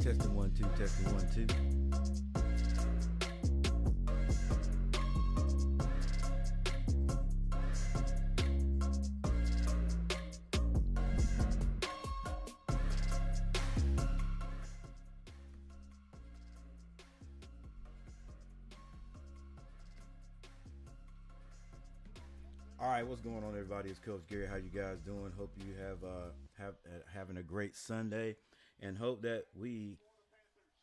Testing 1 2, testing 1 2. All right, what's going on, everybody? It's Coach Gary. How you guys doing? Hope you having a great Sunday, and hope that we,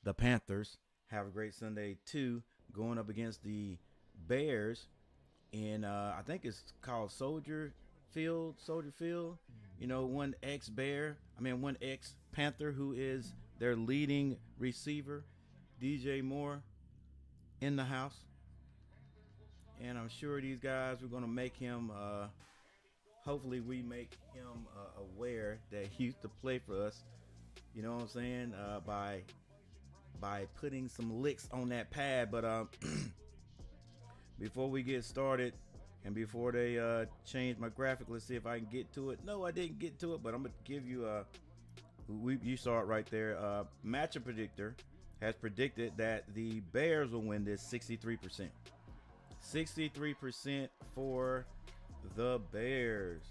the Panthers, have a great Sunday too. Going up against the Bears in I think it's called Soldier Field. You know, one ex-Panther who is their leading receiver, DJ Moore, in the house. And I'm sure these guys, we're going to make him, hopefully we make him aware that he used to play for us, you know what I'm saying, by putting some licks on that pad. But before we get started and before they change my graphic, let's see if I can get to it. No, I didn't get to it, but I'm going to give you, you saw it right there. Matchup predictor has predicted that the Bears will win this 63%. 63% for the Bears.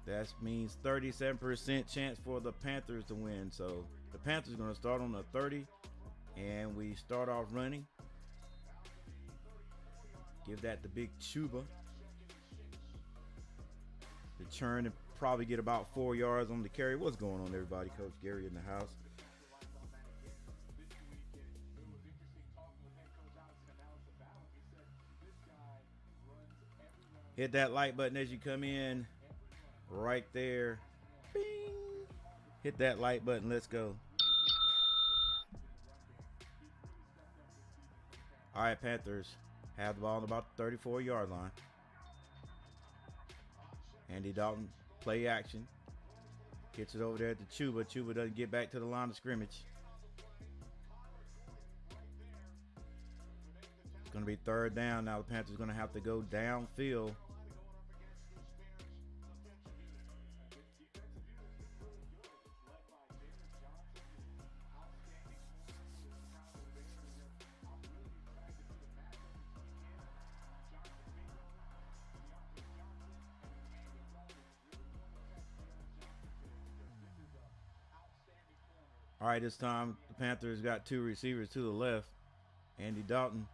That means 37% chance for the Panthers to win. So the Panthers are going to start on the 30, and we start off running. Give that the big Chuba. The churn and probably get about 4 yards on the carry. What's going on, everybody? Coach Gary in the house. Hit that like button as you come in right there. Bing. Hit that like button. Let's go. All right, Panthers have the ball on about the 34-yard line. Andy Dalton, play action. Gets it over there to Chuba. Chuba doesn't get back to the line of scrimmage. It's going to be third down. Now the Panthers are going to have to go downfield. All right, this time the Panthers got two receivers to the left. Andy Dalton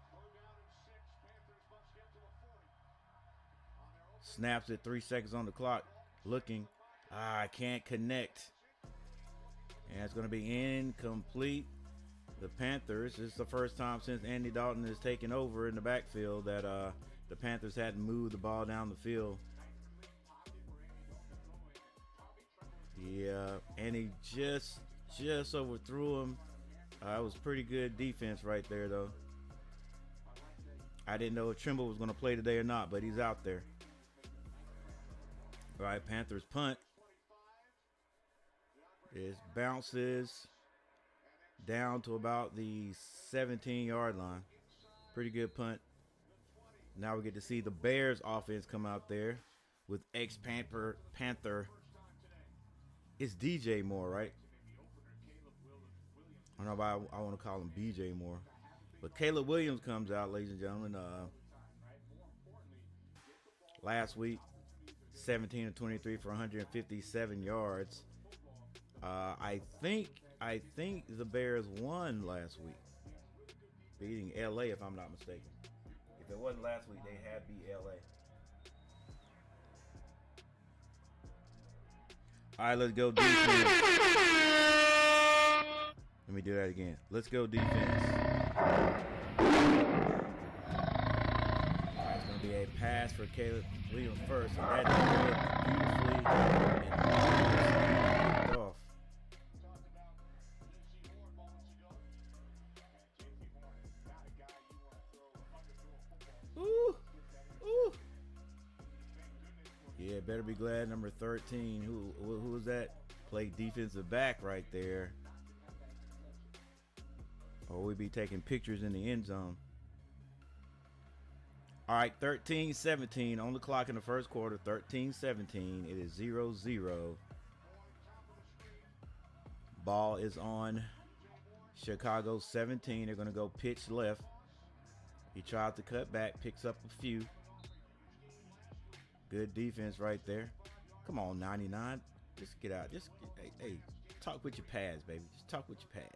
snaps it, 3 seconds on the clock. Looking. I can't connect. And it's going to be incomplete. The Panthers, this is the first time since Andy Dalton has taken over in the backfield that the Panthers hadn't moved the ball down the field. Yeah, and he just overthrew him. It was pretty good defense right there, though. I didn't know if Trimble was going to play today or not, but he's out there. All right, Panthers punt. It bounces down to about the 17-yard line. Pretty good punt. Now we get to see the Bears offense come out there with ex-Panther. It's DJ Moore, right? I don't know why I want to call him BJ Moore. But Caleb Williams comes out, ladies and gentlemen. Last week, 17 of 23 for 157 yards. I think the Bears won last week, beating LA, if I'm not mistaken. If it wasn't last week, they had beat LA. All right, let's go defense. Let me do that again. Let's go defense. All right, it's going to be a pass for Caleb Williams first. And that beautifully and off. Ooh. Yeah, better be glad number 13. Who was that? Played defensive back right there. Or we'd be taking pictures in the end zone. All right, 13-17 on the clock in the first quarter. 13-17. It is 0-0. Ball is on Chicago 17. They're going to go pitch left. He tries to cut back, picks up a few. Good defense right there. Come on, 99. Just get out. Hey, talk with your pads, baby. Just talk with your pads.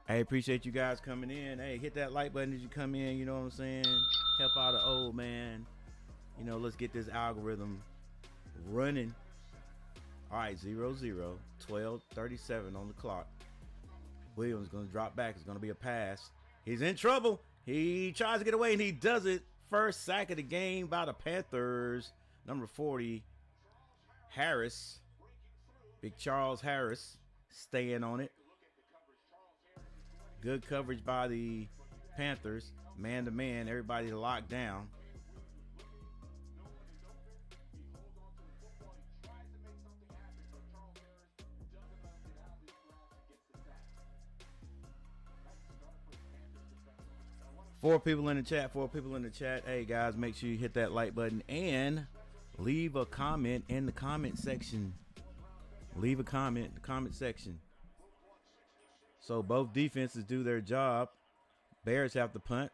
Hey, appreciate you guys coming in. Hey, hit that like button as you come in. You know what I'm saying? Help out an old man. You know, let's get this algorithm running. All right, 0-0, 12:37 on the clock. Williams going to drop back. It's going to be a pass. He's in trouble. He tries to get away, and he does it. First sack of the game by the Panthers. Number 40, Harris. Big Charles Harris staying on it. Good coverage by the Panthers. Man-to-man, everybody locked down. Four people in the chat. Hey, guys, make sure you hit that like button and leave a comment in the comment section. Leave a comment in the comment section. So both defenses do their job. Bears have to punt.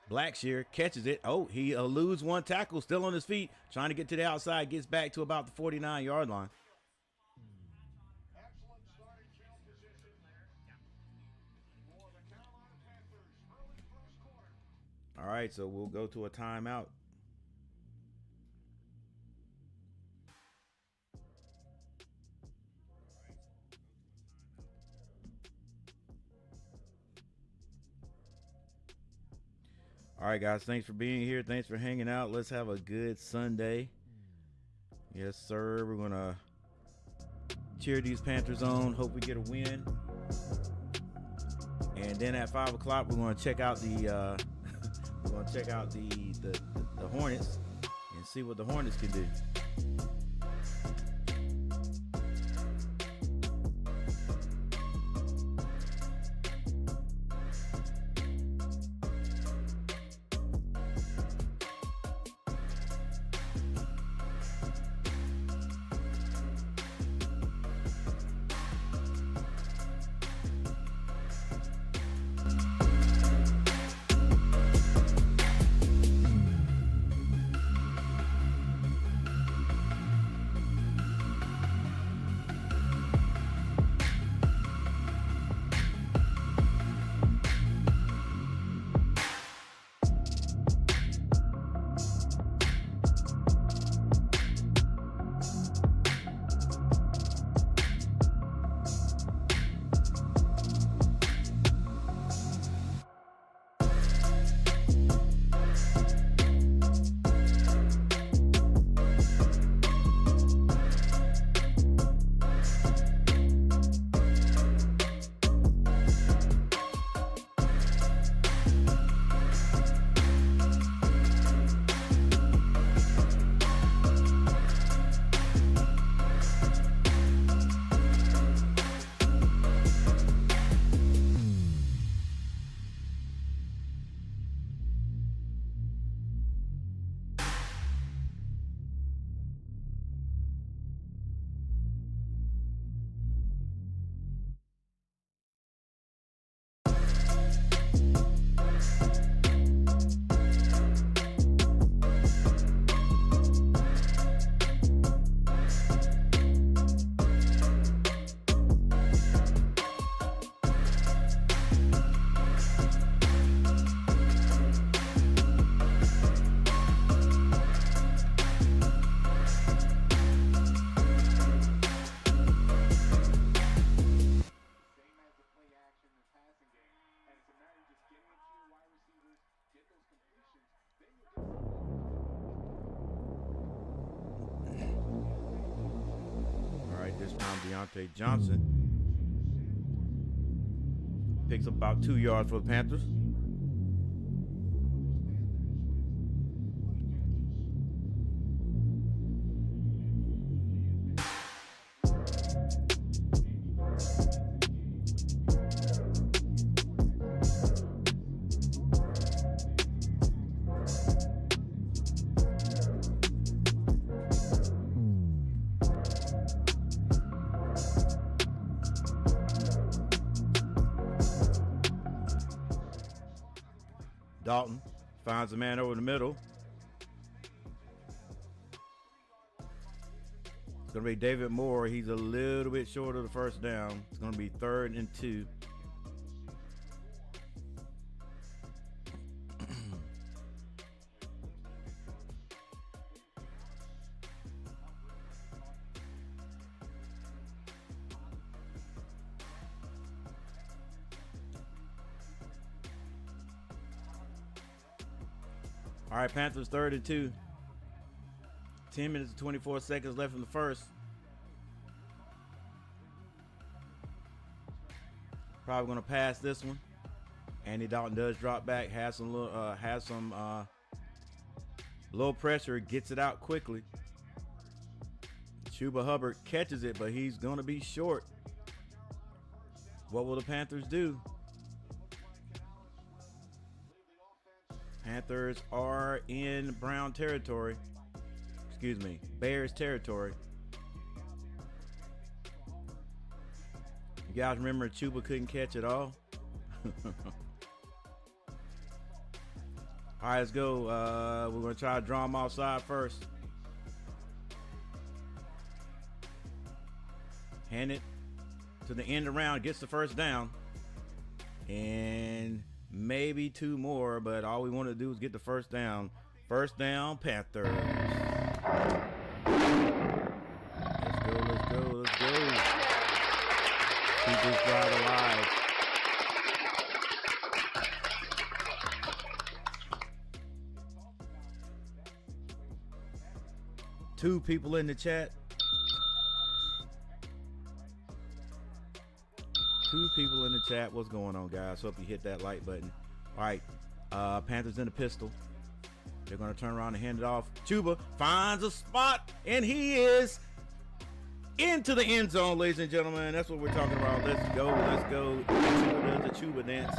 Blackshear catches it. Oh, he eludes one tackle, still on his feet, trying to get to the outside, gets back to about the 49-yard line. All right, so we'll go to a timeout. All right, guys, thanks for being here. Thanks for hanging out. Let's have a good Sunday. Yes, sir. We're going to cheer these Panthers on. Hope we get a win. And then at 5 o'clock, we're going to check out the the Hornets and see what the Hornets can do. This time Deontay Johnson picks up about 2 yards for the Panthers. Dalton finds a man over the middle. It's going to be David Moore. He's a little bit short of the first down. It's going to be 3rd and 2. All right, Panthers 3rd and 2. 10 minutes and 24 seconds left in the first. Probably going to pass this one. Andy Dalton does drop back, has some low pressure, gets it out quickly. Chuba Hubbard catches it, but he's going to be short. What will the Panthers do? Panthers are in Brown territory. Excuse me, Bears territory. You guys remember Chuba couldn't catch it all? All right, let's go. We're going to try to draw him offside first. Hand it to the end around, gets the first down. And maybe 2 more, but all we want to do is get the first down. First down, Panthers. Let's go. Keep this drive alive. Two people in the chat. What's going on, guys? Hope you hit that like button. All right, Panthers in the pistol. They're going to turn around and hand it off. Chuba finds a spot, and he is into the end zone, ladies and gentlemen. That's what we're talking about. Let's go. Chuba does the Chuba dance.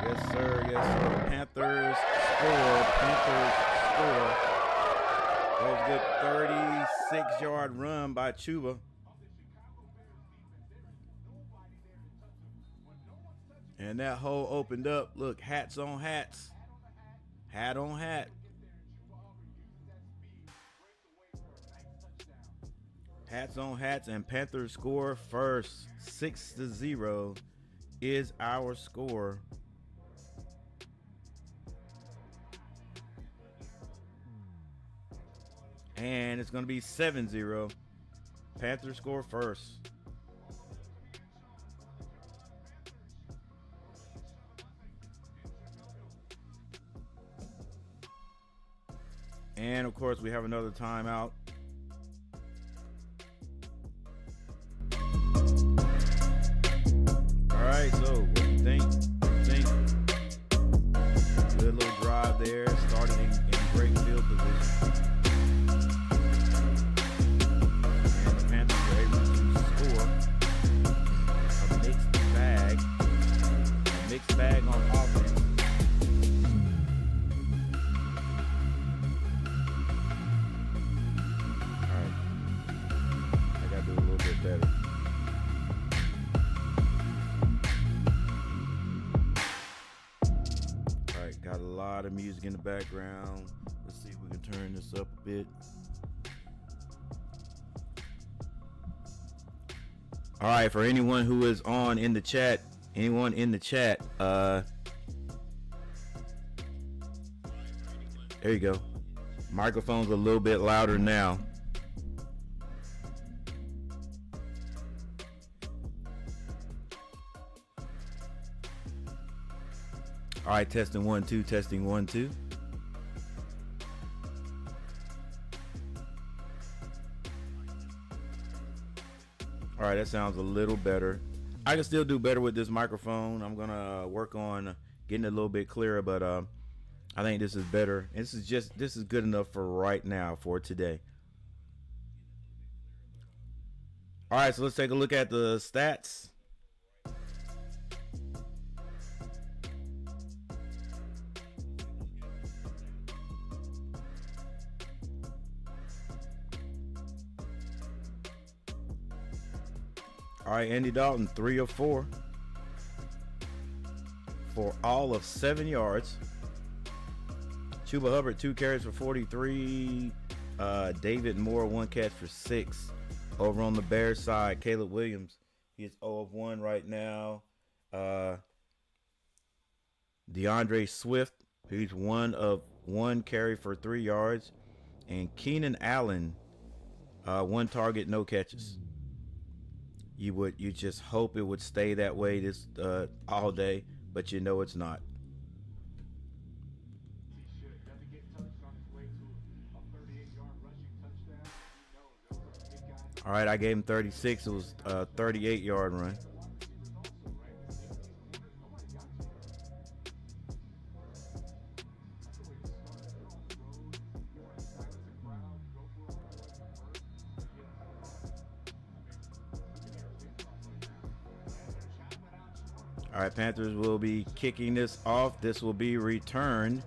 Yes, sir. Panthers score. That was a good 36-yard run by Chuba. And that hole opened up. Look, hats on hats. Hat on hat. Hats on hats, and Panthers score first. 6-0 is our score. And it's going to be 7-0. Panthers score first. And of course, we have another timeout. All right, so what do you think? Good little drive there, started in great field position. And the Panthers were able to score a mixed bag on offense. Better. All right, got a lot of music in the background. Let's see if we can turn this up a bit. All right, for anyone who is in the chat, there you go. Microphone's a little bit louder now. All right, testing 1 2, testing 1 2. All right, that sounds a little better. I can still do better with this microphone. I'm gonna work on getting it a little bit clearer, but I think this is better. And this is good enough for right now, for today. All right, so let's take a look at the stats. All right, Andy Dalton, 3 of 4. for all of 7 yards. Chuba Hubbard, 2 carries for 43. David Moore, 1 catch for 6. Over on the Bears side, Caleb Williams, he is 0 of 1 right now. DeAndre Swift, he's 1 of 1 carry for 3 yards. And Keenan Allen, 1 target, no catches. You just hope it would stay that way this all day, but you know it's not. All right, I gave him 36. It was a 38-yard run. All right, Panthers will be kicking this off. This will be returned.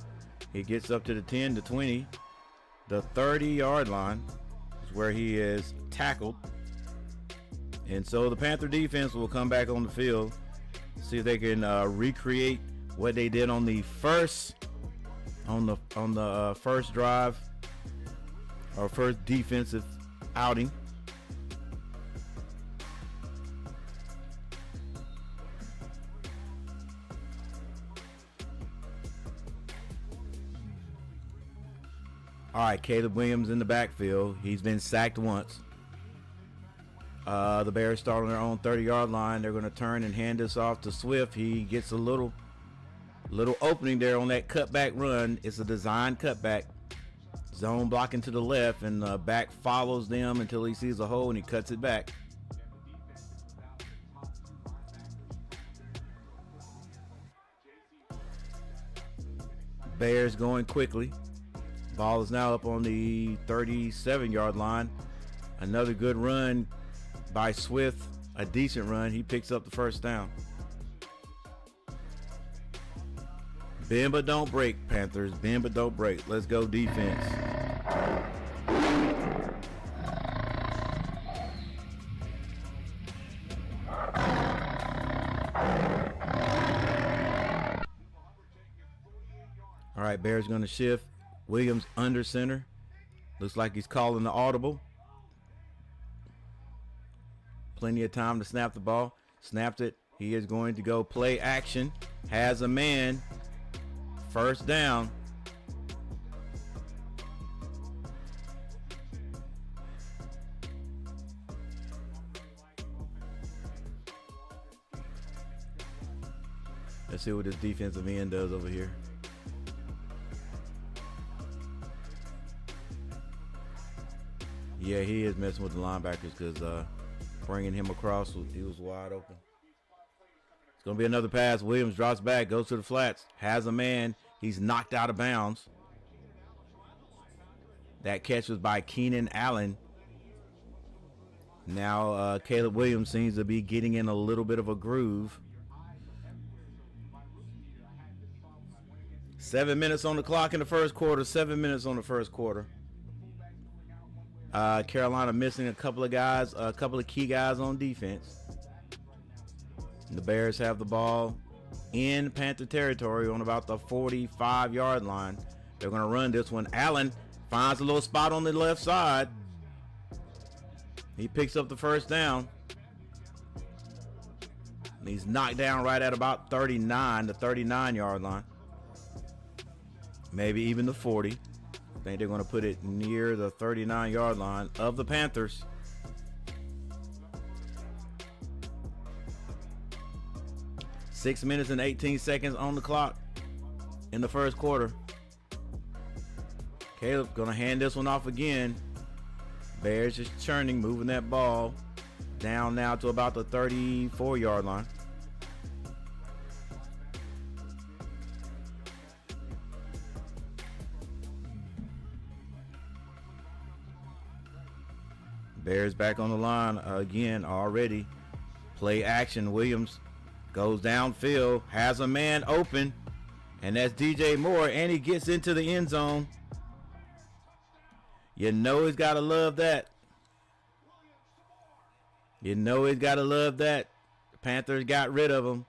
He gets up to the 10, the 20, the 30-yard line is where he is tackled. And so the Panther defense will come back on the field, see if they can recreate what they did on the first first drive or first defensive outing. All right, Caleb Williams in the backfield. He's been sacked once. The Bears start on their own 30-yard line. They're going to turn and hand this off to Swift. He gets a little opening there on that cutback run. It's a design cutback. Zone blocking to the left, and the back follows them until he sees a hole, and he cuts it back. Bears going quickly. Ball is now up on the 37-yard line. Another good run by Swift. A decent run. He picks up the first down. Bend but don't break, Panthers. Bend but don't break. Let's go defense. All right, Bears going to shift. Williams under center. Looks like he's calling the audible. Plenty of time to snap the ball. Snapped it. He is going to go play action. Has a man. First down. Let's see what this defensive end does over here. Yeah, he is messing with the linebackers because bringing him across, he was wide open. It's going to be another pass. Williams drops back, goes to the flats, has a man. He's knocked out of bounds. That catch was by Keenan Allen. Now Caleb Williams seems to be getting in a little bit of a groove. 7 minutes on the clock in the first quarter. 7 minutes on the first quarter. Carolina missing a couple of guys, a couple of key guys on defense. The Bears have the ball in Panther territory on about the 45-yard line. They're going to run this one. Allen finds a little spot on the left side. He picks up the first down. And he's knocked down right at about 39, the 39-yard line. Maybe even the 40. I think they're going to put it near the 39-yard line of the Panthers. Six minutes and 18 seconds on the clock in the first quarter. Caleb going to hand this one off again. Bears just churning, moving that ball down now to about the 34-yard line. Bears back on the line again already. Play action. Williams goes downfield, has a man open, and that's DJ Moore, and he gets into the end zone. You know he's got to love that. You know he's got to love that. The Panthers got rid of him.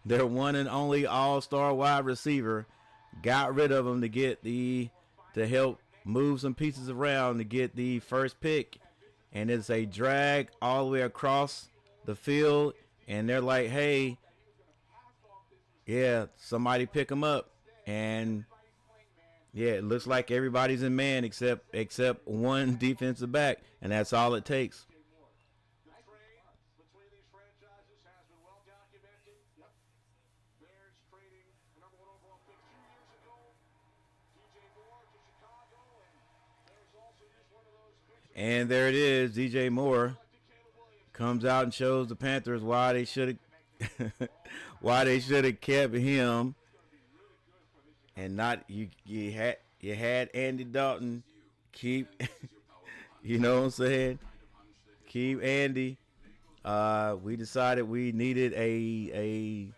their one and only all-star wide receiver, got rid of him to help move some pieces around to get the first pick, and it's a drag all the way across the field, and they're like, hey, yeah, somebody pick him up. And yeah, it looks like everybody's in man except one defensive back, and that's all it takes. And there it is. DJ Moore comes out and shows the Panthers why they should have kept him and not you had Andy Dalton. Keep you know what I'm saying? Keep Andy. We decided we needed a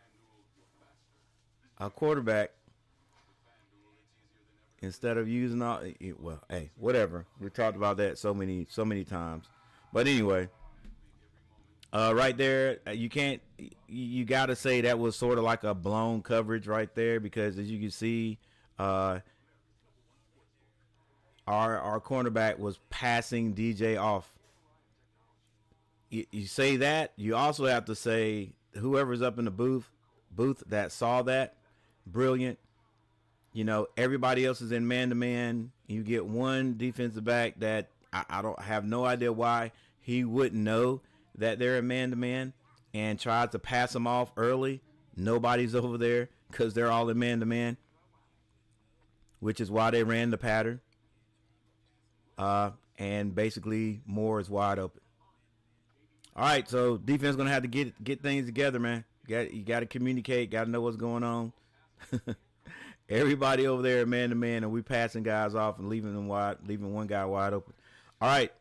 quarterback instead of using all. Well, hey, whatever. We talked about that so many times. But anyway, right there, you got to say that was sort of like a blown coverage right there, because as you can see, our cornerback was passing DJ off. You say that, you also have to say whoever's up in the booth that saw that, brilliant. You know, everybody else is in man-to-man. You get one defensive back that I don't have no idea why he wouldn't know that they're in man-to-man and tries to pass them off early. Nobody's over there because they're all in man-to-man, which is why they ran the pattern. And basically Moore is wide open. All right, so defense going to have to get things together, man. You got to communicate, got to know what's going on. Everybody over there man to man, and we passing guys off and leaving one guy wide open. All right.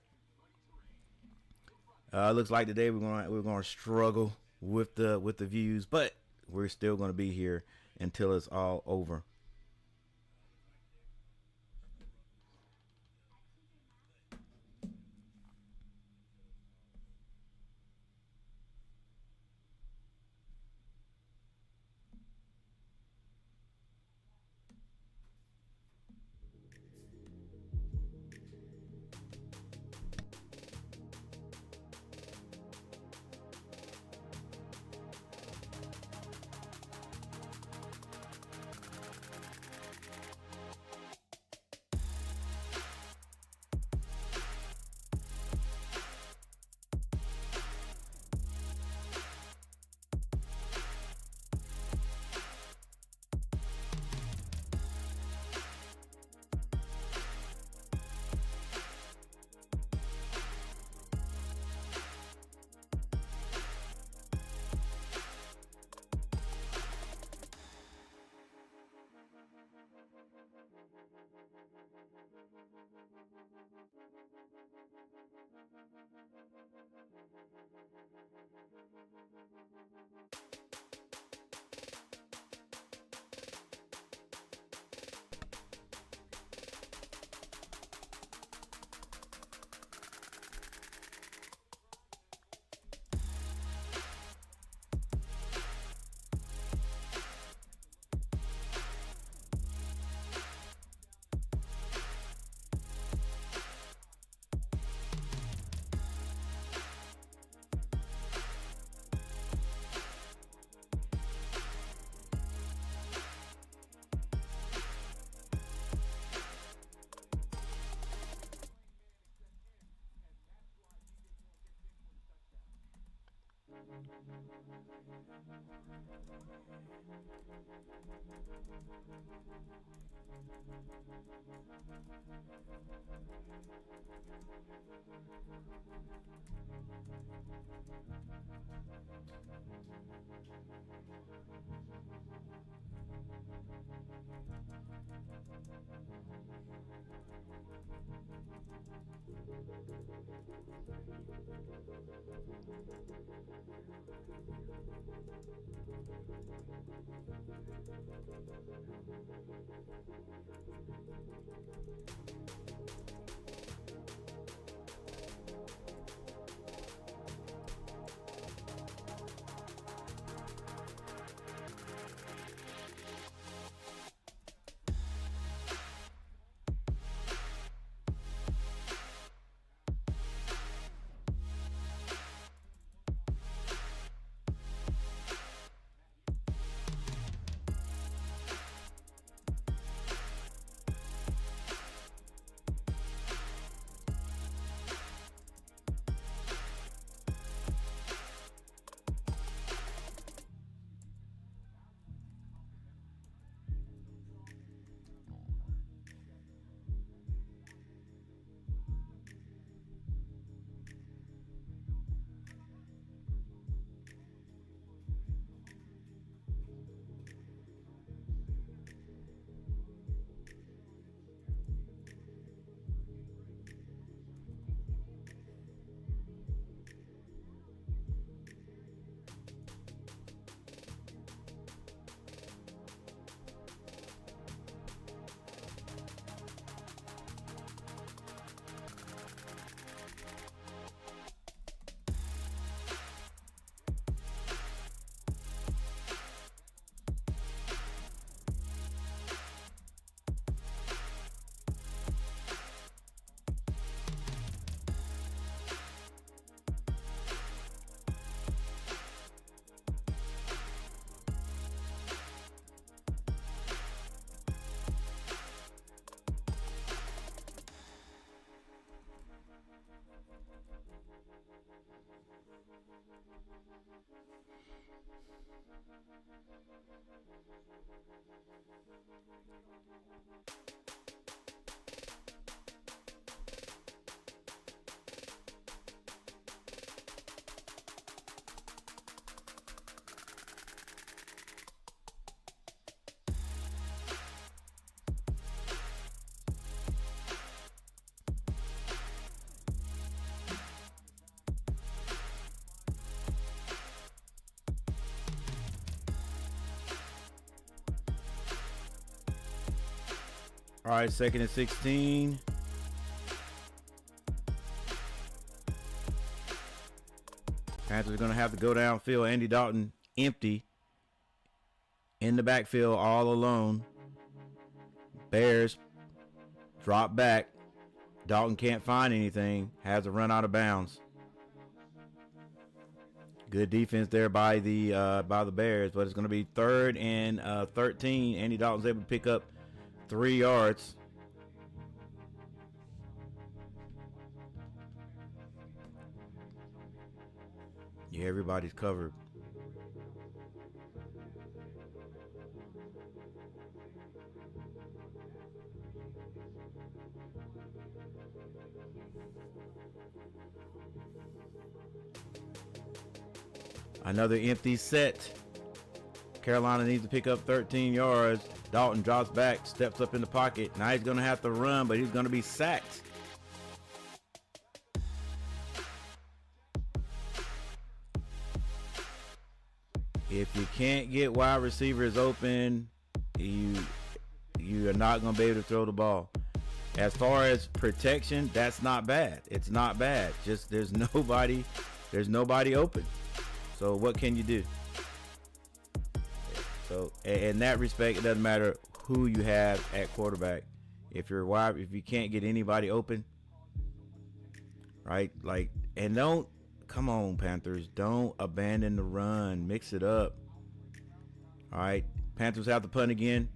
Looks like today we're gonna struggle with the views, but we're still gonna be here until it's all over. All right, 2nd and 16. Panthers are going to have to go downfield. Andy Dalton empty in the backfield all alone. Bears drop back. Dalton can't find anything. Has to run out of bounds. Good defense there by the Bears, but it's going to be 3rd and 13. Andy Dalton's able to pick up 3 yards. Yeah, everybody's covered. Another empty set. Carolina needs to pick up 13 yards. Dalton drops back, steps up in the pocket. Now he's going to have to run, but he's going to be sacked. If you can't get wide receivers open, you are not going to be able to throw the ball. As far as protection, that's not bad. It's not bad. Just there's nobody open. So what can you do? So in that respect, it doesn't matter who you have at quarterback. If you can't get anybody open, right? Like, and come on, Panthers, don't abandon the run. Mix it up. All right, Panthers have to punt again.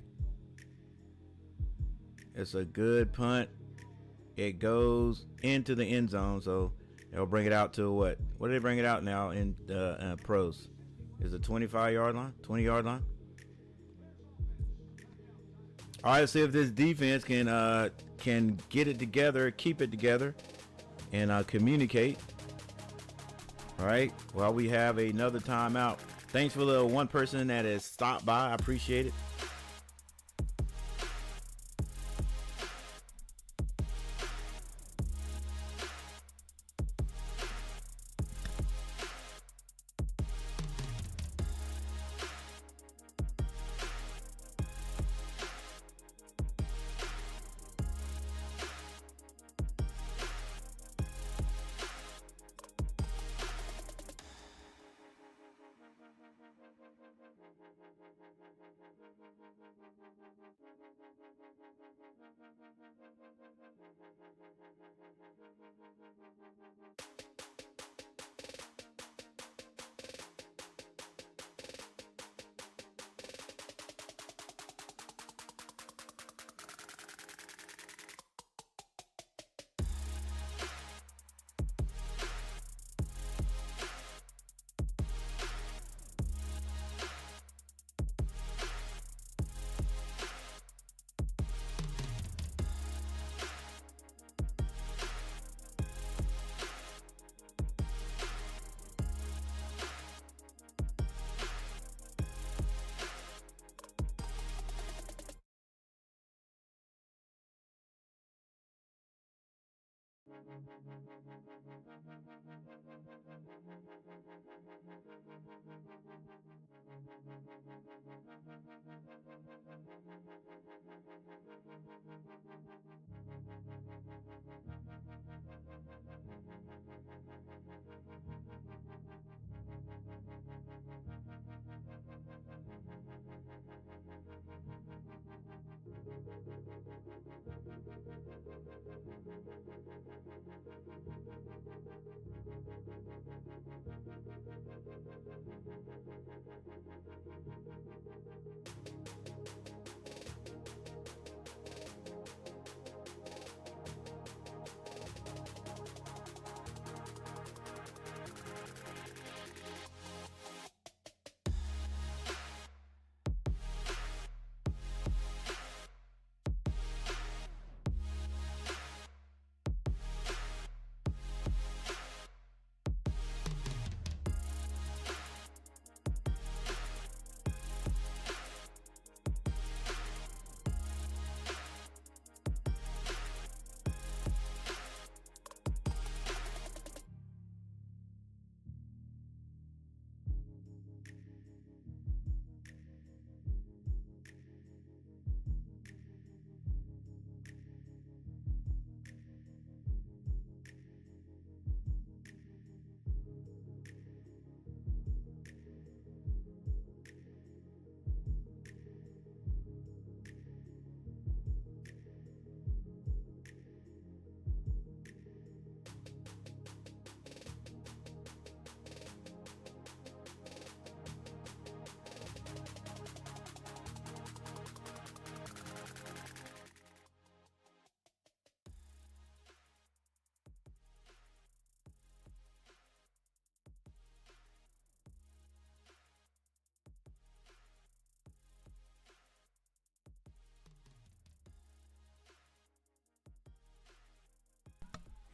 It's a good punt. It goes into the end zone, so they'll bring it out to what? What do they bring it out now in pros? Is it 25-yard line? 20-yard line? All right, let's see if this defense can get it together, keep it together, and communicate. All right, well, we have another timeout. Thanks for the one person that has stopped by. I appreciate it.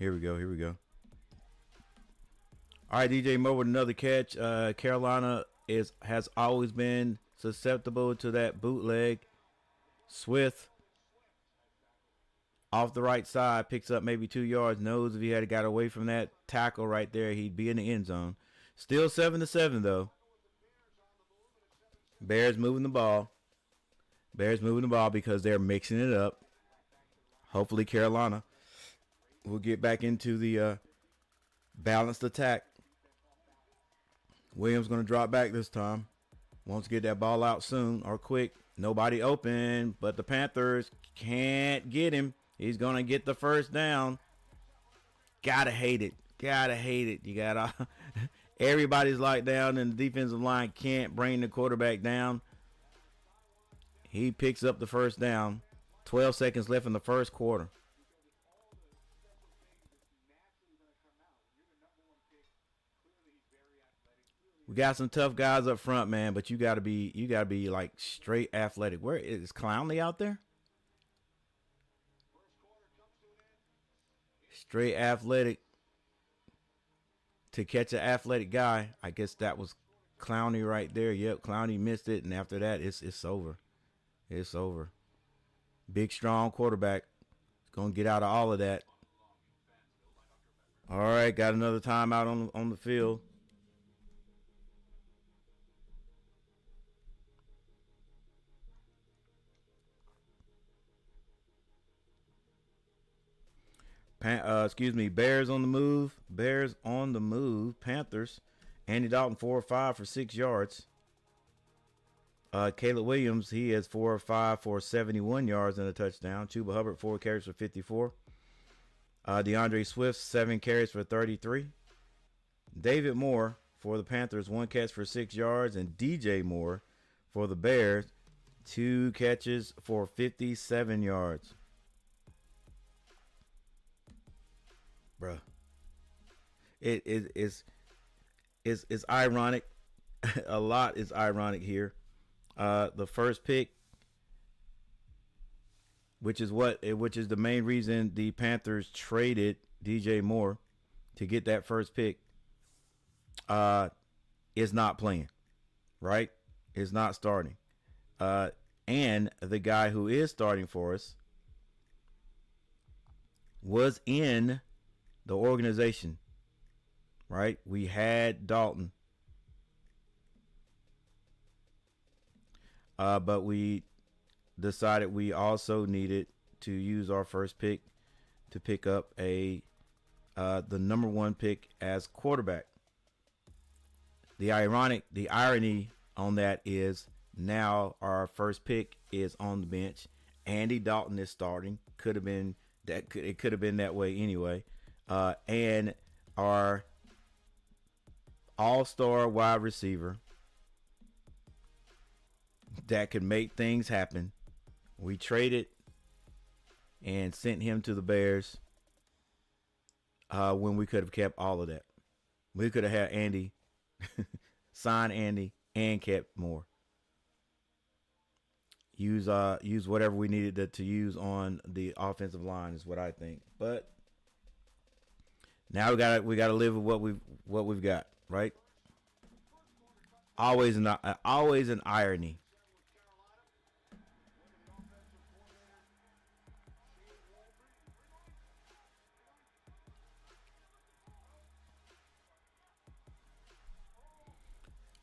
Here we go. Here we go. All right, DJ Moore with another catch. Carolina has always been susceptible to that bootleg. Swift off the right side, picks up maybe 2 yards. Knows if he had got away from that tackle right there, he'd be in the end zone. Still 7-7 though. Bears moving the ball. Bears moving the ball because they're mixing it up. Hopefully Carolina will get back into the balanced attack. Williams going to drop back this time. Wants to get that ball out soon or quick. Nobody open, but the Panthers can't get him. He's going to get the first down. Gotta hate it. Gotta hate it. You got everybody's locked down and the defensive line can't bring the quarterback down. He picks up the first down. 12 seconds left in the first quarter. We got some tough guys up front, man, but you gotta be like straight athletic. Where is Clowney out there? Straight athletic to catch an athletic guy. I guess that was Clowney right there. Yep, Clowney missed it, and after that, it's over. It's over. Big, strong quarterback. Gonna get out of all of that. All right, got another timeout on the field. Bears on the move. Bears on the move. Panthers. Andy Dalton 4 or 5 for 6 yards. Caleb Williams, he has 4 or 5 for 71 yards and a touchdown. Chuba Hubbard 4 carries for 54. DeAndre Swift 7 carries for 33. David Moore for the Panthers 1 catch for 6 yards, and DJ Moore for the Bears 2 catches for 57 yards. Bruh. It is ironic. A lot is ironic here. The first pick, which is the main reason the Panthers traded DJ Moore to get that first pick, is not playing, right? Is not starting. And the guy who is starting for us was in the organization, right? We had Dalton. But we decided we also needed to use our first pick to pick up the number 1 pick as quarterback. The irony on that is now our first pick is on the bench. Andy Dalton is starting. It could have been that way anyway. And our all-star wide receiver that could make things happen, we traded and sent him to the Bears when we could have kept all of that. We could have had Andy, signed Andy, and kept Moore. Use whatever we needed to use on the offensive line is what I think. But now we gotta live with what we've got, right? Always an irony.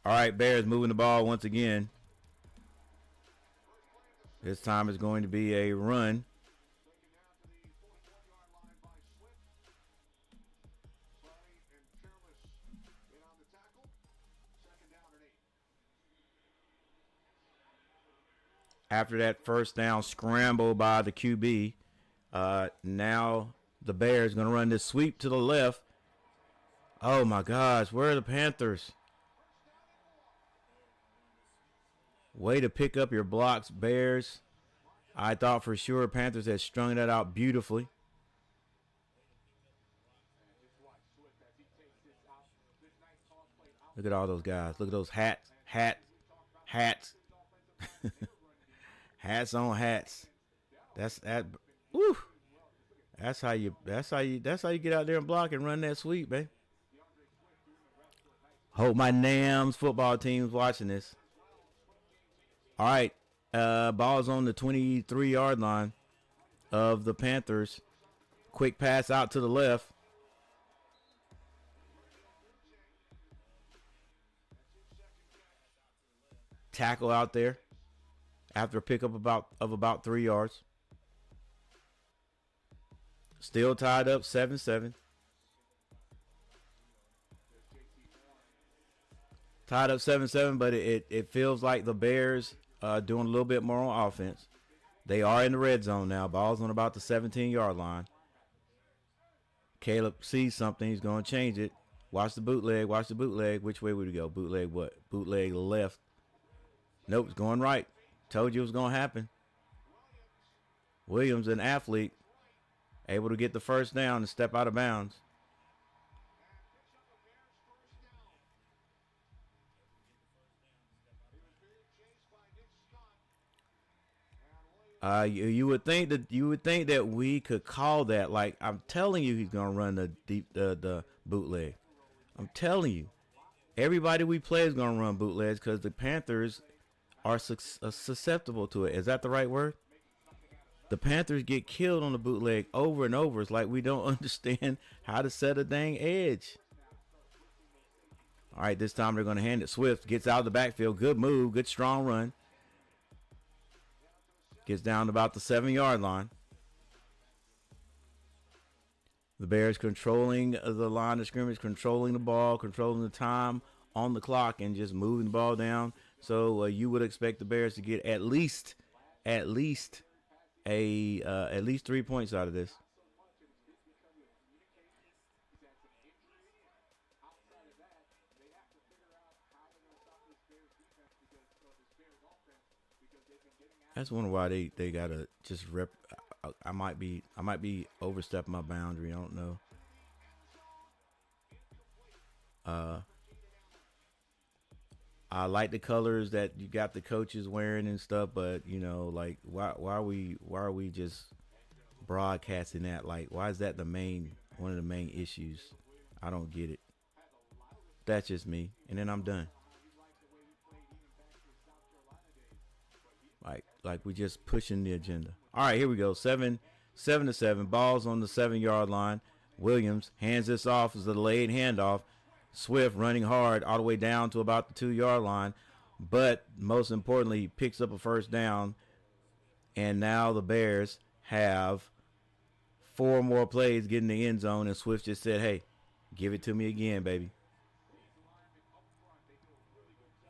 All right, Bears moving the ball once again. This time it's going to be a run. After that first down scramble by the QB, now the Bears going to run this sweep to the left. Oh, my gosh. Where are the Panthers? Way to pick up your blocks, Bears. I thought for sure Panthers had strung that out beautifully. Look at all those guys. Look at those hats. Hats on hats. Woo. That's how you get out there and block and run that sweep, man. Hope my Nams football team's watching this. All right. Ball's on the 23-yard line of the Panthers. Quick pass out to the left. Tackle out there after a pickup about 3 yards. Still tied up 7-7. Tied up 7-7, but it feels like the Bears doing a little bit more on offense. They are in the red zone now. Ball's on about the 17-yard line. Caleb sees something. He's going to change it. Watch the bootleg. Watch the bootleg. Which way would he go? Bootleg what? Bootleg left. Nope, it's going right. Told you it was going to happen. Williams, an athlete, able to get the first down and step out of bounds. You would think that we could call that. Like, I'm telling you, he's gonna run the bootleg. I'm telling you, everybody we play is gonna run bootlegs because the Panthers are susceptible to it. Is that the right word? The Panthers get killed on the bootleg over and over. It's like we don't understand how to set a dang edge. All right, this time they're gonna hand it. Swift gets out of the backfield. Good move. Good strong run. Gets down to about the 7-yard line. The Bears controlling the line of scrimmage, controlling the ball, controlling the time on the clock, and just moving the ball down. So you would expect the Bears to get at least 3 points out of this. That's one why they gotta just rep. I might be overstepping my boundary. I don't know. I like the colors that you got the coaches wearing and stuff, but like why are we just broadcasting that? Like, why is that one of the main issues? I don't get it. That's just me, and then I'm done. Like we just pushing the agenda. All right, here we go. 7-7. Balls on the 7-yard line. Williams hands this off as a delayed handoff. Swift running hard all the way down to about the 2-yard line, but most importantly, picks up a first down. And now the Bears have 4 more plays getting the end zone, and Swift just said, "Hey, give it to me again, baby."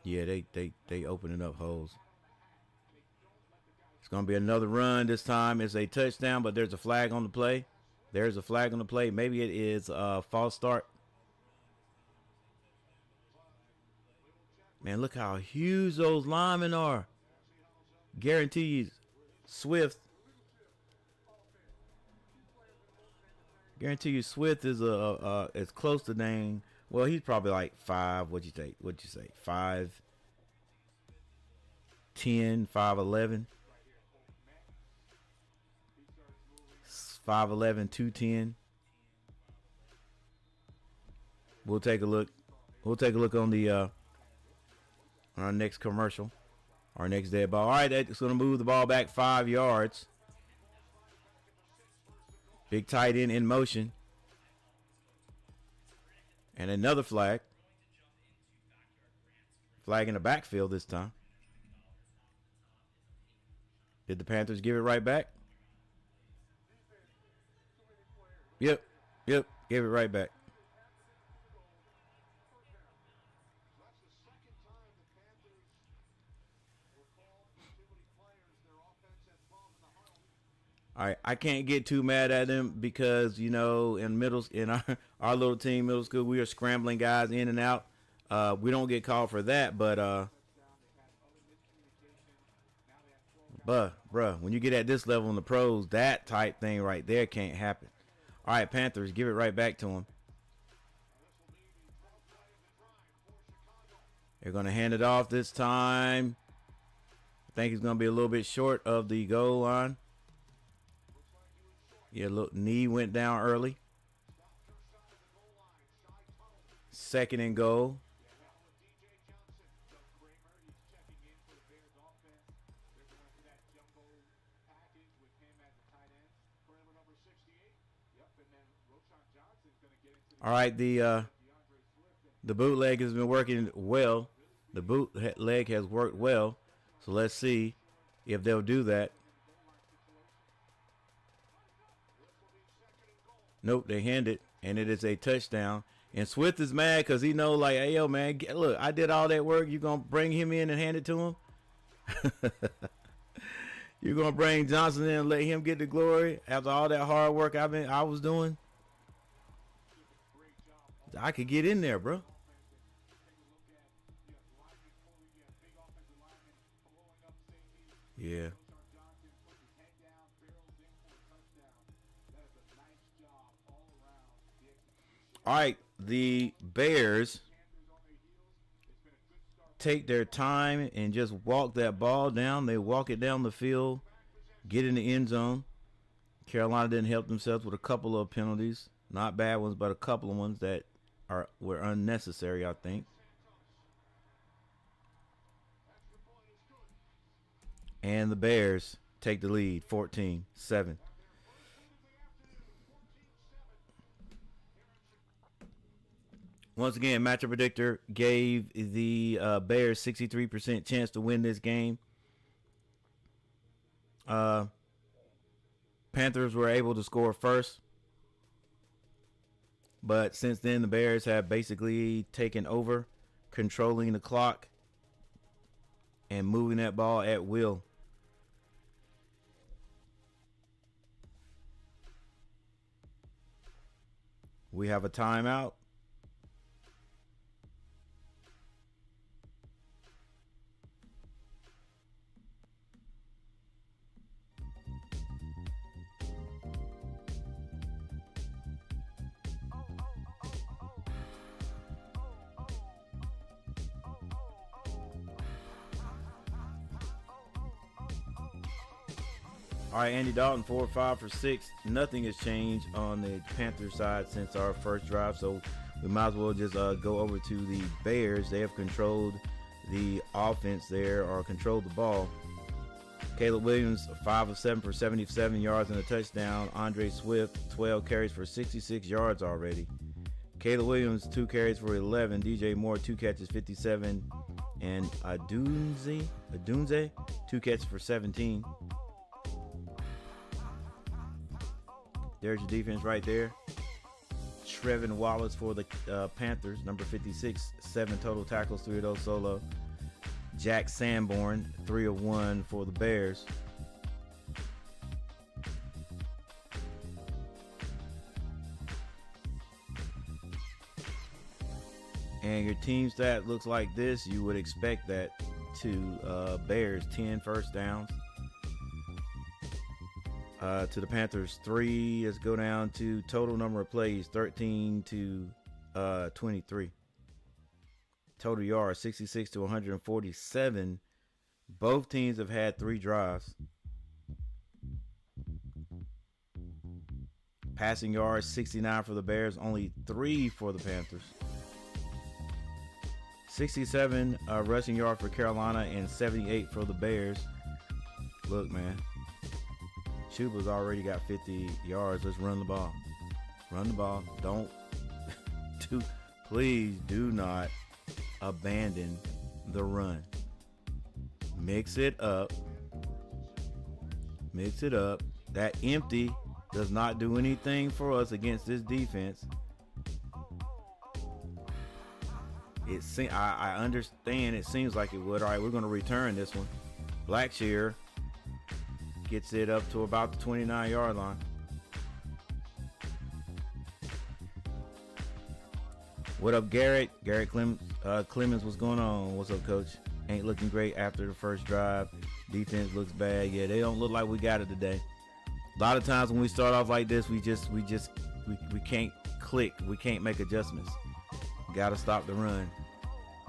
Yeah, they opening up holes. It's going to be another run. This time it's a touchdown, but there's a flag on the play. There's a flag on the play. Maybe it is a false start. Man, look how huge those linemen are. Guarantees Swift. Guarantee you Swift is as close to dang. Well, he's probably like 5. What'd you say? 5'10", 5'11". 5'11", 210. We'll take a look. We'll take a look on the on our next commercial, our next dead ball. All right, that's going to move the ball back 5 yards. Big tight end in motion. And another flag. Flag in the backfield this time. Did the Panthers give it right back? Yep, gave it right back. All right, I can't get too mad at them because in our little team, middle school, we are scrambling guys in and out. We don't get called for that, but bruh, when you get at this level in the pros, that type thing right there can't happen. All right, Panthers, give it right back to him. They're going to hand it off this time. I think he's going to be a little bit short of the goal line. Yeah, look, knee went down early. 2nd and goal. All right, the bootleg has been working well. The bootleg has worked well. So let's see if they'll do that. Nope, they hand it, and it is a touchdown. And Swift is mad because he know, like, hey, yo, man, look, I did all that work. You going to bring him in and hand it to him? You're going to bring Johnson in and let him get the glory after all that hard work I was doing? I could get in there, bro. Yeah. All right, the Bears take their time and just walk that ball down. They walk it down the field, get in the end zone. Carolina didn't help themselves with a couple of penalties. Not bad ones, but a couple of ones that were unnecessary, I think. And the Bears take the lead, 14-7. Once again, Matchup Predictor gave the Bears 63% chance to win this game. Panthers were able to score first. But since then, the Bears have basically taken over, controlling the clock and moving that ball at will. We have a timeout. All right, Andy Dalton, 4 or 5 for 6. Nothing has changed on the Panther side since our first drive, so we might as well just go over to the Bears. They have controlled the offense there, or controlled the ball. Caleb Williams, 5 of 7 for 77 yards and a touchdown. Andre Swift, 12 carries for 66 yards already. Caleb Williams, 2 carries for 11. DJ Moore, 2 catches, 57. And Adunze, 2 catches for 17. There's your defense right there. Trevin Wallace for the Panthers, number 56, 7 total tackles, 3 of those solo. Jack Sanborn, 3 of 1 for the Bears. And your team stat looks like this. You would expect that to Bears, 10 first downs. To the Panthers, 3. Let's go down to total number of plays, 13 to 23. Total yards, 66 to 147. Both teams have had 3 drives. Passing yards, 69 for the Bears, only 3 for the Panthers. 67 rushing yards for Carolina and 78 for the Bears. Look, man. Chuba's already got 50 yards. Let's run the ball. Run the ball. Please do not abandon the run. Mix it up. Mix it up. That empty does not do anything for us against this defense. I understand it seems like it would. All right, we're going to return this one. Blackshear gets it up to about the 29-yard line. What up, Garrett? Garrett Clemens, what's going on? What's up, Coach? Ain't looking great after the first drive. Defense looks bad. Yeah, they don't look like we got it today. A lot of times when we start off like this, we can't click. We can't make adjustments. Got to stop the run.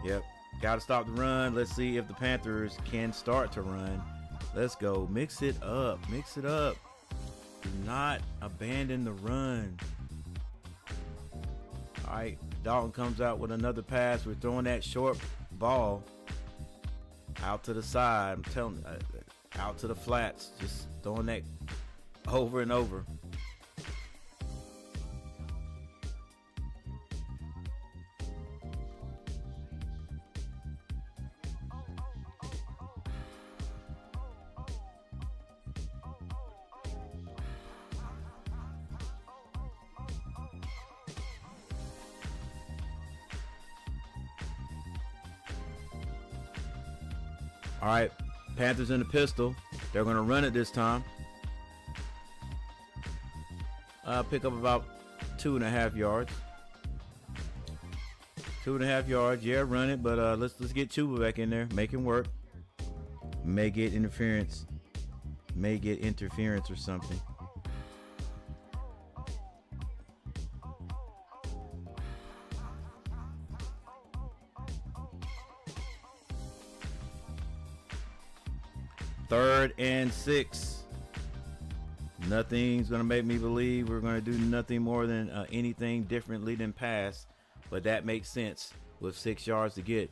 Yep, got to stop the run. Let's see if the Panthers can start to run. Let's go. Mix it up. Mix it up. Do not abandon the run. All right, Dalton comes out with another pass. We're throwing that short ball out to the side. I'm telling you, out to the flats. Just throwing that over and over. All right, Panthers in the pistol. They're going to run it this time. Pick up about 2.5 yards. 2.5 yards. Yeah, run it, but let's get Chuba back in there. Make him work. May get interference. May get interference or something. Third and 6. Nothing's going to make me believe we're going to do nothing more than anything differently than pass. But that makes sense with 6 yards to get.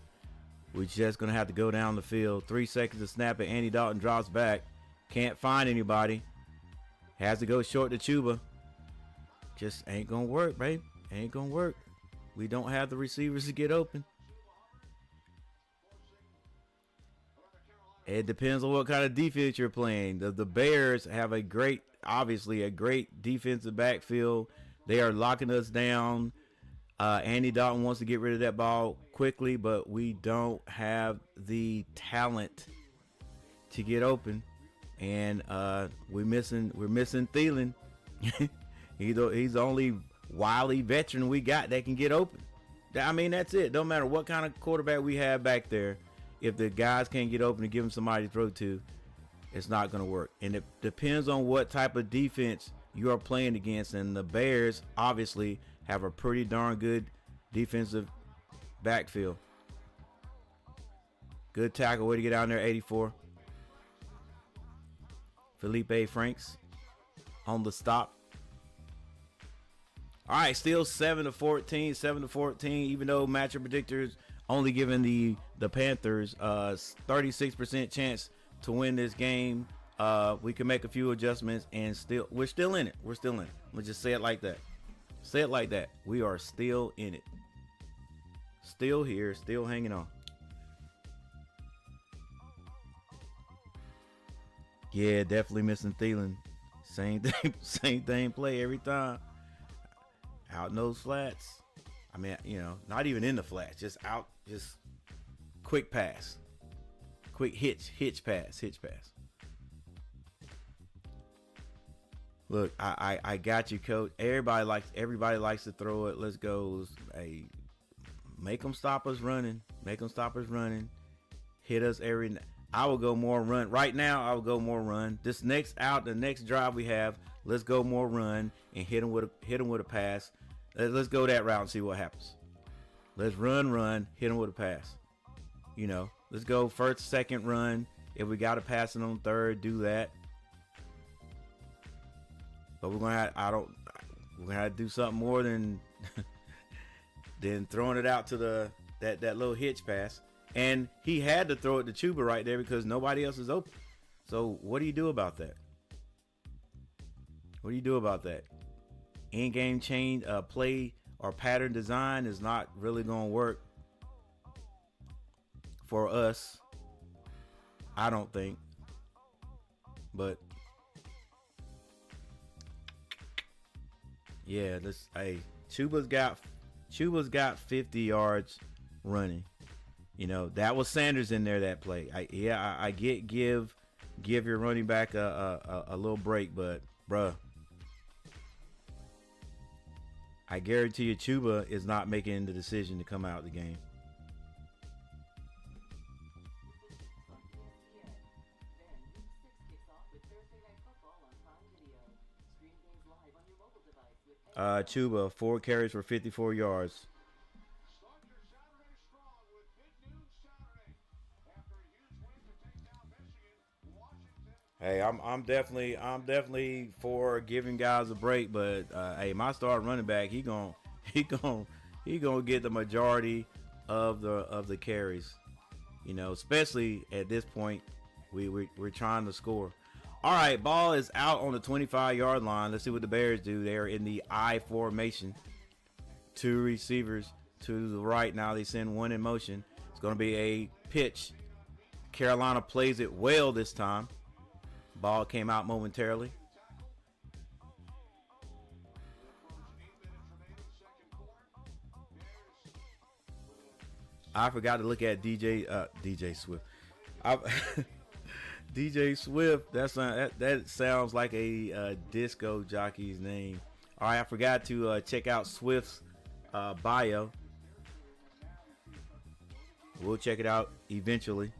We're just going to have to go down the field. 3 seconds to snap it. Andy Dalton drops back. Can't find anybody. Has to go short to Chuba. Just ain't going to work, babe. Ain't going to work. We don't have the receivers to get open. It depends on what kind of defense you're playing. The Bears have obviously a great defensive backfield. They are locking us down. Andy Dalton wants to get rid of that ball quickly, but we don't have the talent to get open. And we're missing Thielen. He's the only wily veteran we got that can get open. I mean, that's it. Don't matter what kind of quarterback we have back there. If the guys can't get open and give them somebody to throw to, it's not going to work. And it depends on what type of defense you are playing against. And the Bears obviously have a pretty darn good defensive backfield. Good tackle. Way to get down there, 84. Felipe Franks on the stop. All right, still 7-14, 7-14, even though matchup predictors only giving the Panthers 36% chance to win this game. We can make a few adjustments and we're still in it. We're still in it. Let's just say it like that. Say it like that. We are still in it. Still here, still hanging on. Yeah, definitely missing Thielen. Same thing play every time. Out in those flats. I mean, not even in the flats, just out, just quick pass. Quick hitch pass. Look, I got you, coach. Everybody likes to throw it. Let's go. Hey, make them stop us running. Hit us every. I will go more run. Right now, I will go more run. The next drive we have, let's go more run and hit them with a pass. Let's go that route and see what happens. Let's run, hit them with a pass. Let's go first, second run. If we got to pass it on third, do that. But we're gonna have to do something more than than throwing it out to that little hitch pass. And he had to throw it to Chuba right there because nobody else is open. So what do you do about that? In-game change, play or pattern design is not really going to work for us. I don't think. But yeah, Chuba's got 50 yards running. That was Sanders in there that play. I get give your running back a little break, but bruh, I guarantee you Chuba is not making the decision to come out of the game. Chuba, 4 carries for 54 yards. Hey, I'm definitely for giving guys a break, but hey, my star running back, he gon' he gonna get the majority of the carries. You know, especially at this point, we're trying to score. All right, ball is out on the 25-yard line. Let's see what the Bears do. They are in the I formation. Two receivers to the right now. They send one in motion. It's going to be a pitch. Carolina plays it well this time. Ball came out momentarily. I forgot to look at DJ Swift. DJ Swift. That sounds like a disco jockey's name. All right, I forgot to check out Swift's bio. We'll check it out eventually.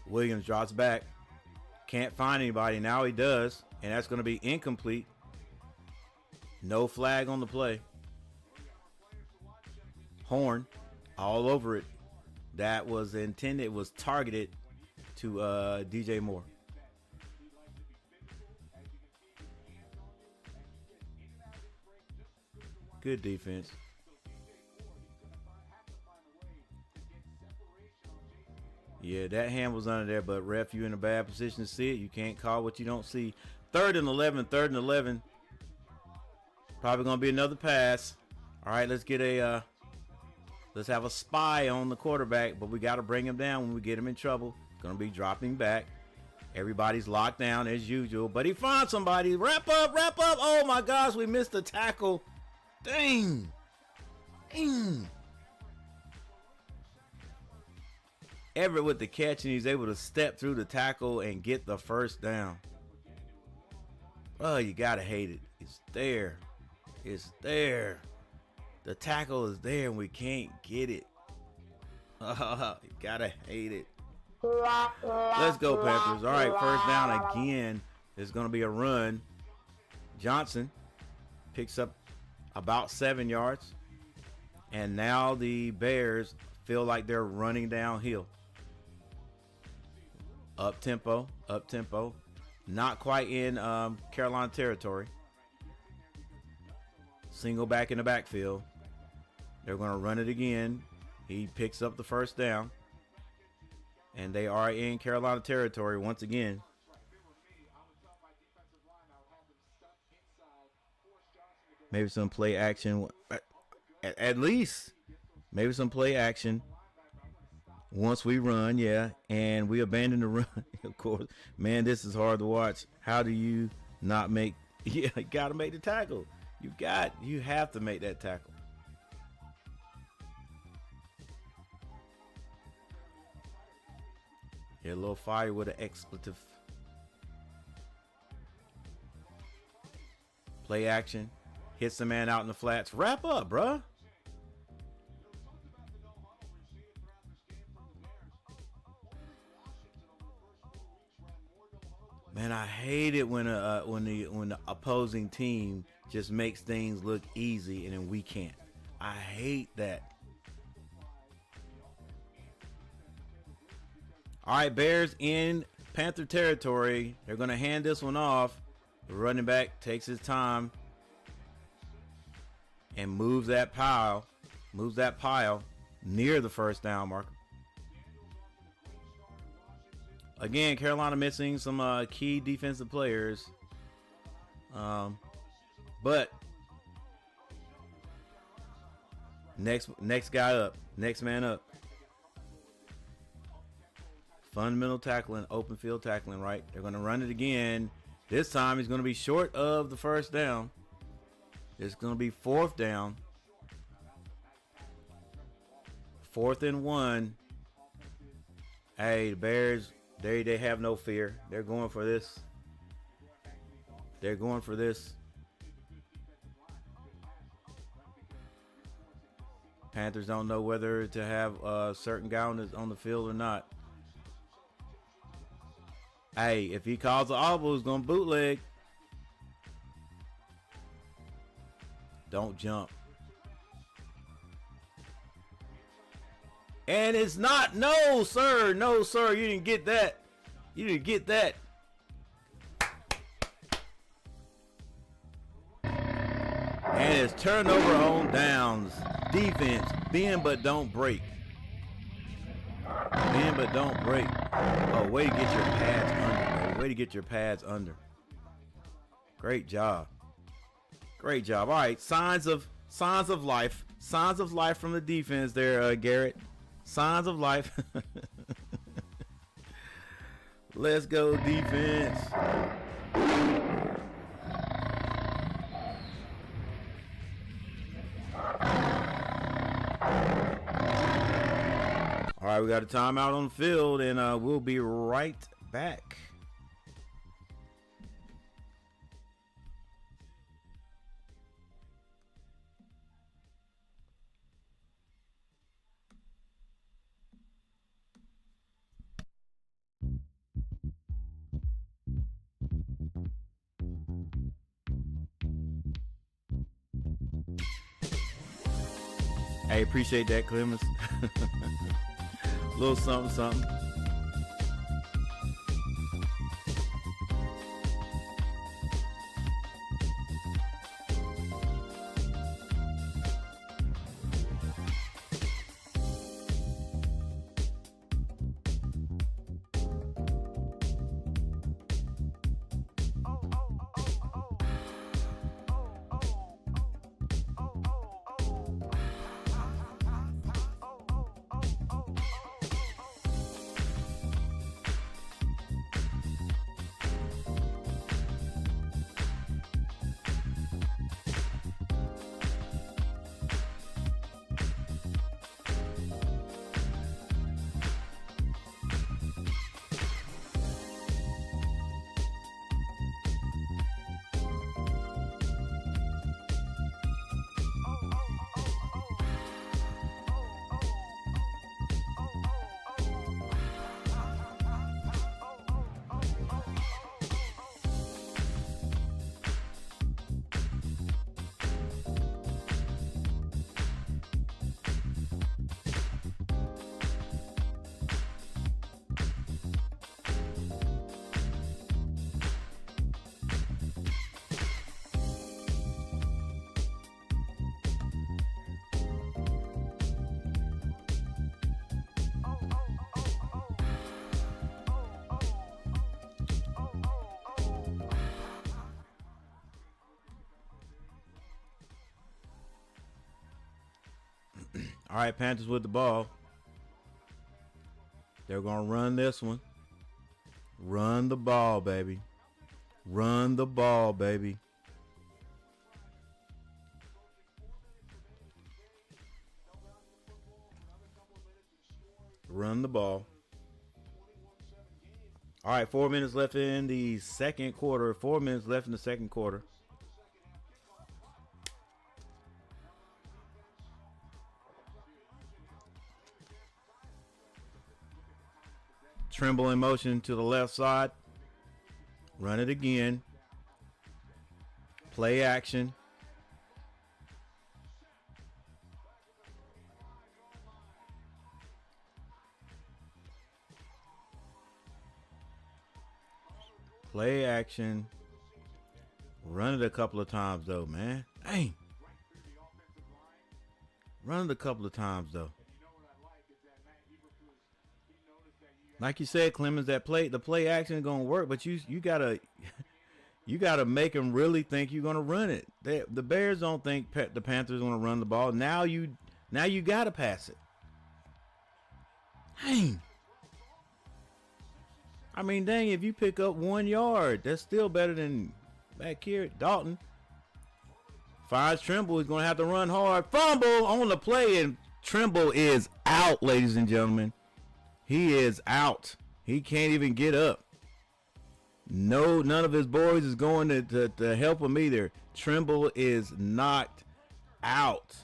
Williams drops back. Can't find anybody. Now he does. And that's going to be incomplete. No flag on the play. Horn all over it. That was intended, was targeted to DJ Moore. Good defense. Yeah, that hand was under there, but ref, you in a bad position to see it. You can't call what you don't see. 3rd and 11, 3rd and 11. Probably going to be another pass. All right, let's get let's have a spy on the quarterback, but we got to bring him down when we get him in trouble. Going to be dropping back. Everybody's locked down as usual, but he finds somebody. Wrap up. Oh my gosh, we missed the tackle. Dang. Everett with the catch, and he's able to step through the tackle and get the first down. Oh, you gotta hate it. It's there. The tackle is there, and we can't get it. You gotta hate it. Let's go, Panthers. All right, first down again. There's gonna be a run. Johnson picks up about 7 yards, and now the Bears feel like they're running downhill. Up tempo. Not quite in Carolina territory. Single back in the backfield. They're going to run it again. He picks up the first down. And they are in Carolina territory once again. Maybe some play action. At least. Maybe some play action. Once we run, yeah, and we abandon the run, of course. Man, this is hard to watch. How do you not make? Yeah, you got to make the tackle. You have to make that tackle. Yeah, a little fire with an expletive. Play action. Hits the man out in the flats. Wrap up, bruh. Man, I hate it when the opposing team just makes things look easy and then we can't. I hate that. All right, Bears in Panther territory. They're going to hand this one off. The running back takes his time and moves that pile near the first down marker. Again, Carolina missing some key defensive players. But next guy up, next man up. Fundamental tackling, open field tackling, right? They're going to run it again. This time he's going to be short of the first down. It's going to be 4th down. 4th and 1. Hey, the Bears, they have no fear. They're going for this. Panthers don't know whether to have a certain guy on the field or not. Hey, if he calls the audible, he's going to bootleg. Don't jump. And it's not. No, sir. No, sir. You didn't get that. You didn't get that. And it's turnover on downs. Defense. Bend but don't break. Bend but don't break. Oh, way to get your pads under, baby. Way to get your pads under. Great job. Great job. All right. Signs of life. Signs of life from the defense there, Garrett. Signs of life. Let's go, defense. All right, we got a timeout on the field, and we'll be right back. Hey, appreciate that, Clemens. Little something, something. All right, Panthers with the ball. They're going to run this one. Run the ball, baby. Run the ball, baby. Run the ball. All right, 4 minutes left in the second quarter. 4 minutes left in the second quarter. Trimble in motion to the left side. Run it again. Play action. Play action. Run it a couple of times though, man. Dang. Run it a couple of times though. Like you said, Clemens, the play action is gonna work, but you gotta make them really think you're gonna run it. The Bears don't think the Panthers gonna run the ball. Now you gotta pass it. Dang. I mean, dang, if you pick up 1 yard, that's still better than back here. Dalton finds Trimble. He's gonna have to run hard. Fumble on the play, and Trimble is out, ladies and gentlemen. He is out. He can't even get up. No, none of his boys is going to help him either. Trimble is knocked out.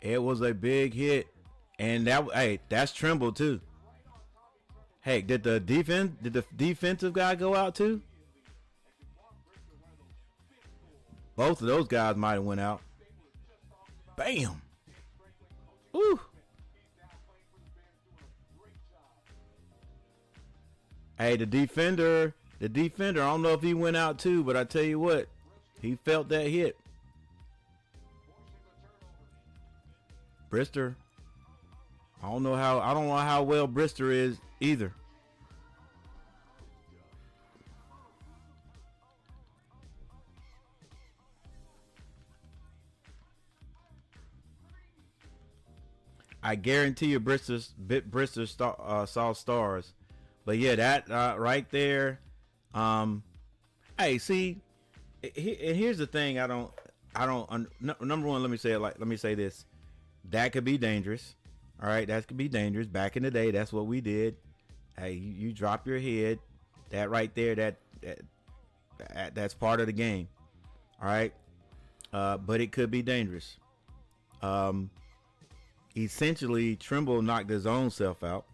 It was a big hit. And that's Trimble too. Hey, did the defensive guy go out too? Both of those guys might have went out. Bam. Ooh. Hey, the defender, I don't know if he went out too, but I tell you what, he felt that hit. Brister, I don't know how well Brister is either. I guarantee you Brister saw stars. But yeah, that right there. Hey, see, and here's the thing. Number one, let me say this. That could be dangerous. All right, that could be dangerous. Back in the day, that's what we did. Hey, you drop your head. That right there, that's part of the game. All right, but it could be dangerous. Essentially, Trimble knocked his own self out.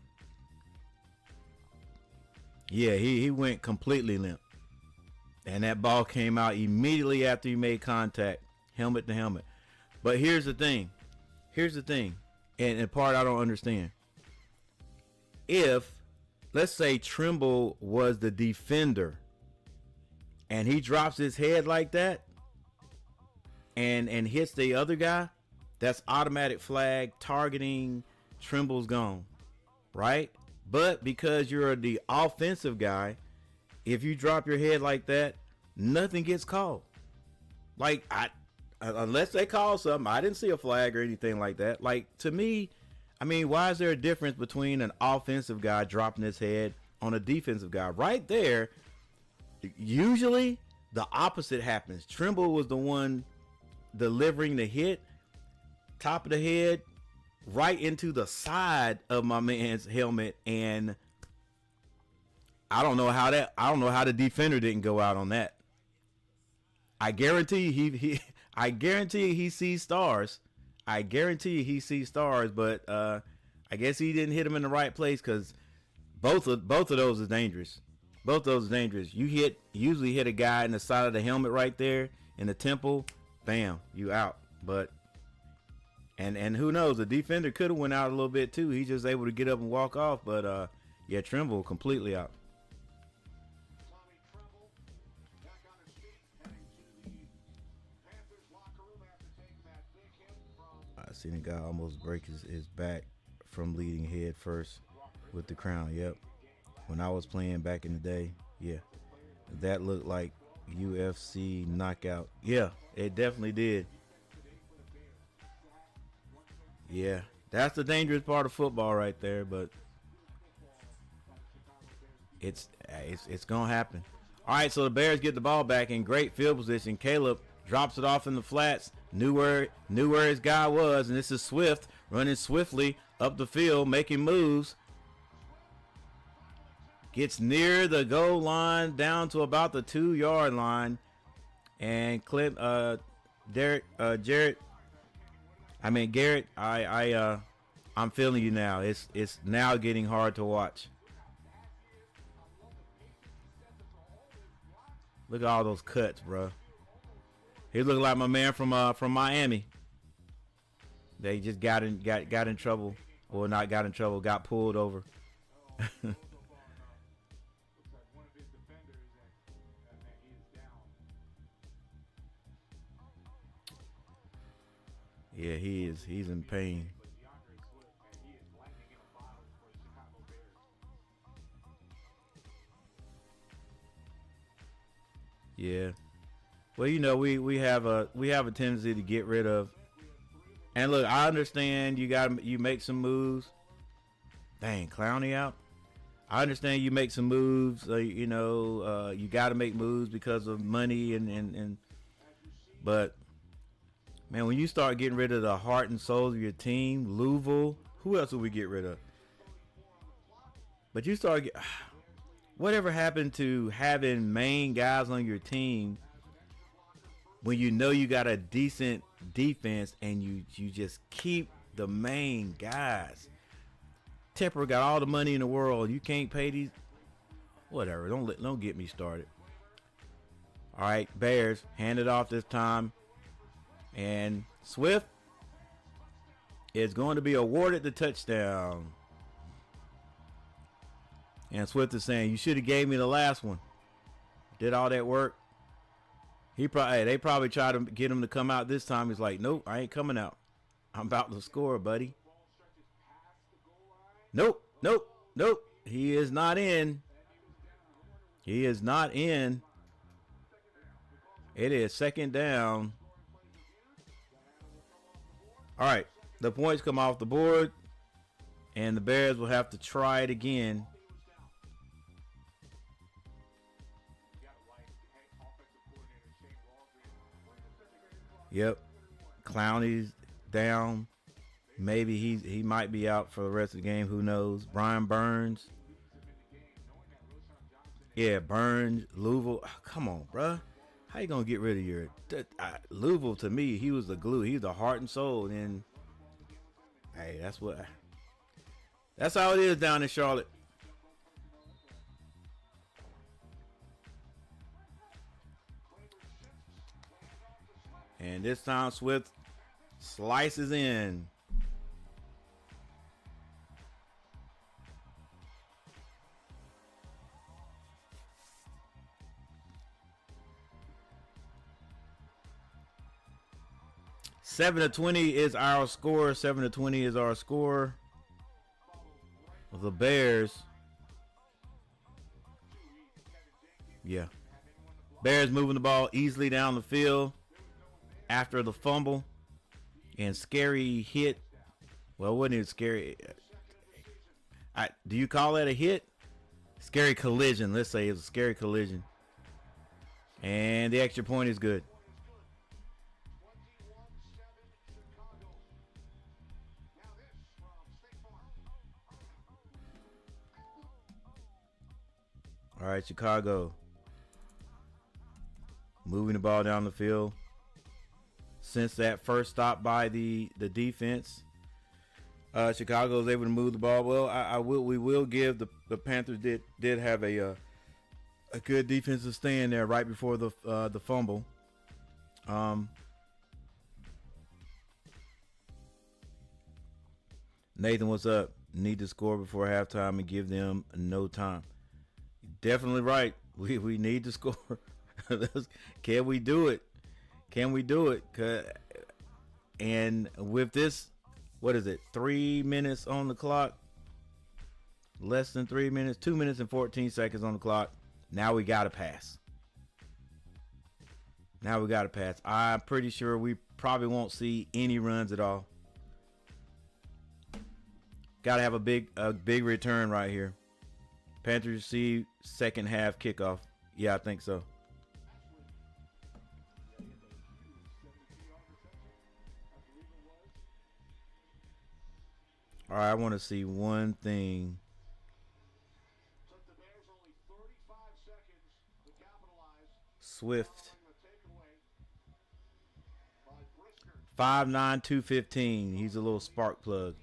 Yeah, he went completely limp. And that ball came out immediately after he made contact, helmet to helmet. But here's the thing. And part I don't understand. If, let's say Trimble was the defender and he drops his head like that and hits the other guy, that's automatic flag, targeting, Trimble's gone, right? But because you're the offensive guy, if you drop your head like that, nothing gets called. Like, unless they call something, I didn't see a flag or anything like that. Like, to me, I mean, why is there a difference between an offensive guy dropping his head on a defensive guy? Right there, usually the opposite happens. Trimble was the one delivering the hit, top of the head, right into the side of my man's helmet, and I don't know how the defender didn't go out on that. I guarantee he sees stars. But I guess he didn't hit him in the right place, because both of those is dangerous. You usually hit a guy in the side of the helmet right there in the temple, bam, you out. But and who knows, the defender could have went out a little bit too. He's just able to get up and walk off. But yeah, Trimble completely out. I seen a guy almost break his back from leading head first with the crown. Yep. When I was playing back in the day, yeah, that looked like UFC knockout. Yeah, it definitely did. Yeah, that's the dangerous part of football right there. But it's gonna happen. All right, so the Bears get the ball back in great field position. Caleb drops it off in the flats. Knew where his guy was, and this is Swift running swiftly up the field, making moves. Gets near the goal line, down to about the 2-yard line, and Garrett. I'm feeling you now. It's now getting hard to watch. Look at all those cuts, bro. He looked like my man from Miami. They just got in trouble, or not got in trouble, got pulled over. Yeah, he is. He's in pain. Yeah. Well, you know, we have a tendency to get rid of. And look, I understand you make some moves. Dang, Clowney out. I understand you make some moves. You got to make moves because of money and but man, when you start getting rid of the heart and soul of your team, Louisville, who else would we get rid of? But you start whatever happened to having main guys on your team when you know you got a decent defense and you just keep the main guys? Tepper got all the money in the world. You can't pay these. Whatever. Don't get me started. All right, Bears hand it off this time. And Swift, is going to be awarded the touchdown. And Swift is saying, you should have gave me the last one. Did all that work. They probably tried to get him to come out this time. He's like, nope, I ain't coming out. I'm about to score, buddy. Nope. He is not in. He is not in. It is second down. All right. The points come off the board. And the Bears will have to try it again. Yep. Clowney's down. Maybe he might be out for the rest of the game. Who knows? Brian Burns. Yeah, Burns, Louisville. Oh, come on, bruh. How you going to get rid of your... Louisville, to me, he was the glue. He's the heart and soul. And, hey, that's how it is down in Charlotte. And this time, Swift slices in. Seven to 20 is our score. 7 to 20 is our score. The Bears. Yeah. Bears moving the ball easily down the field after the fumble and scary hit. Well, wasn't it scary? Do you call that a hit? Scary collision. Let's say it was a scary collision. And the extra point is good. All right, Chicago. Moving the ball down the field. Since that first stop by the defense, Chicago was able to move the ball. Well, we will give the Panthers did have a good defensive stand there right before the fumble. Nathan, what's up? Need to score before halftime and give them no time. Definitely right. We need to score. Can we do it? Can we do it? And with this, what is it? 3 minutes on the clock. Less than 3 minutes. 2 minutes and 14 seconds on the clock. Now we got to pass. I'm pretty sure we probably won't see any runs at all. Got to have a big return right here. Panthers receive second half kickoff. Yeah, I think so. All right, I want to see one thing. Swift. 5'9", 215. He's a little spark plug.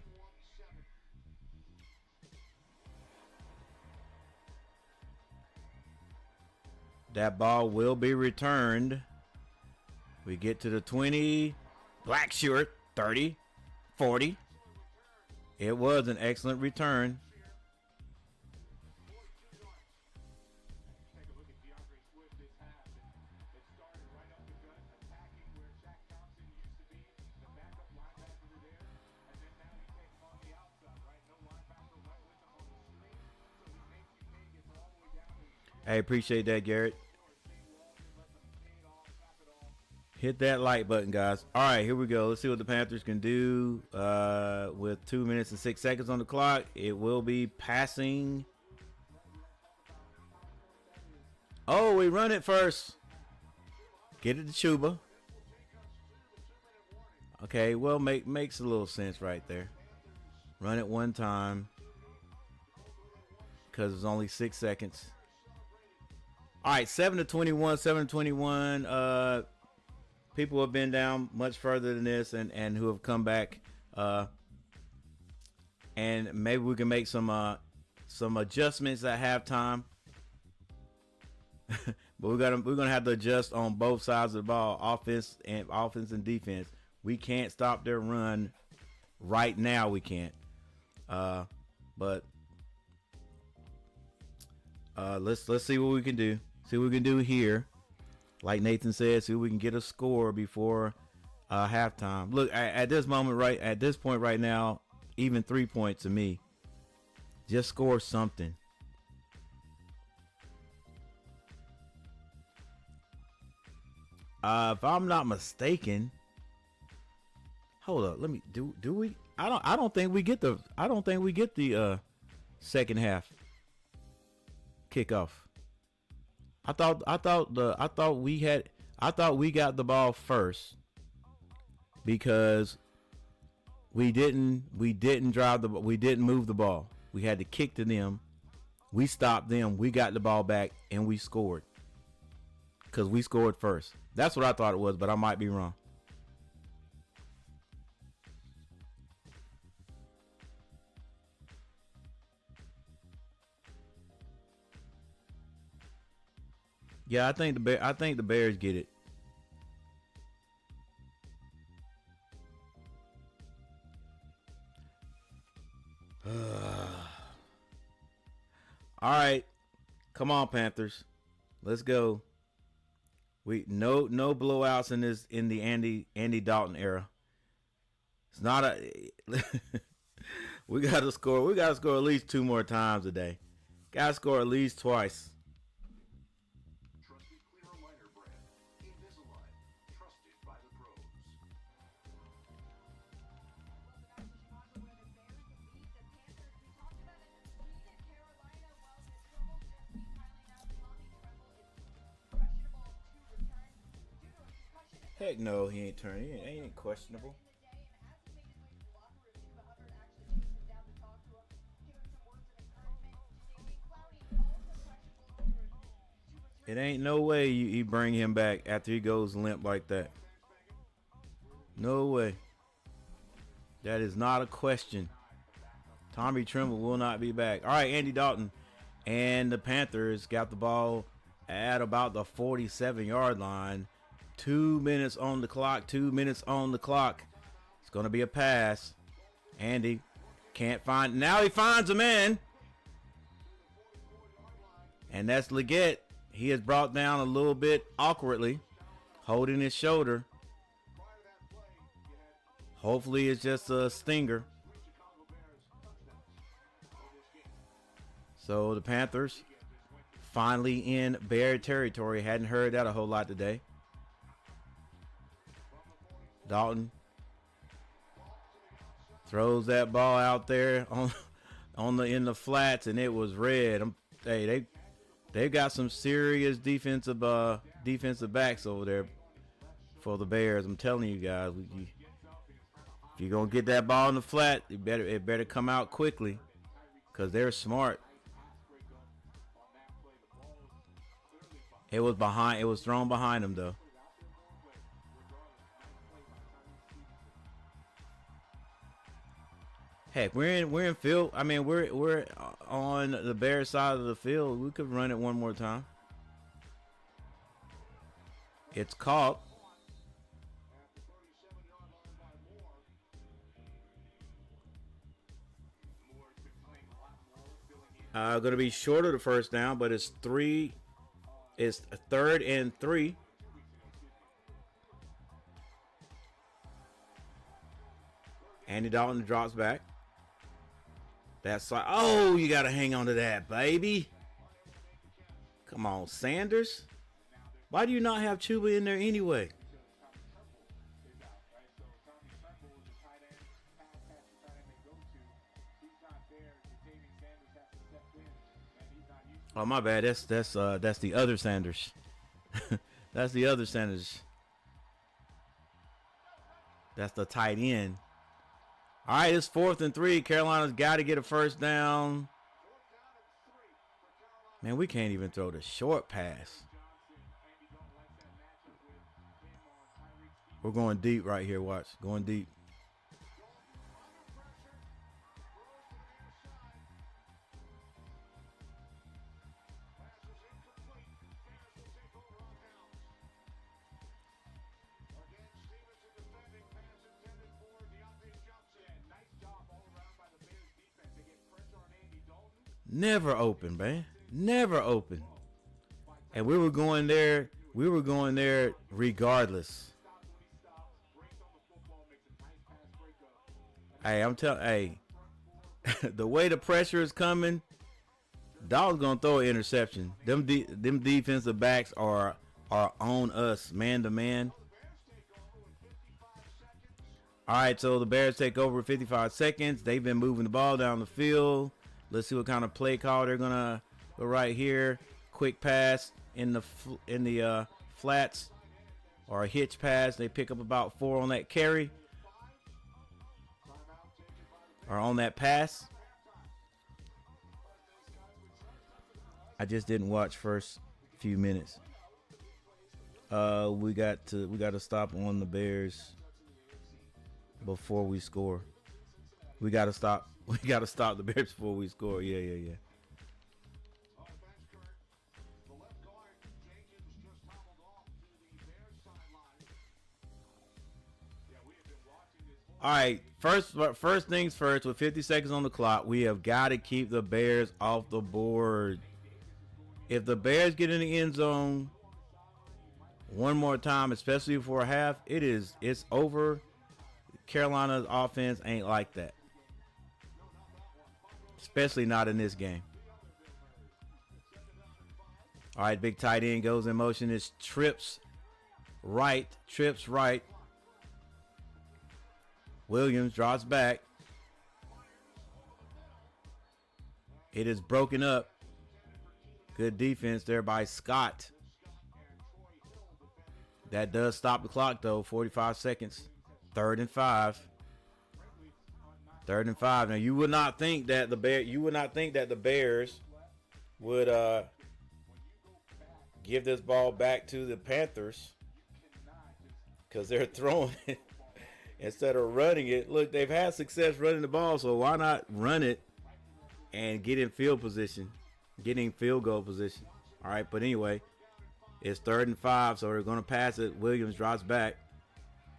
That ball will be returned. We get to the 20. Black shirt, 30, 40. It was an excellent return. I appreciate that, Garrett. Hit that like button, guys. All right, here we go. Let's see what the Panthers can do with 2 minutes and 6 seconds on the clock. It will be passing. Oh, we run it first. Get it to Chuba. Okay, well, makes a little sense right there. Run it one time because it's only 6 seconds. All right, 7 to 21, 7 to 21. People have been down much further than this and who have come back. And maybe we can make some adjustments at halftime. But we're gonna have to adjust on both sides of the ball, offense and defense. We can't stop their run Right now we can't. But let's see what we can do. See what we can do here. Like Nathan said, see if we can get a score before halftime. Look, at this moment, right at this point right now, even 3 points to me. Just score something. If I'm not mistaken, hold up. Let me do we? I don't think we get the second half kickoff. I thought we got the ball first because we didn't move the ball. We had to kick to them. We stopped them. We got the ball back and we scored because we scored first. That's what I thought it was, but I might be wrong. Yeah, I think the Bears get it. All right, come on, Panthers, let's go. We no blowouts in the Andy Dalton era. It's not a. We got to score. We got to score at least 2 more times today. Got to score at least twice. Heck no, he ain't turning. He ain't questionable. It ain't no way you bring him back after he goes limp like that. No way. That is not a question. Tommy Tremble will not be back. All right, Andy Dalton and the Panthers got the ball at about the 47-yard line. 2 minutes on the clock. 2 minutes on the clock. It's going to be a pass. Andy can't find. Now he finds a man. And that's Leggett. He is brought down a little bit awkwardly, holding his shoulder. Hopefully it's just a stinger. So the Panthers finally in Bear territory. Hadn't heard that a whole lot today. Dalton throws that ball out there in the flats, and it was red. They've got some serious defensive backs over there for the Bears. I'm telling you guys, if you're gonna get that ball in the flat, it better come out quickly, because they're smart. It was thrown behind them though. Heck, we're in field. I mean, we're on the Bears side of the field. We could run it one more time. It's caught. Going to be short of the first down, but it's 3. It's 3rd and 3. Andy Dalton drops back. That's like, oh, you got to hang on to that, baby. Come on, Sanders. Why do you not have Chuba in there anyway? Oh, my bad. That's the other Sanders. That's the other Sanders. That's the tight end. All right, it's 4th and 3. Carolina's got to get a first down. Man, we can't even throw the short pass. We're going deep right here. Watch. Going deep. Never open, man. Never open. And we were going there. We were going there regardless. Hey, I'm telling. Hey, the way the pressure is coming, Dalton's gonna throw an interception. Them defensive backs are on us, man to man. All right, so the Bears take over 55 seconds. They've been moving the ball down the field. Let's see what kind of play call they're gonna go right here. Quick pass in the flats, or a hitch pass. They pick up about 4 on that carry, or on that pass. I just didn't watch first few minutes. We got to stop on the Bears before we score. We got to stop the Bears before we score. Yeah. All right, first things first, with 50 seconds on the clock, we have got to keep the Bears off the board. If the Bears get in the end zone one more time, especially before half, it's over. Carolina's offense ain't like that, especially not in this game. All right, big tight end goes in motion. It's trips right. Williams drops back. It is broken up. Good defense there by Scott. That does stop the clock though. 45 seconds. 3rd and 5. 3rd and 5. Now you would not think that the Bears would give this ball back to the Panthers, because they're throwing it instead of running it. Look, they've had success running the ball, so why not run it and get in field position, getting field goal position. All right, but anyway, it's 3rd and 5, so they're going to pass it. Williams drops back,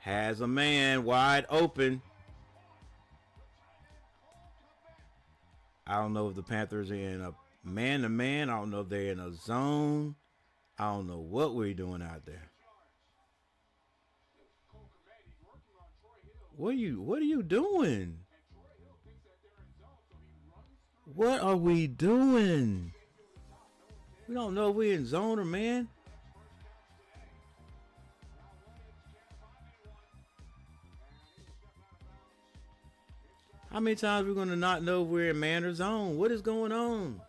has a man wide open. I don't know if the Panthers are in a man-to-man. I don't know if they're in a zone. I don't know what we're doing out there. What are you doing? What are we doing? We don't know if we're in zone or man. How many times are we going to not know if we're in man or zone? What is going on?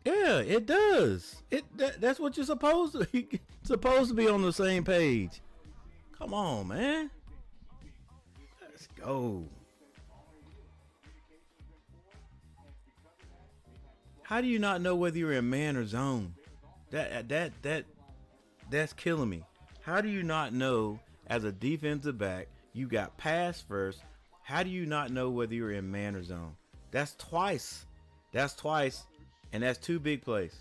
Yeah, it does. That's what you're supposed to. You're supposed to be on the same page. Come on, man. Let's go. How do you not know whether you're in man or zone? That's killing me. How do you not know, as a defensive back, you got pass first? How do you not know whether you're in man or zone? That's twice. And that's 2 big plays.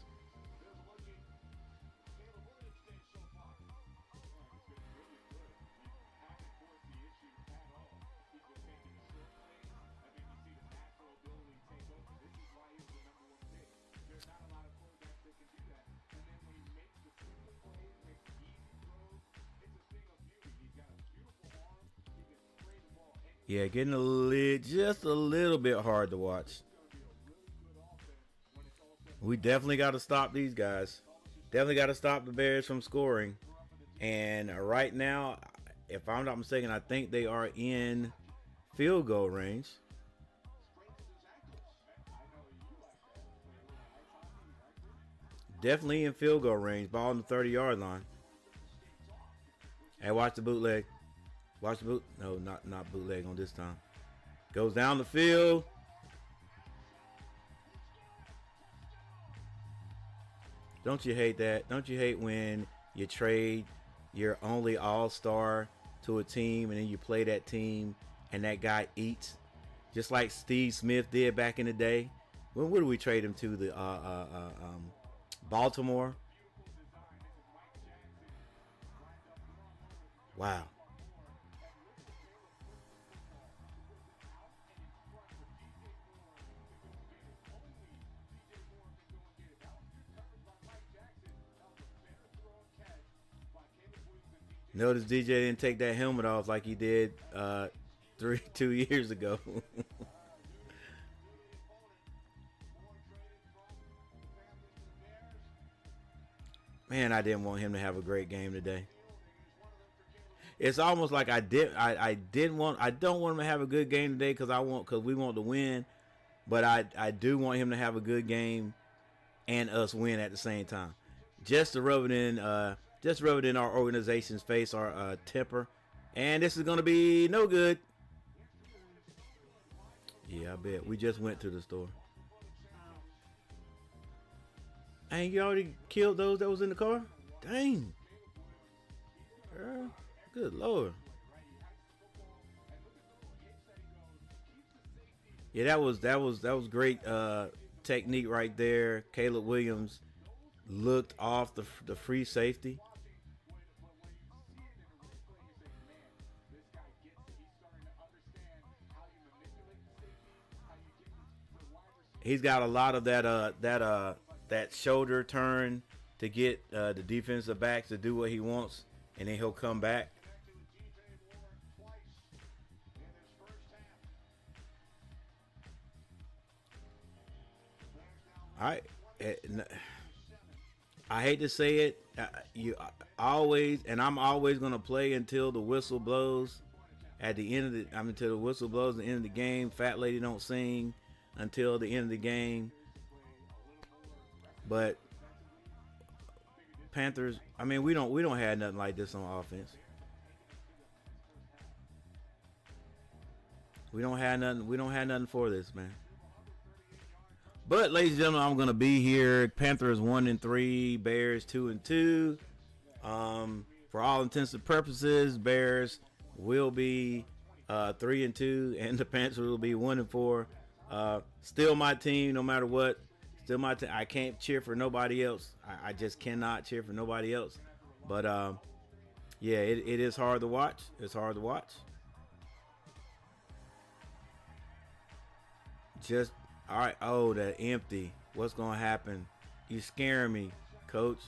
Yeah, getting just a little bit hard to watch. We definitely got to stop these guys. Definitely got to stop the Bears from scoring. And right now, if I'm not mistaken, I think they are in field goal range. Definitely in field goal range. Ball on the 30-yard line. Hey, watch the bootleg. Watch the boot. No, not bootleg on this time. Goes down the field. Don't you hate that? Don't you hate when you trade your only all-star to a team and then you play that team and that guy eats? Just like Steve Smith did back in the day. When would we trade him to? The Baltimore. Wow. Notice DJ didn't take that helmet off like he did 2 years ago. Man, I didn't want him to have a great game today. It's almost like I don't want him to have a good game today because we want to win, but I do want him to have a good game and us win at the same time. Just to rub it in our organization's face, our temper. And this is gonna be no good. Yeah, I bet. We just went to the store. And you already killed those that was in the car? Dang. Girl, good Lord. Yeah, that was great technique right there. Caleb Williams looked off the free safety. He's got a lot of that shoulder turn to get the defensive backs to do what he wants, and then he'll come back. I hate to say it, I'm always gonna play until the whistle blows. Until the whistle blows at the end of the game. Fat lady don't sing until the end of the game. But Panthers, I mean, we don't have nothing like this on offense. We don't have nothing for this, man. But ladies and gentlemen, I'm gonna be here. Panthers 1-3, Bears 2-2. For all intents and purposes, Bears will be 3-2, and the Panthers will be 1-4. Still my team, no matter what. Still my team. I can't cheer for nobody else. I just cannot cheer for nobody else. But yeah, it is hard to watch. It's hard to watch. Just all right. Oh, that empty. What's gonna happen? You scaring me, coach.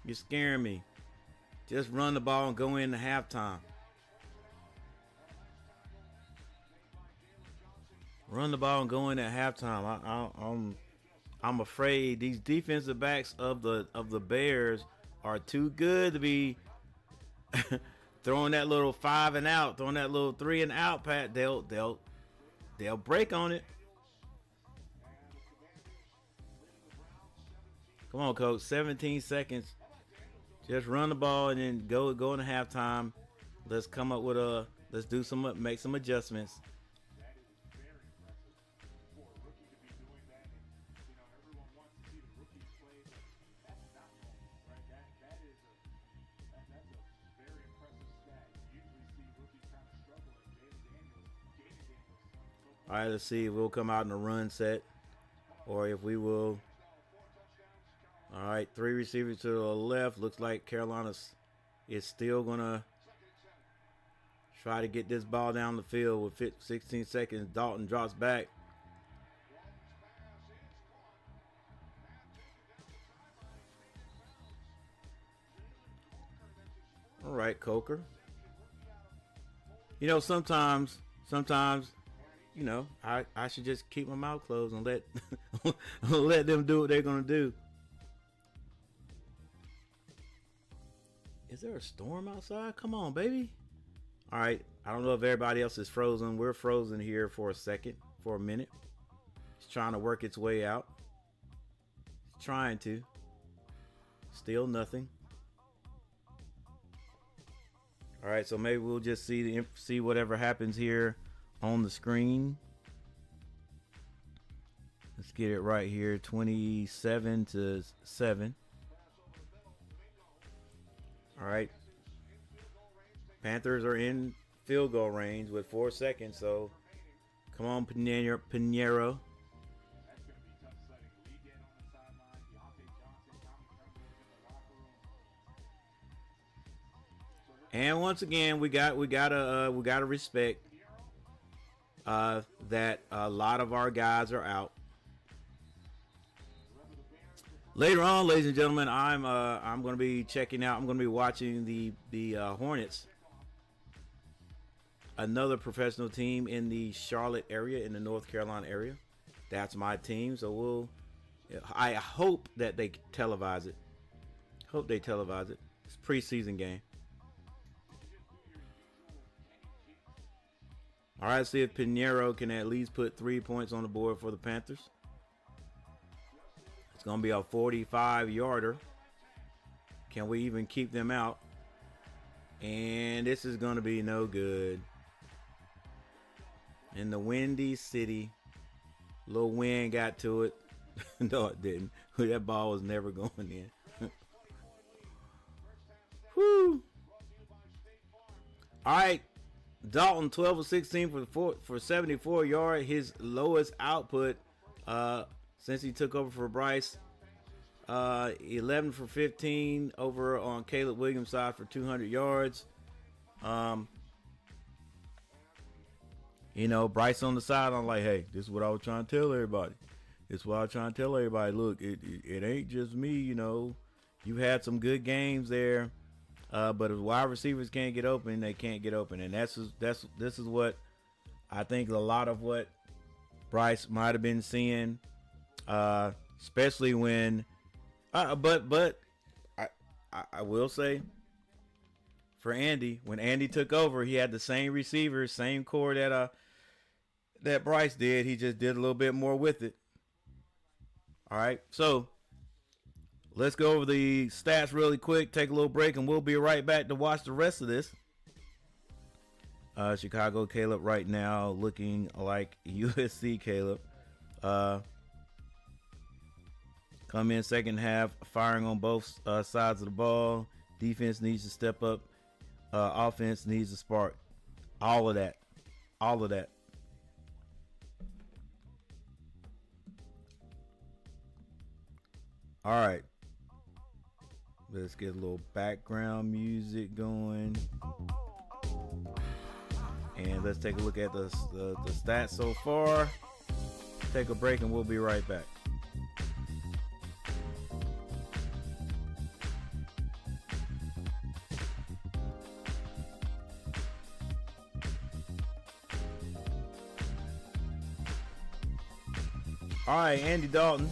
You're scaring me. Just run the ball and go into halftime. Run the ball and go in at halftime. I'm afraid these defensive backs of the Bears are too good to be throwing that little 5 and out, throwing that little 3 and out pat. They'll break on it. Come on, coach. 17 seconds. Just run the ball and then go into halftime. Let's come up with make some adjustments. All right, let's see if we'll come out in a run set or if we will. All right, 3 receivers to the left. Looks like Carolina is still going to try to get this ball down the field with 16 seconds. Dalton drops back. All right, Coker. You know, sometimes, you know, I should just keep my mouth closed and let them do what they're going to do. Is there a storm outside? Come on, baby. All right. I don't know if everybody else is frozen. We're frozen here for a minute. It's trying to work its way out. It's trying to. Still nothing. All right. So maybe we'll just see whatever happens here on the screen. Let's get it right here. 27-7. All right. Panthers are in field goal range with 4 seconds. So come on, Pinheiro. And once again, we gotta respect that a lot of our guys are out. Later on, ladies and gentlemen, I'm going to be checking out. I'm going to be watching the Hornets, another professional team in the Charlotte area, in the North Carolina area. That's my team. So I hope that they televise it. Hope they televise it. It's a preseason game. All right, see if Pinheiro can at least put 3 points on the board for the Panthers. It's going to be a 45-yarder. Can we even keep them out? And this is going to be no good. In the Windy City, little wind got to it. No, it didn't. That ball was never going in. Whew. All right. Dalton, 12 of 16 for 74 yards. His lowest output since he took over for Bryce. 11 for 15 over on Caleb Williams' side for 200 yards. You know, Bryce on the side, I'm like, hey, this is what I was trying to tell everybody. Look, it ain't just me, you know. You had some good games there. But if wide receivers can't get open, they can't get open. And this is what I think a lot of what Bryce might have been seeing, especially when but I will say for Andy, when Andy took over, he had the same receivers, same core that Bryce did. He just did a little bit more with it. All right, so let's go over the stats really quick, take a little break, and we'll be right back to watch the rest of this. Chicago Caleb right now looking like USC Caleb. Come in second half, firing on both sides of the ball. Defense needs to step up. Offense needs to spark. All of that. All right. Let's get a little background music going. And let's take a look at the stats so far. Take a break and we'll be right back. All right, Andy Dalton,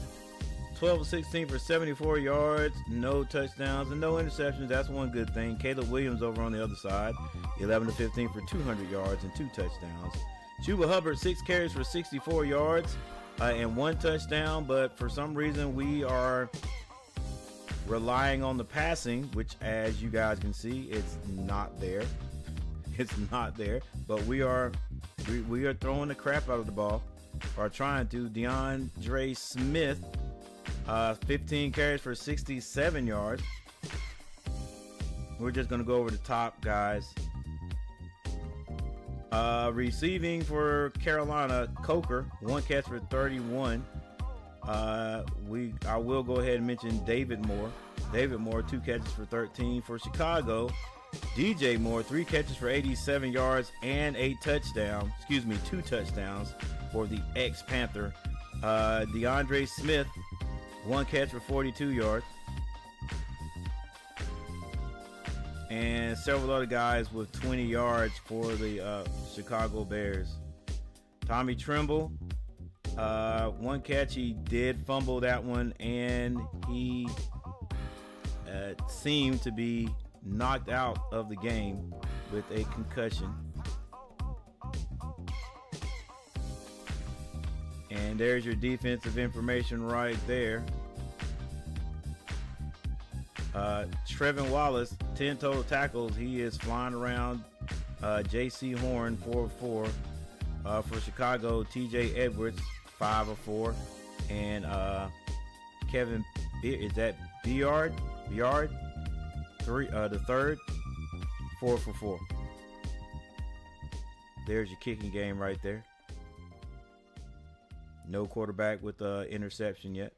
12 of 16 for 74 yards, no touchdowns and no interceptions. That's one good thing. Caleb Williams over on the other side, 11 of 15 for 200 yards and 2 touchdowns. Chuba Hubbard, 6 carries for 64 yards and 1 touchdown. But for some reason, we are relying on the passing, which, as you guys can see, it's not there. It's not there. But we are throwing the crap out of the ball. Or trying to. DeAndre Smith, 15 carries for 67 yards. We're just going to go over the top guys. Receiving for Carolina, Coker, 1 catch for 31. I will go ahead and mention David Moore. 2 catches for 13. For Chicago, DJ Moore, 3 catches for 87 yards and 2 touchdowns for the ex-Panther. DeAndre Smith, 1 catch for 42 yards. And several other guys with 20 yards for the Chicago Bears. Tommy Tremble, 1 catch. He did fumble that one, and he seemed to be knocked out of the game with a concussion. And there's your defensive information right there. Trevin Wallace, 10 total tackles. He is flying around. J.C. Horn, 4 of 4. For Chicago, T.J. Edwards, 5 of 4. And Kevin, is that Biard? The third, 4 for 4. There's your kicking game right there. No quarterback with interception yet.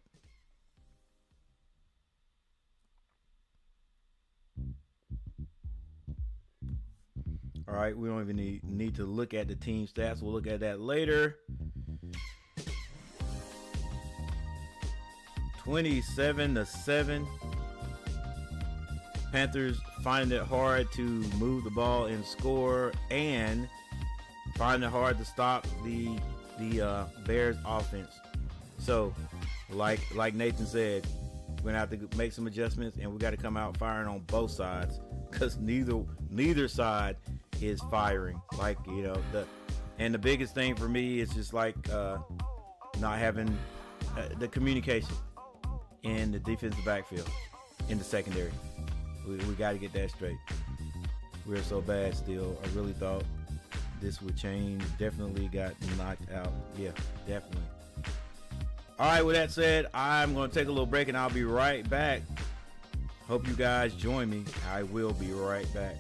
All right, we don't even need to look at the team stats. We'll look at that later. 27-7. Panthers find it hard to move the ball and score, and find it hard to stop the Bears offense. So, like Nathan said, we're gonna have to make some adjustments, and we got to come out firing on both sides, because neither side is firing. Like, you know, the biggest thing for me is just like not having the communication in the defensive backfield, in the secondary. We got to get that straight. We're so bad still. I really thought this would change. Definitely got knocked out. Yeah, definitely. All right, with that said, I'm going to take a little break and I'll be right back. Hope you guys join me. I will be right back.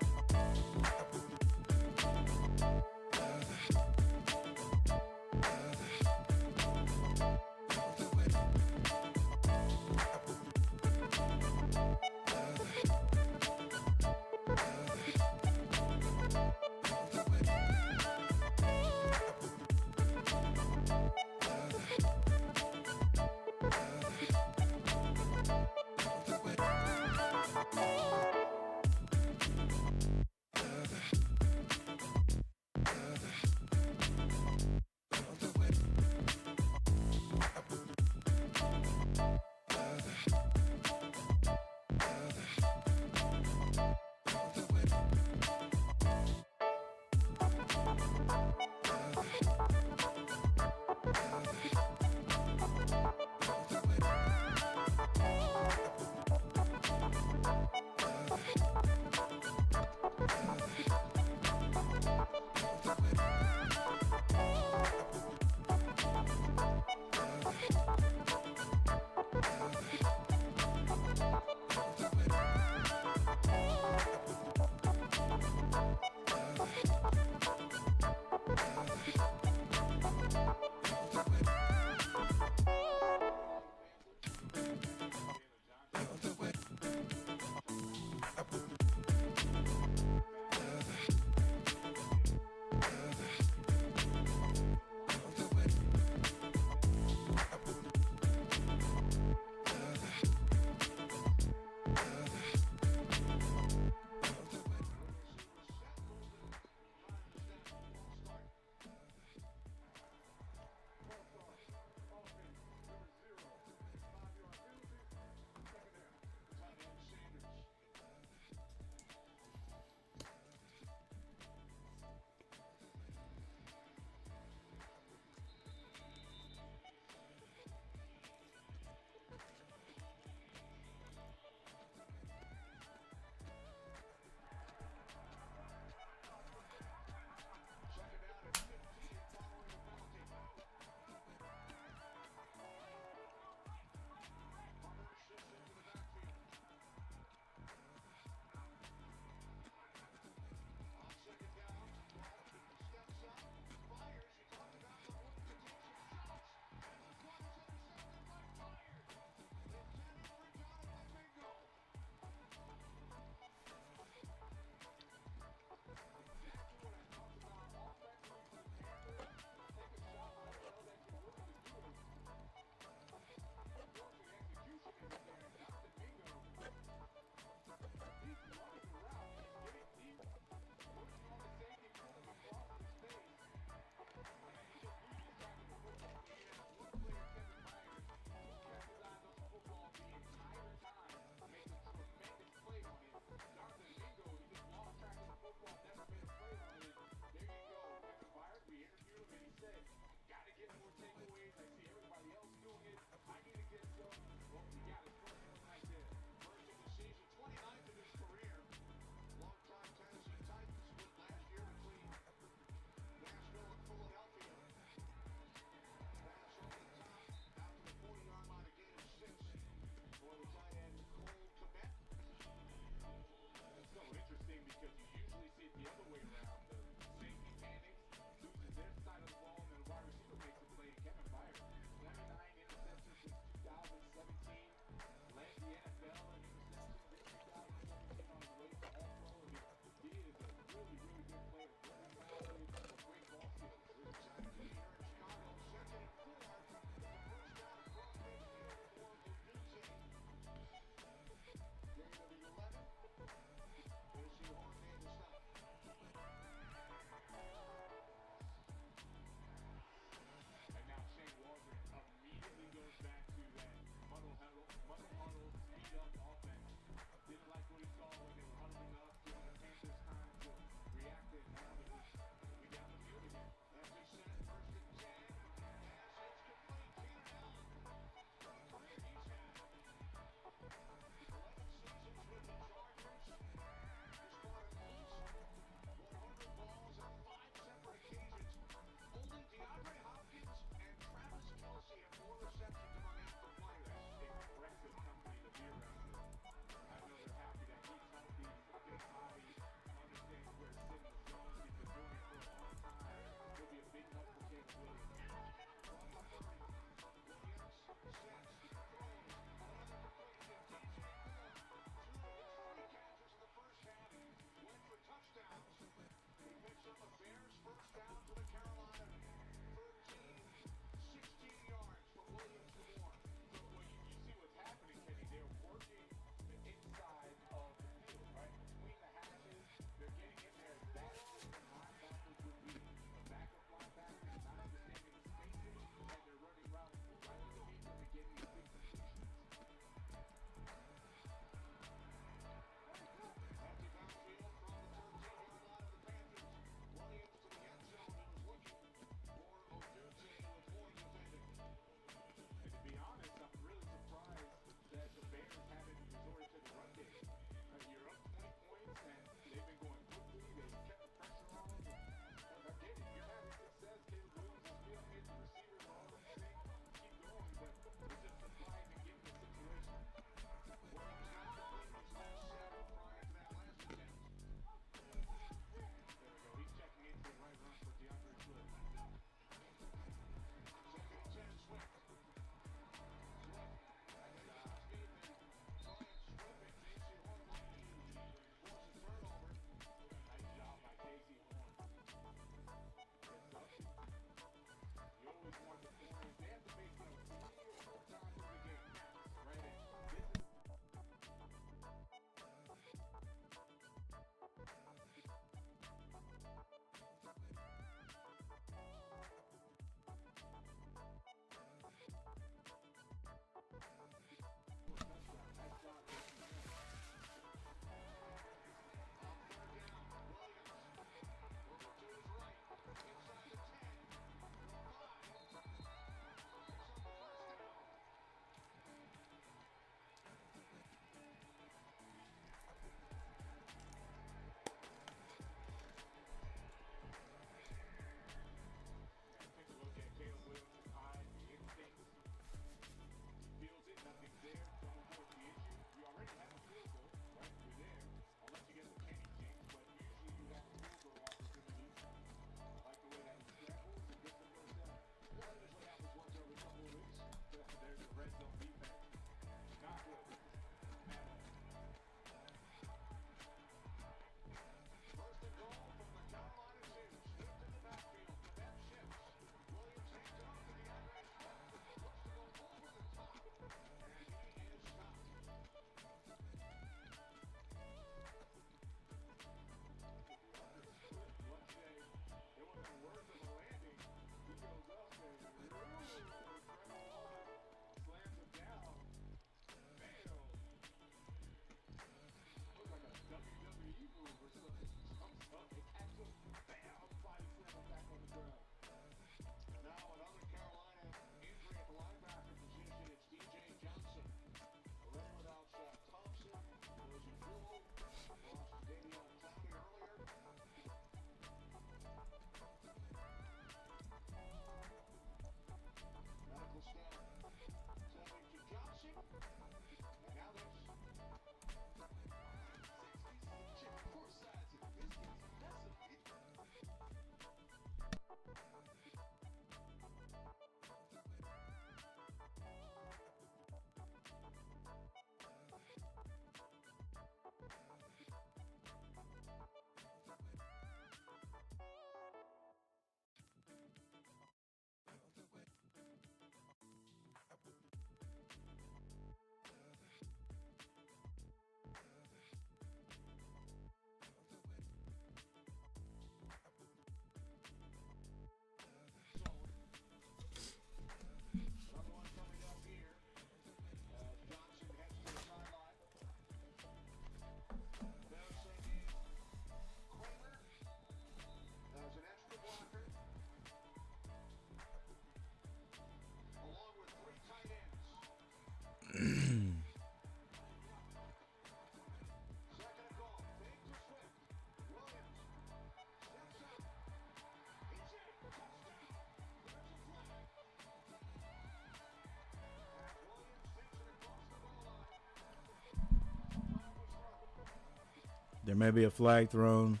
There may be a flag thrown,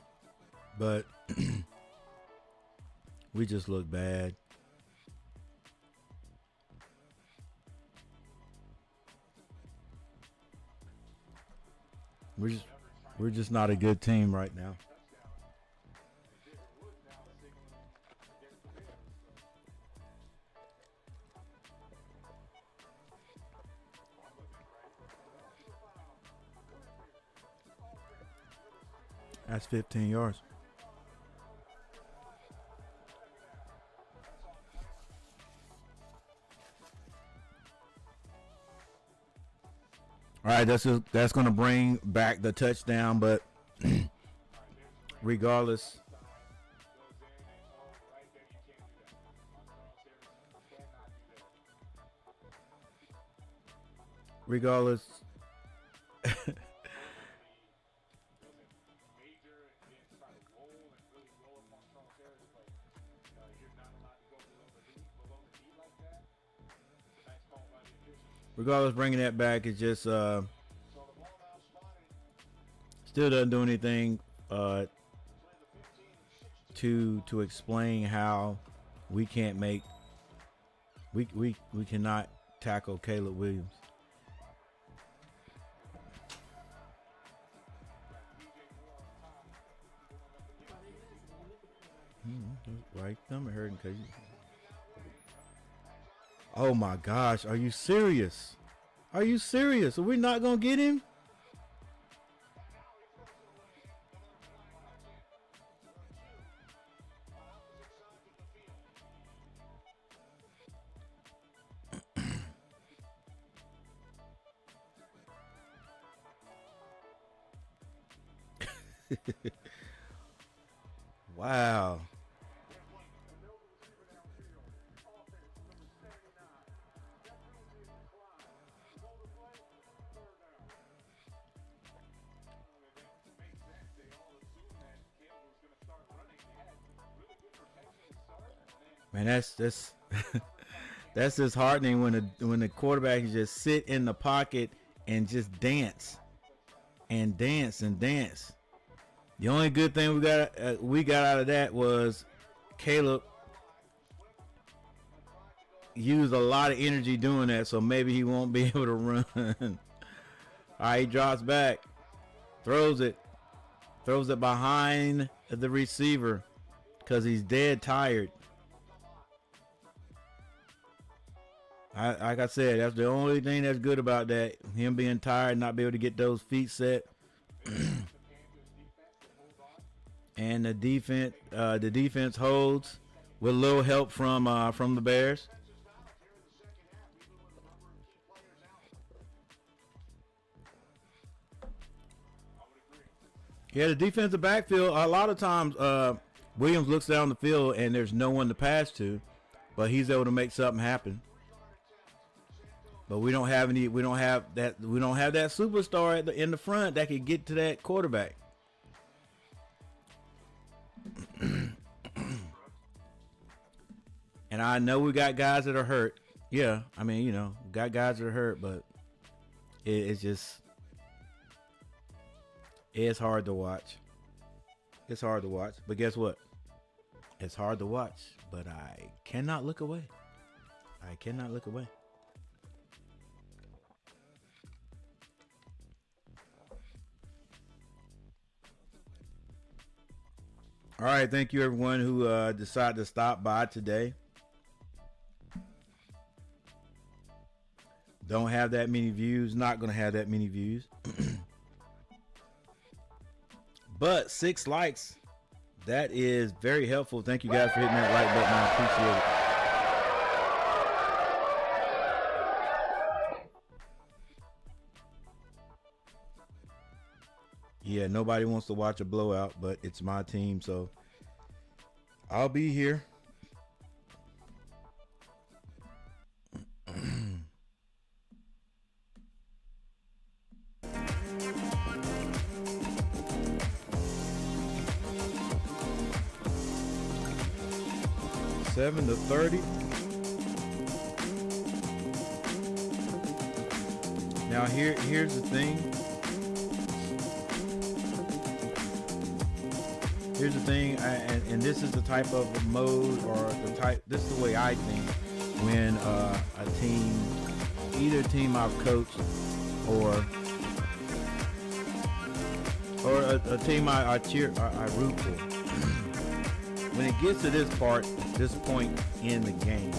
but we just look bad. We're just not a good team right now. That's 15 yards. All right, that's going to bring back the touchdown, but regardless, bringing that back is just still doesn't do anything to explain how we can't make we cannot tackle Caleb Williams. Right thumb hurting because you. Oh my gosh, are you serious? Are you serious? Are we not gonna get him? Wow. Man, that's that's disheartening when the quarterback can just sit in the pocket and just dance and dance and dance. The only good thing we got out of that was Caleb used a lot of energy doing that, so maybe he won't be able to run. All right, he drops back, throws it behind the receiver because he's dead tired. Like I said, that's the only thing that's good about that. Him being tired, not be able to get those feet set. And the defense holds with a little help from the Bears. Yeah, the defensive backfield, a lot of times Williams looks down the field and there's no one to pass to, but he's able to make something happen. But we don't have that superstar in the front that can get to that quarterback. And I know we got guys that are hurt. Yeah, I mean, got guys that are hurt, but it's hard to watch. It's hard to watch. But guess what? It's hard to watch, but I cannot look away. I cannot look away. All right, thank you everyone who decided to stop by today. Don't have that many views, not going to have that many views. But 6 likes, that is very helpful. Thank you guys for hitting that like button. I appreciate it. Yeah, nobody wants to watch a blowout, but it's my team, so I'll be here. 7-30. Now here's the thing. Here's the thing, and this is the type of mode, or this is the way I think when a team, either team I've coached or a team I root for. When it gets to this point in the game,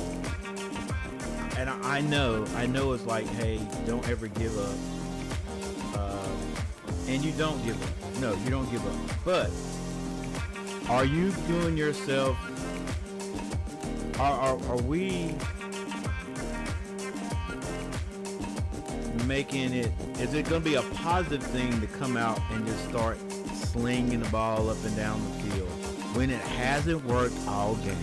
and I know it's like, hey, don't ever give up, and you don't give up. No, you don't give up. But are you doing yourself? Are we making it? Is it going to be a positive thing to come out and just start slinging the ball up and down the field when it hasn't worked all game?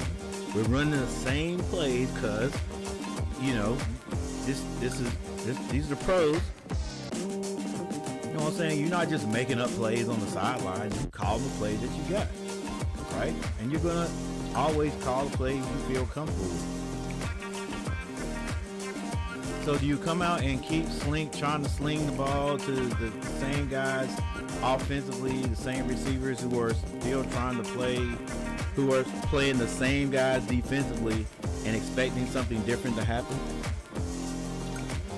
We're running the same plays because, you know, these are pros. You know what I'm saying? You're not just making up plays on the sideline. You call the plays that you got, right? And you're gonna always call the plays you feel comfortable with. So do you come out and keep trying to sling the ball to the same guys offensively, the same receivers who are still trying to play, who are playing the same guys defensively, and expecting something different to happen?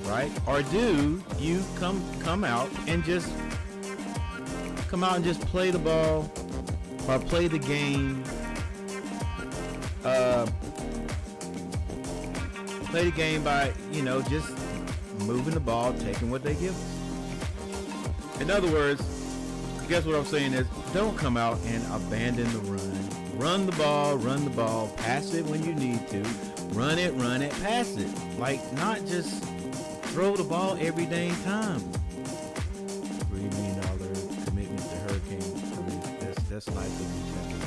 Right? Or do you come out and just play the ball, or play the game, by, you know, just moving the ball, taking what they give us? In other words, guess what I'm saying is, don't come out and abandon the run. Run the ball, pass it when you need to. Run it, pass it. Like, not just throw the ball every dang time. $3 million commitment to Hurricane. I mean, that's nice of you, Chapter.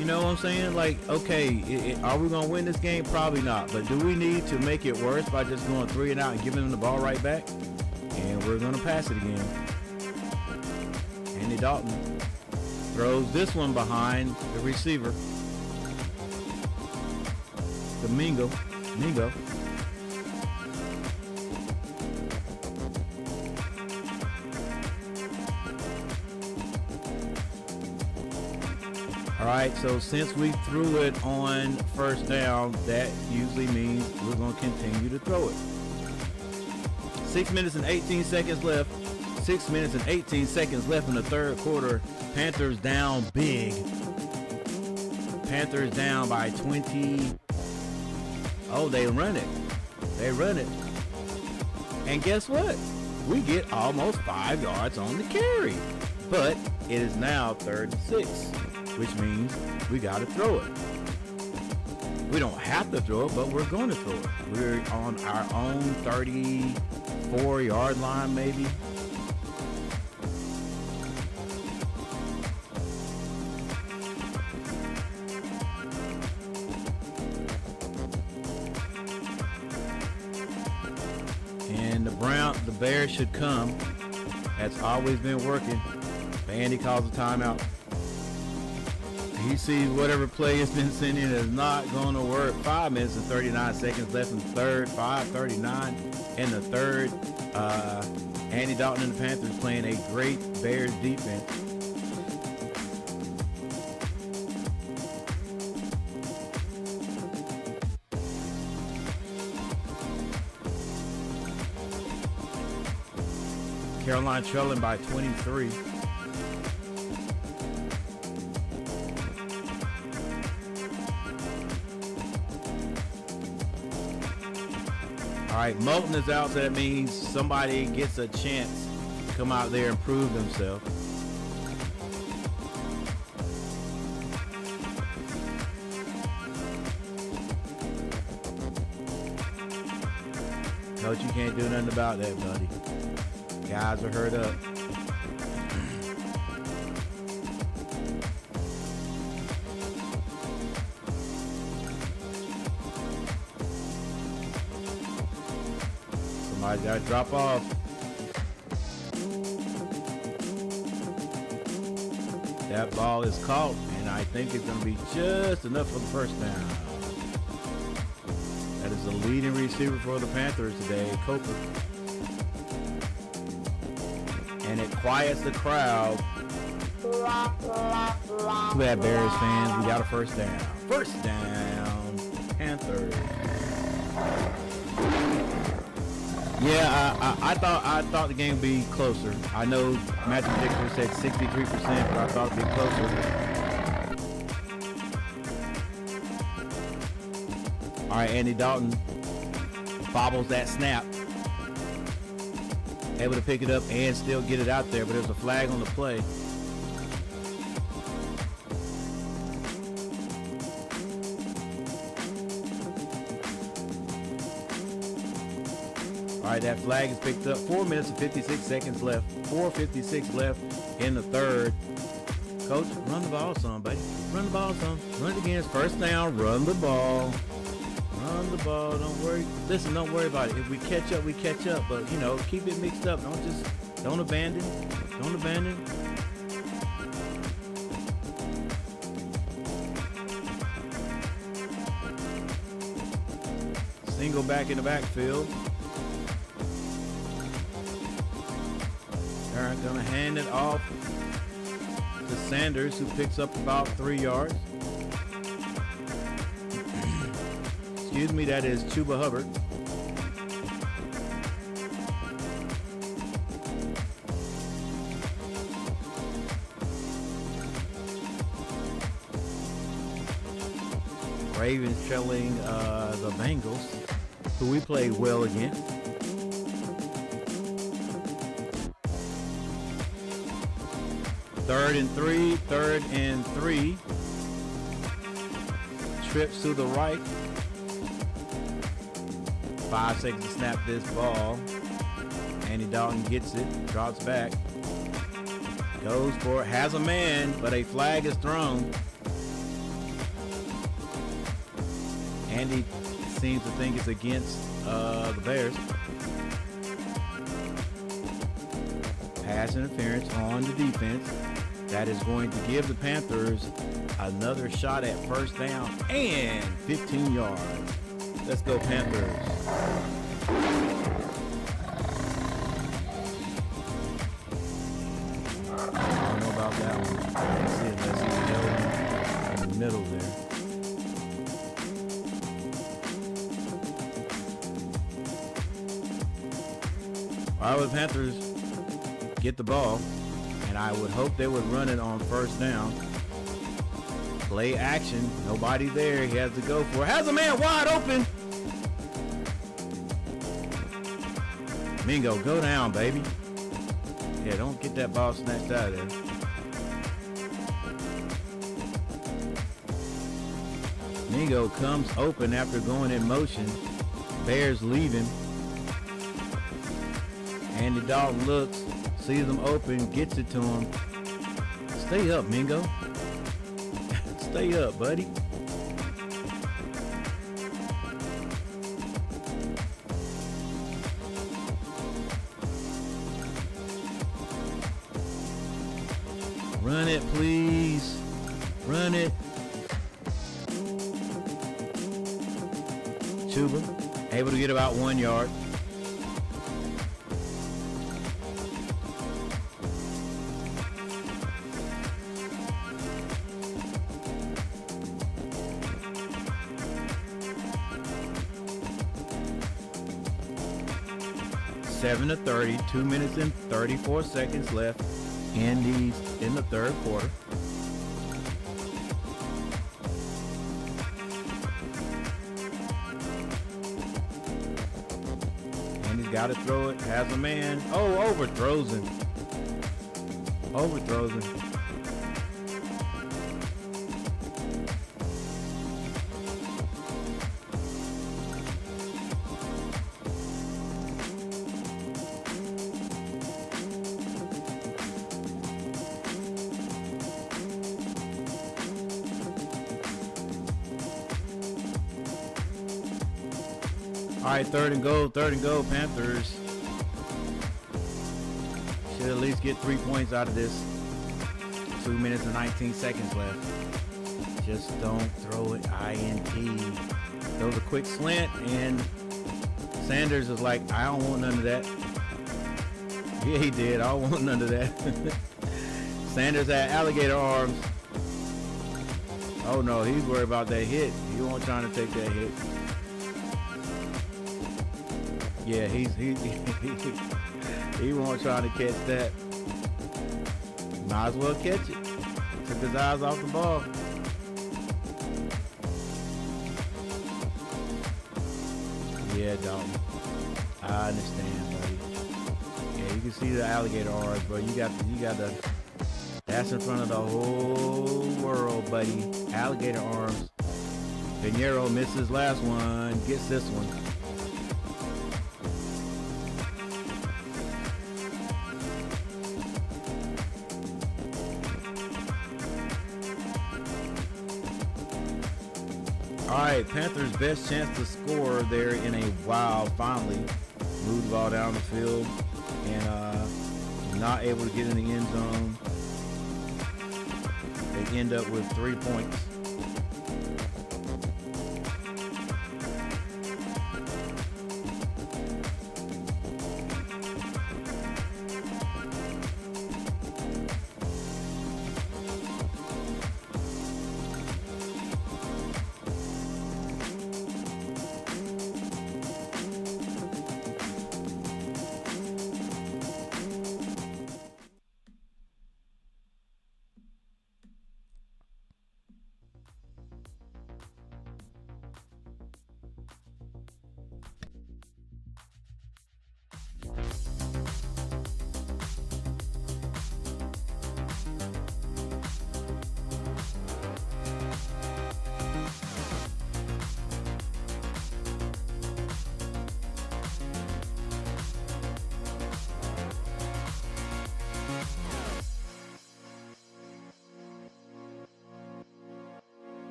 You know what I'm saying? Like, okay, are we going to win this game? Probably not. But do we need to make it worse by just going 3 and out and giving them the ball right back? And we're going to pass it again. Andy Dalton throws this one behind the receiver. The Mingo. All right, so since we threw it on first down, that usually means we're going to continue to throw it. 6 minutes and 18 seconds left. 6 minutes and 18 seconds left in the third quarter. Panthers down big. Panthers down by 20. Oh, they run it. And guess what? We get almost 5 yards on the carry. But it is now 3rd and 6, which means we got to throw it. We don't have to throw it, but we're going to throw it. We're on our own 34-yard line, maybe. And the Bears should come. That's always been working. Andy calls a timeout. He sees whatever play has been sent in is not going to work. 5 minutes and 39 seconds left in the third. 5:39 in the third. Andy Dalton and the Panthers playing a great Bears defense. Carolina trailing by 23. All right, Moulton is out, so that means somebody gets a chance to come out there and prove themselves. Coach, you can't do nothing about that, buddy. Guys are hurt up. Somebody's got to drop off. That ball is caught, and I think it's going to be just enough for the first down. That is the leading receiver for the Panthers today, Coker. And it quiets the crowd. Too bad, Bears fans. We got a first down. First down, Panthers. Yeah, I thought the game would be closer. I know Matthew Dixon said 63%, but I thought it'd be closer. All right, Andy Dalton bobbles that snap. Able to pick it up and still get it out there, but there's a flag on the play. All right, that flag is picked up. 4 minutes and 56 seconds left. 4:56 left in the third. Coach, run the ball some, buddy. Run the ball some. Run it again. First down, run the ball. Run the ball. Don't worry. Listen, don't worry about it. If we catch up, we catch up. But, you know, keep it mixed up. Don't abandon. Don't abandon. Single back in the backfield. They're going to hand it off to Sanders, who picks up about 3 yards. Excuse me, that is Chuba Hubbard. Ravens trailing the Bengals, who we played well against. Third and three. Trips to the right. 5 seconds to snap this ball. Andy Dalton gets it, drops back, goes for it, has a man, but a flag is thrown. Andy seems to think it's against the Bears. Pass interference on the defense. That is going to give the Panthers another shot at first down and 15 yards. Let's go, Panthers. I don't know about that one. Let's see unless he's held in the middle there. All right, well, the Panthers get the ball, and I would hope they would run it on first down. Play action, nobody there. He has to go for it. Has a man wide open. Mingo, go down, baby. Yeah, don't get that ball snatched out of there. Mingo comes open after going in motion. Bears leaving. Andy Dalton looks, sees him open, gets it to him. Stay up, Mingo. Stay up, buddy. Run it, please. Run it. Chuba, able to get about 1 yard. Seven to 30, 2 minutes and 34 seconds left in the third quarter. And he's got to throw it, has a man. Oh, overthrows him. Overthrows him. All right, third and goal, Panthers. Should at least get 3 points out of this. 2 minutes and 19 seconds left. Just don't throw it INT. Throws a quick slant, and Sanders is like, I don't want none of that. Yeah, he did. I don't want none of that. Sanders had alligator arms. Oh no, he's worried about that hit. He won't trying to take that hit. Yeah, he won't try to catch that. Might as well catch it. Took his eyes off the ball. Yeah, Dalton. I understand, buddy. Yeah, you can see the alligator arms, bro. You got the. That's in front of the whole world, buddy. Alligator arms. Pinheiro misses last one. Gets this one. All right, Panthers' best chance to score there in a while. Finally, moved the ball down the field and not able to get in the end zone. They end up with 3 points.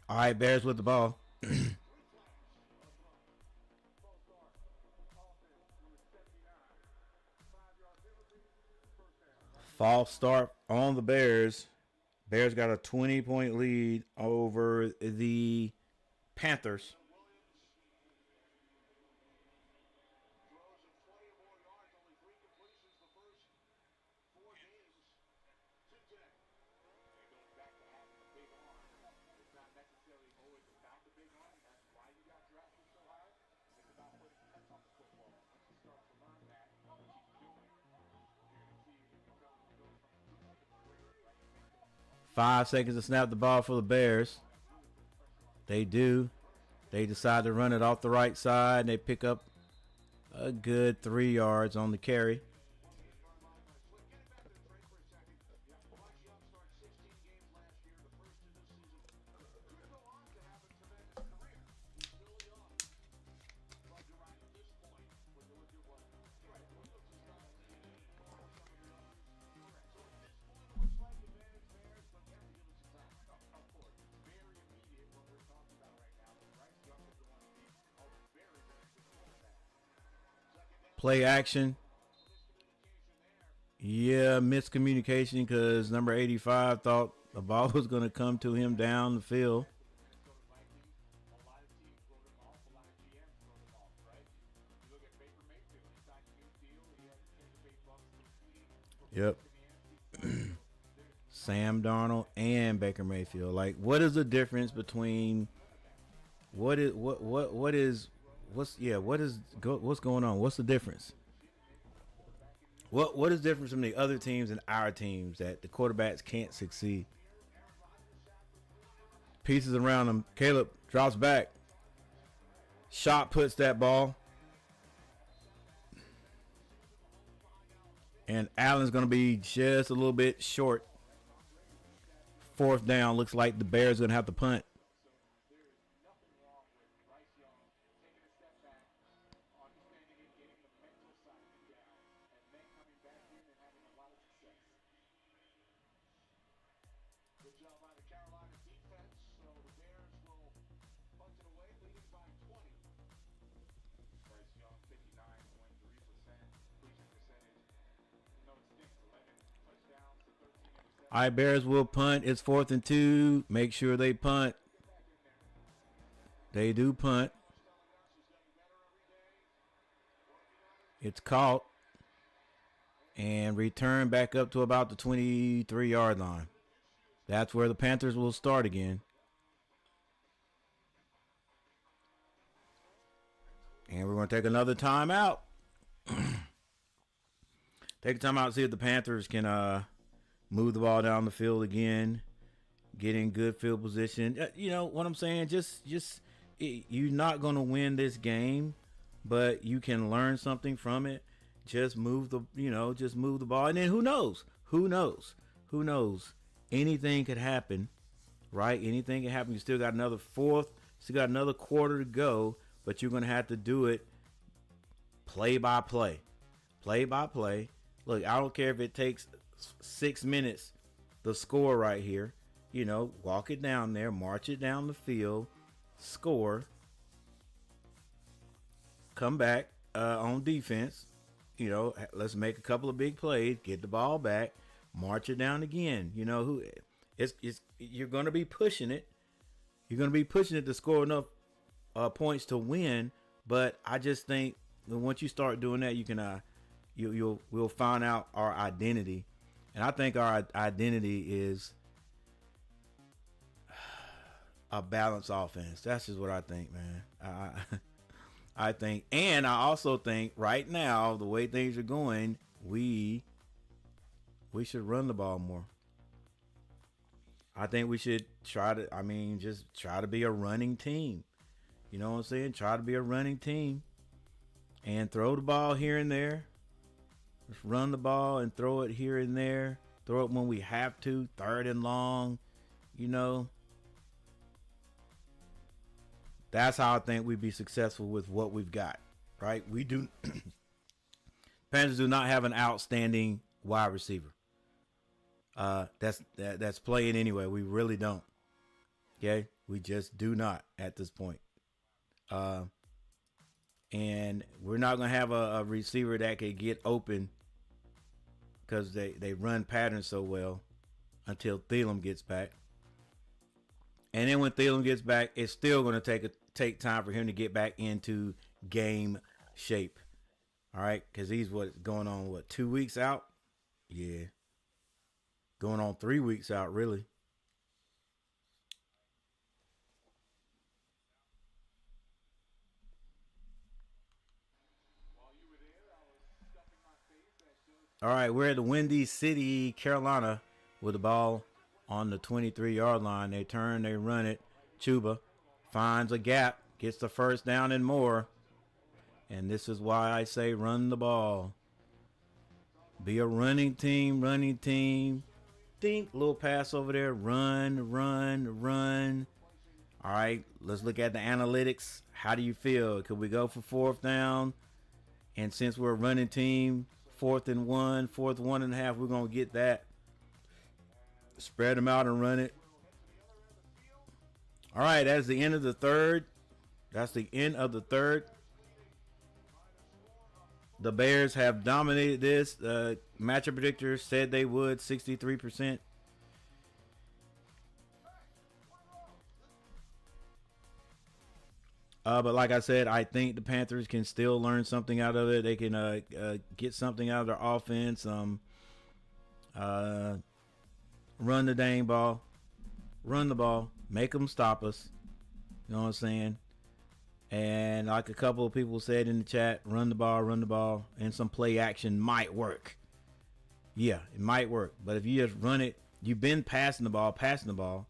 All right, Bears with the ball. False start on the Bears. Bears got a 20-point lead over the Panthers. Five seconds to snap the ball for the Bears. They do. They decide to run it off the right side, and they pick up a good 3 yards on the carry. Play action. Yeah, miscommunication because number 85 thought the ball was going to come to him down the field. Yep. Sam Darnold and Baker Mayfield. Like, what is the difference between what's going on? What's the difference? What is different from the other teams and our teams that the quarterbacks can't succeed? Pieces around him. Caleb drops back. Shot puts that ball. And Allen's going to be just a little bit short. Fourth down. Looks like the Bears going to have to punt. All right, Bears will punt. It's 4th and 2. Make sure they punt. They do punt. It's caught. And return back up to about the 23-yard line. That's where the Panthers will start again. And we're going to take another timeout. Take a timeout to see if the Panthers can move the ball down the field again, get in good field position. You know what I'm saying? You're not going to win this game, but you can learn something from it. Just move the ball. And then who knows? Anything could happen, right? Anything can happen. You still got another quarter to go, but you're going to have to do it play by play. Look, I don't care if it takes 6 minutes, the score right here. Walk it down there, march it down the field, score, come back on defense. Let's make a couple of big plays, get the ball back, march it down again. You're going to be pushing it. You're going to be pushing it to score enough points to win. But I just think that once you start doing that, you can we'll find out our identity. And I think our identity is a balanced offense. That's just what I think, man. I think, and I also think right now, the way things are going, we should run the ball more. I think we should try to be a running team. You know what I'm saying? Try to be a running team and throw the ball here and there. Just run the ball and throw it here and there. Throw it when we have to. 3rd and long. That's how I think we'd be successful with what we've got. Right? We do. Panthers do not have an outstanding wide receiver. That's playing anyway. We really don't. Okay, we just do not at this point. Uh, and we're not gonna have a receiver that can get open because they run patterns so well until Thielen gets back. And then when Thielen gets back, it's still gonna take time for him to get back into game shape. All right, because he's going on 2 weeks out? Yeah, going on 3 weeks out really. All right, we're at the Windy City, Carolina, with the ball on the 23-yard line. They turn, they run it. Chuba finds a gap, gets the first down and more. And this is why I say run the ball. Be a running team, running team. Think, little pass over there. Run, run, run. All right, let's look at the analytics. How do you feel? Could we go for fourth down? And since we're a running team, fourth and 1.5, we're going to get that. Spread them out and run it. All right, that's the end of the third. That's the end of the third. The Bears have dominated this. Matchup predictors said they would, 63%. But like I said, I think the Panthers can still learn something out of it. They can get something out of their offense. Run the dang ball. Run the ball. Make them stop us. You know what I'm saying? And like a couple of people said in the chat, run the ball, and some play action might work. Yeah, it might work. But if you just run it, you've been passing the ball. All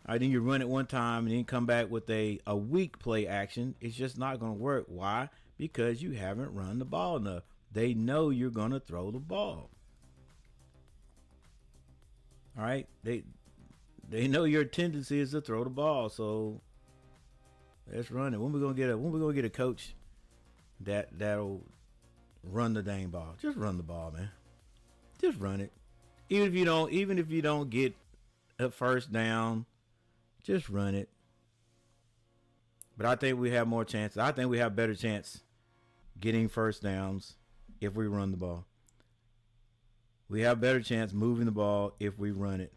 right, then you run it one time and then come back with a weak play action. It's just not going to work. Why? Because you haven't run the ball enough. They know you're going to throw the ball. All right? They know your tendency is to throw the ball, so let's run it. When we gonna get a coach that'll run the dang ball? Just run the ball, man. Just run it. Even if you don't get a first down, just run it. But I think we have more chances. I think we have better chance getting first downs if we run the ball. We have better chance moving the ball if we run it.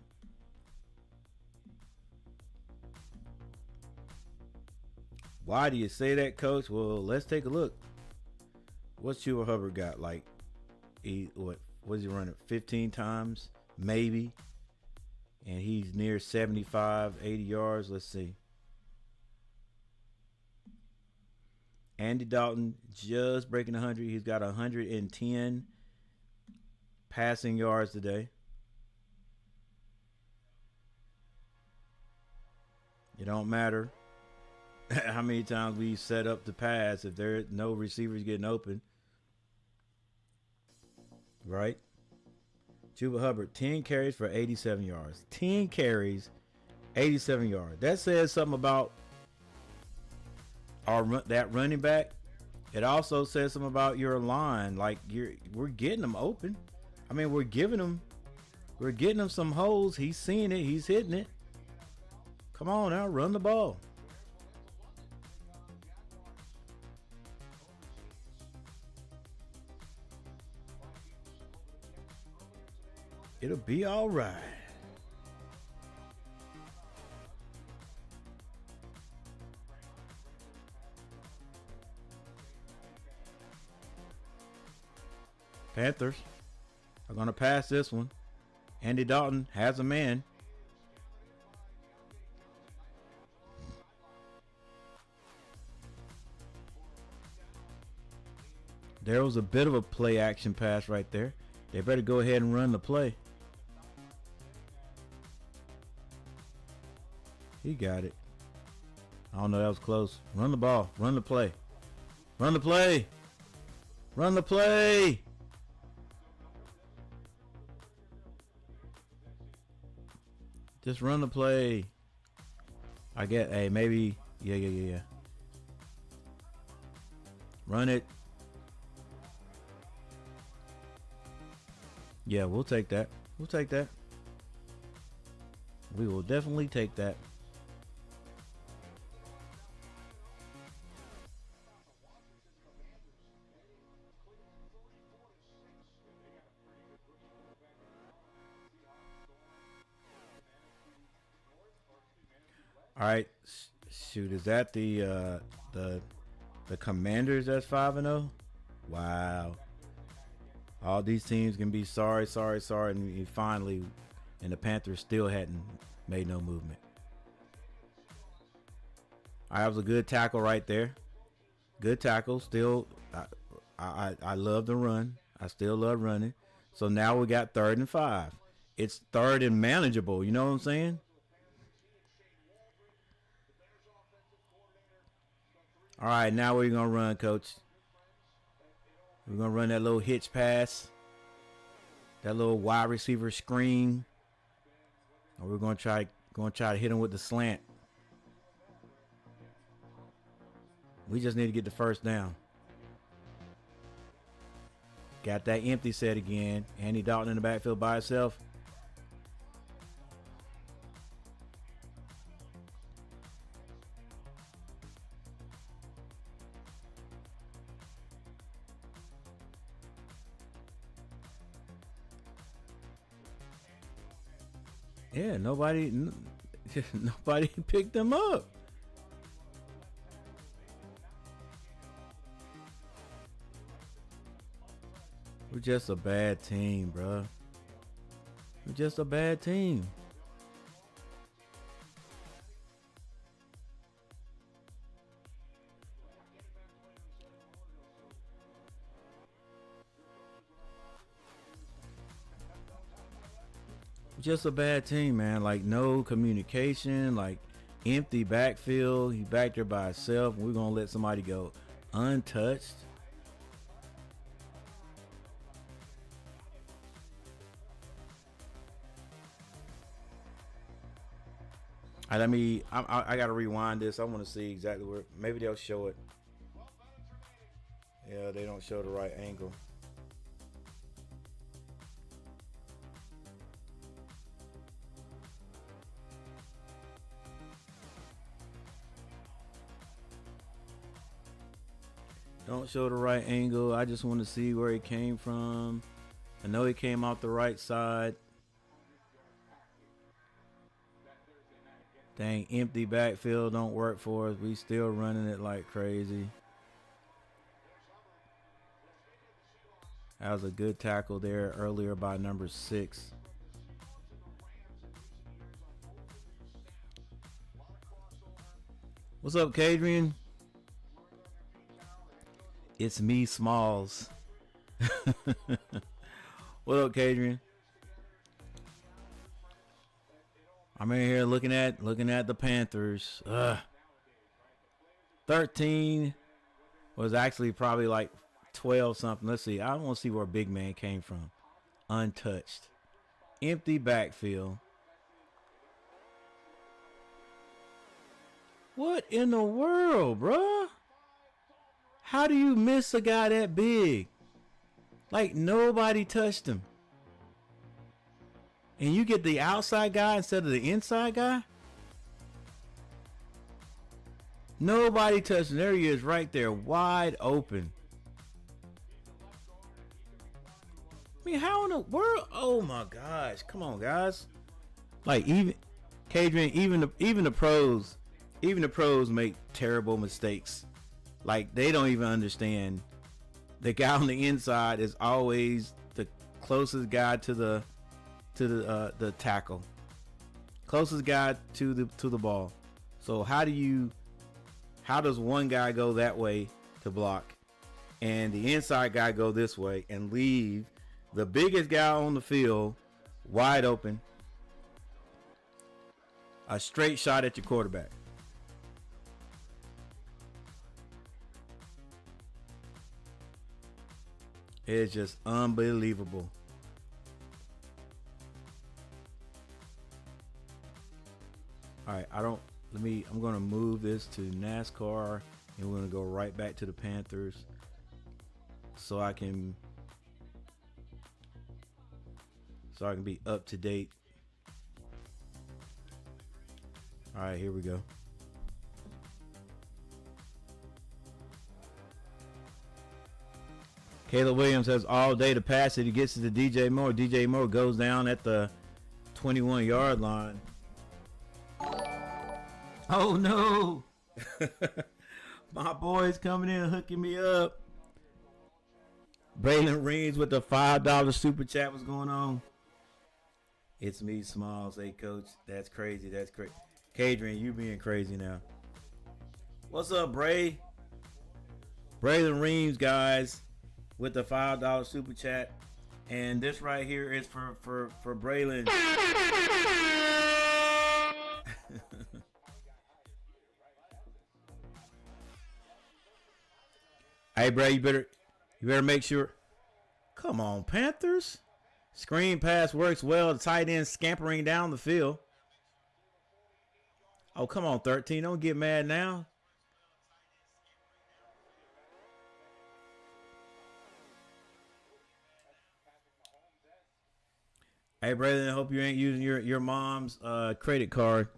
Why do you say that, Coach? Well, let's take a look. What's Chuba Hubbard got? Like, what was he running? 15 times, maybe. And he's near 75, 80 yards. Let's see. Andy Dalton just breaking 100. He's got 110 passing yards today. It don't matter how many times we set up the pass if there are no receivers getting open. Right? Chuba Hubbard, 10 carries for 87 yards. 10 carries, 87 yards. That says something about that running back. It also says something about your line. Like we're getting them open. I mean, we're getting them some holes. He's seeing it. He's hitting it. Come on now, run the ball. It'll be all right. Panthers are going to pass this one. Andy Dalton has a man. There was a bit of a play action pass right there. They better go ahead and run the play. He got it. I don't know, that was close. Run the ball. Run the play. Run the play. Run the play. Just run the play. I get, hey, maybe, yeah. Run it. Yeah, we'll take that. We'll take that. We will definitely take that. All right, shoot, is that the Commanders that's 5-0? Wow. All these teams can be sorry, and finally, and the Panthers still hadn't made no movement. All right, that was a good tackle right there. Good tackle. Still, I love the run. I still love running. So now we got 3rd and 5. It's 3rd and manageable. You know what I'm saying? All right, now we're going to run, coach. We're going to run that little hitch pass. That little wide receiver screen. And we're going to try to hit him with the slant. We just need to get the 1st down. Got that empty set again. Andy Dalton in the backfield by himself. Yeah, nobody picked them up. We're just a bad team, bro. We're just a bad team. Just a bad team, man. Like, no communication, like empty backfield. He back there by himself. We're gonna let somebody go untouched. I gotta rewind this. I want to see exactly where. Maybe they'll show it. Yeah, they don't show the right angle. Don't show the right angle. I just want to see where he came from. I know he came out the right side. Dang, empty backfield don't work for us. We still running it like crazy. That was a good tackle there earlier by number 6. What's up, Kadrian? It's me, Smalls. What up, Kadrian? I'm in here looking at the Panthers. 13 was actually probably like 12 something. Let's see. I want to see where big man came from. Untouched. Empty backfield. What in the world, bruh? How do you miss a guy that big? Like, nobody touched him. And you get the outside guy instead of the inside guy? Nobody touched him. There he is right there, wide open. I mean, how in the world? Oh my gosh. Come on, guys. Like, even Kadrian, even the pros make terrible mistakes. Like, they don't even understand. The guy on the inside is always the closest guy to the tackle, closest guy to the ball. So how does one guy go that way to block and the inside guy go this way and leave the biggest guy on the field wide open, a straight shot at your quarterback? It's just unbelievable. All right, I'm going to move this to NASCAR and we're going to go right back to the Panthers so I can be up to date. All right, here we go. Caleb Williams has all day to pass it. He gets it to DJ Moore. DJ Moore goes down at the 21-yard line. Oh no. My boy's coming in hooking me up. Braylon Reams with the $5 super chat. What's going on? It's me, Smalls. Hey, coach. That's crazy. That's crazy. Kadrian, you being crazy now. What's up, Bray? Braylon Reams, guys, with the $5 super chat. And this right here is for Braylon. Hey, Bray, you better make sure. Come on, Panthers. Screen pass works well. The tight end scampering down the field. Oh, come on, 13. Don't get mad now. Hey, Braylon, I hope you ain't using your mom's credit card.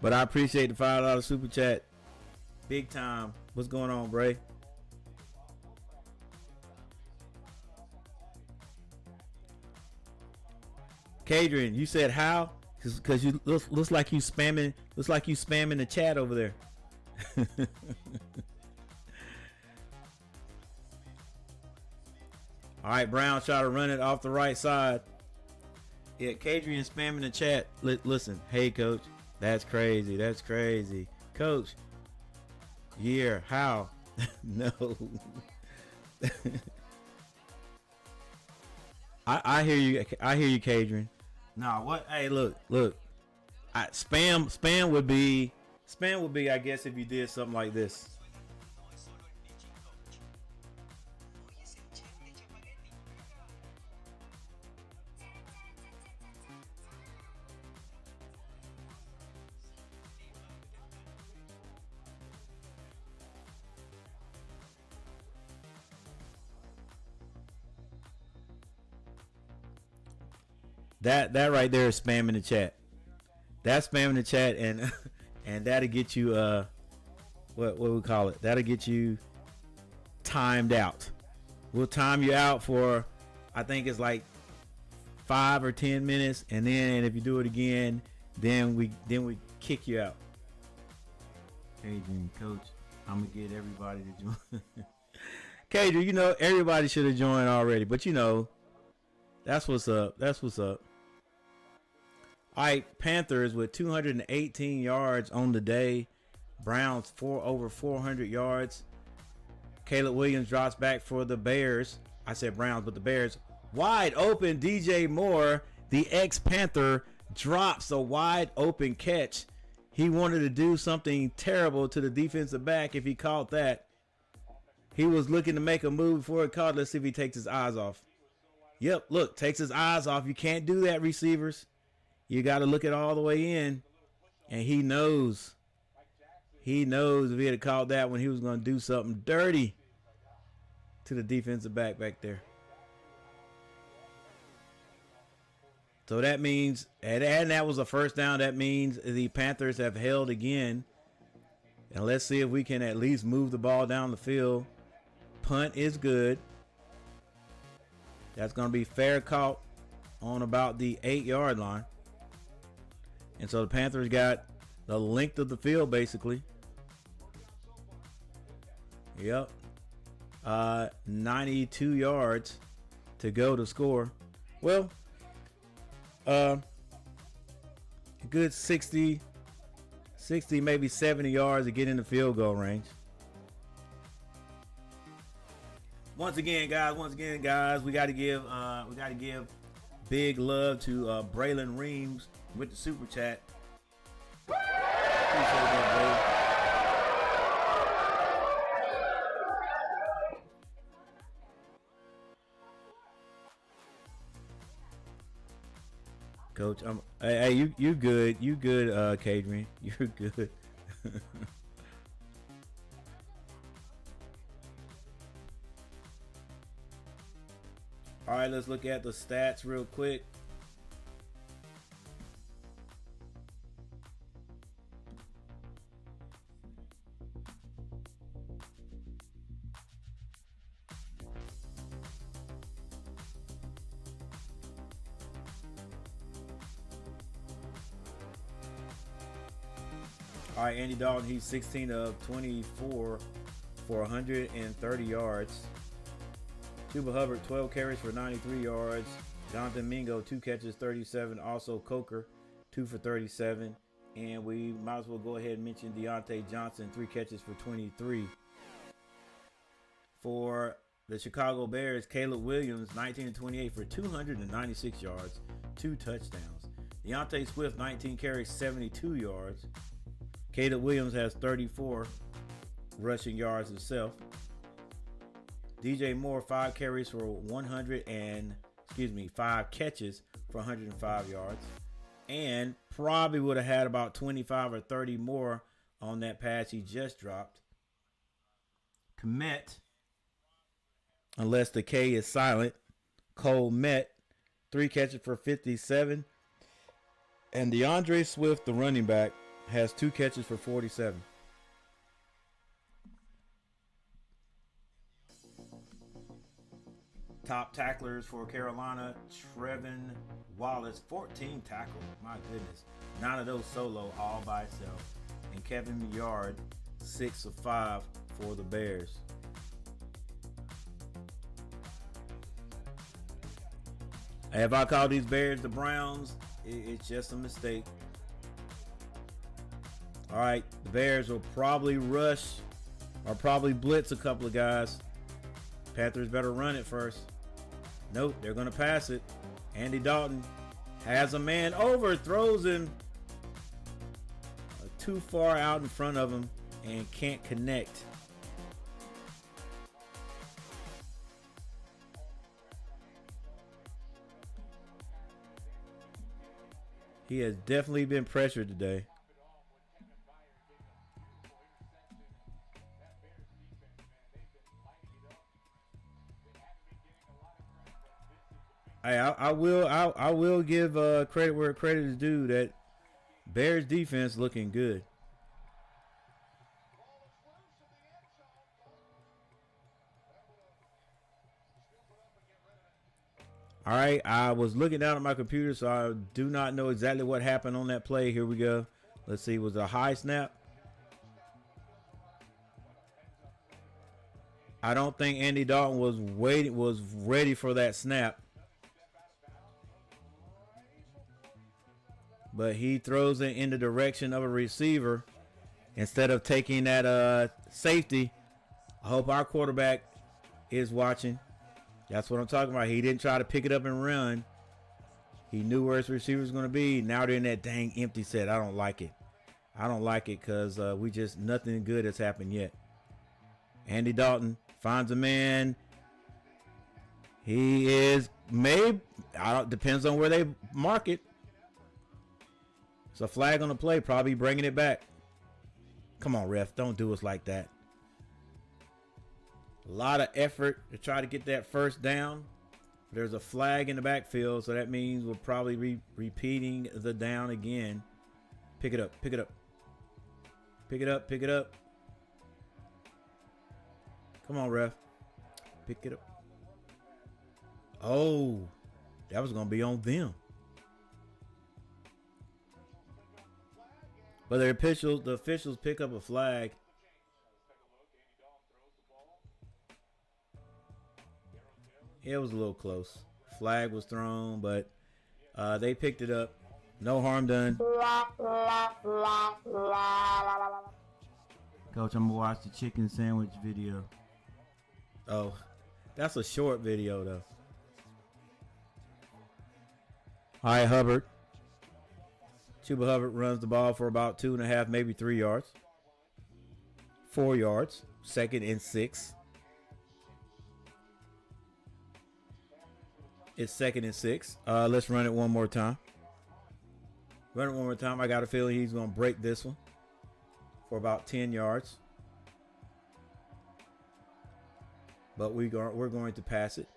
But I appreciate the $5 super chat. Big time. What's going on, Bray? Kadrian, you said how? Because you looks like you spamming. Looks like you spamming the chat over there. All right, Brown try to run it off the right side. Yeah, Kadrian spamming the chat. Listen, hey coach, that's crazy. That's crazy, coach. Yeah, how? No. I hear you. I hear you, Kadrian. Nah, what? Hey, look. Spam would be. I guess, if you did something like this. That right there is spamming the chat. That's spamming the chat, and and that'll get you what we call it? That'll get you timed out. We'll time you out for, I think it's like 5 or 10 minutes, and then if you do it again, then we kick you out. Adrian, coach, I'm gonna get everybody to join. Kadrian, you know everybody should have joined already, but you know that's what's up. That's what's up. All right, Panthers with 218 yards on the day. Browns over 400 yards. Caleb Williams drops back for the Bears. I said Browns, but the Bears. Wide open, DJ Moore, the ex-Panther, drops a wide open catch. He wanted to do something terrible to the defensive back if he caught that. He was looking to make a move before it caught. Let's see if he takes his eyes off. Yep, look, takes his eyes off. You can't do that, receivers. You got to look it all the way in. And he knows. He knows if he had caught that when he was going to do something dirty to the defensive back there. So that means, and that was a first down. That means the Panthers have held again. And let's see if we can at least move the ball down the field. Punt is good. That's going to be fair caught on about the 8-yard line. And so the Panthers got the length of the field, basically. Yep. 92 yards to go to score. Well, a good 60, maybe 70 yards to get in the field goal range. Once again, guys, we got to give big love to Braylon Reams with the super chat. Appreciate that, Coach, hey, you good, Kadrian, you're good. All right, let's look at the stats real quick. All right, Andy Dalton, he's 16 of 24 for 130 yards. Chuba Hubbard, 12 carries for 93 yards. Jonathan Mingo, 2 catches, 37. Also Coker, 2 for 37. And we might as well go ahead and mention Deontay Johnson, 3 catches for 23. For the Chicago Bears, Caleb Williams, 19 of 28 for 296 yards, 2 touchdowns. Deontay Swift, 19 carries, 72 yards. Caleb Williams has 34 rushing yards himself. DJ Moore, 5 carries for 5 catches for 105 yards. And probably would have had about 25 or 30 more on that pass he just dropped. Komet, unless the K is silent, Cole Met, 3 catches for 57. And DeAndre Swift, the running back, has 2 catches for 47. Top tacklers for Carolina, Trevin Wallace, 14 tackles. My goodness. 9 of those solo, all by himself. And Kevin Yard, 6 of 5 for the Bears. If I call these Bears the Browns, it's just a mistake. All right, the Bears will probably rush or probably blitz a couple of guys. Panthers better run it first. Nope, they're going to pass it. Andy Dalton has a man over, throws him too far out in front of him and can't connect. He has definitely been pressured today. I will give credit where credit is due. That Bears defense looking good. All right, I was looking down at my computer, so I do not know exactly what happened on that play. Here we go. Let's see. Was it a high snap? I don't think Andy Dalton was ready for that snap. But he throws it in the direction of a receiver instead of taking that safety. I hope our quarterback is watching. That's what I'm talking about. He didn't try to pick it up and run. He knew where his receiver was going to be. Now they're in that dang empty set. I don't like it. I don't like it because nothing good has happened yet. Andy Dalton finds a man. He is depends on where they mark it. It's a flag on the play, probably bringing it back. Come on, ref. Don't do us like that. A lot of effort to try to get that first down. There's a flag in the backfield, so that means we'll probably be repeating the down again. Pick it up. Pick it up. Pick it up. Pick it up. Come on, ref. Pick it up. Oh, that was going to be on them. But the officials pick up a flag. It was a little close. Flag was thrown, but they picked it up. No harm done. Coach, I'm going to watch the chicken sandwich video. Oh, that's a short video, though. All right, Hubbard. Chuba Hubbard runs the ball for about 2.5, maybe 3 yards. 4 yards. 2nd and 6. It's 2nd and 6. Let's run it one more time. Run it one more time. I got a feeling he's going to break this one for about 10 yards. But we're going to pass it.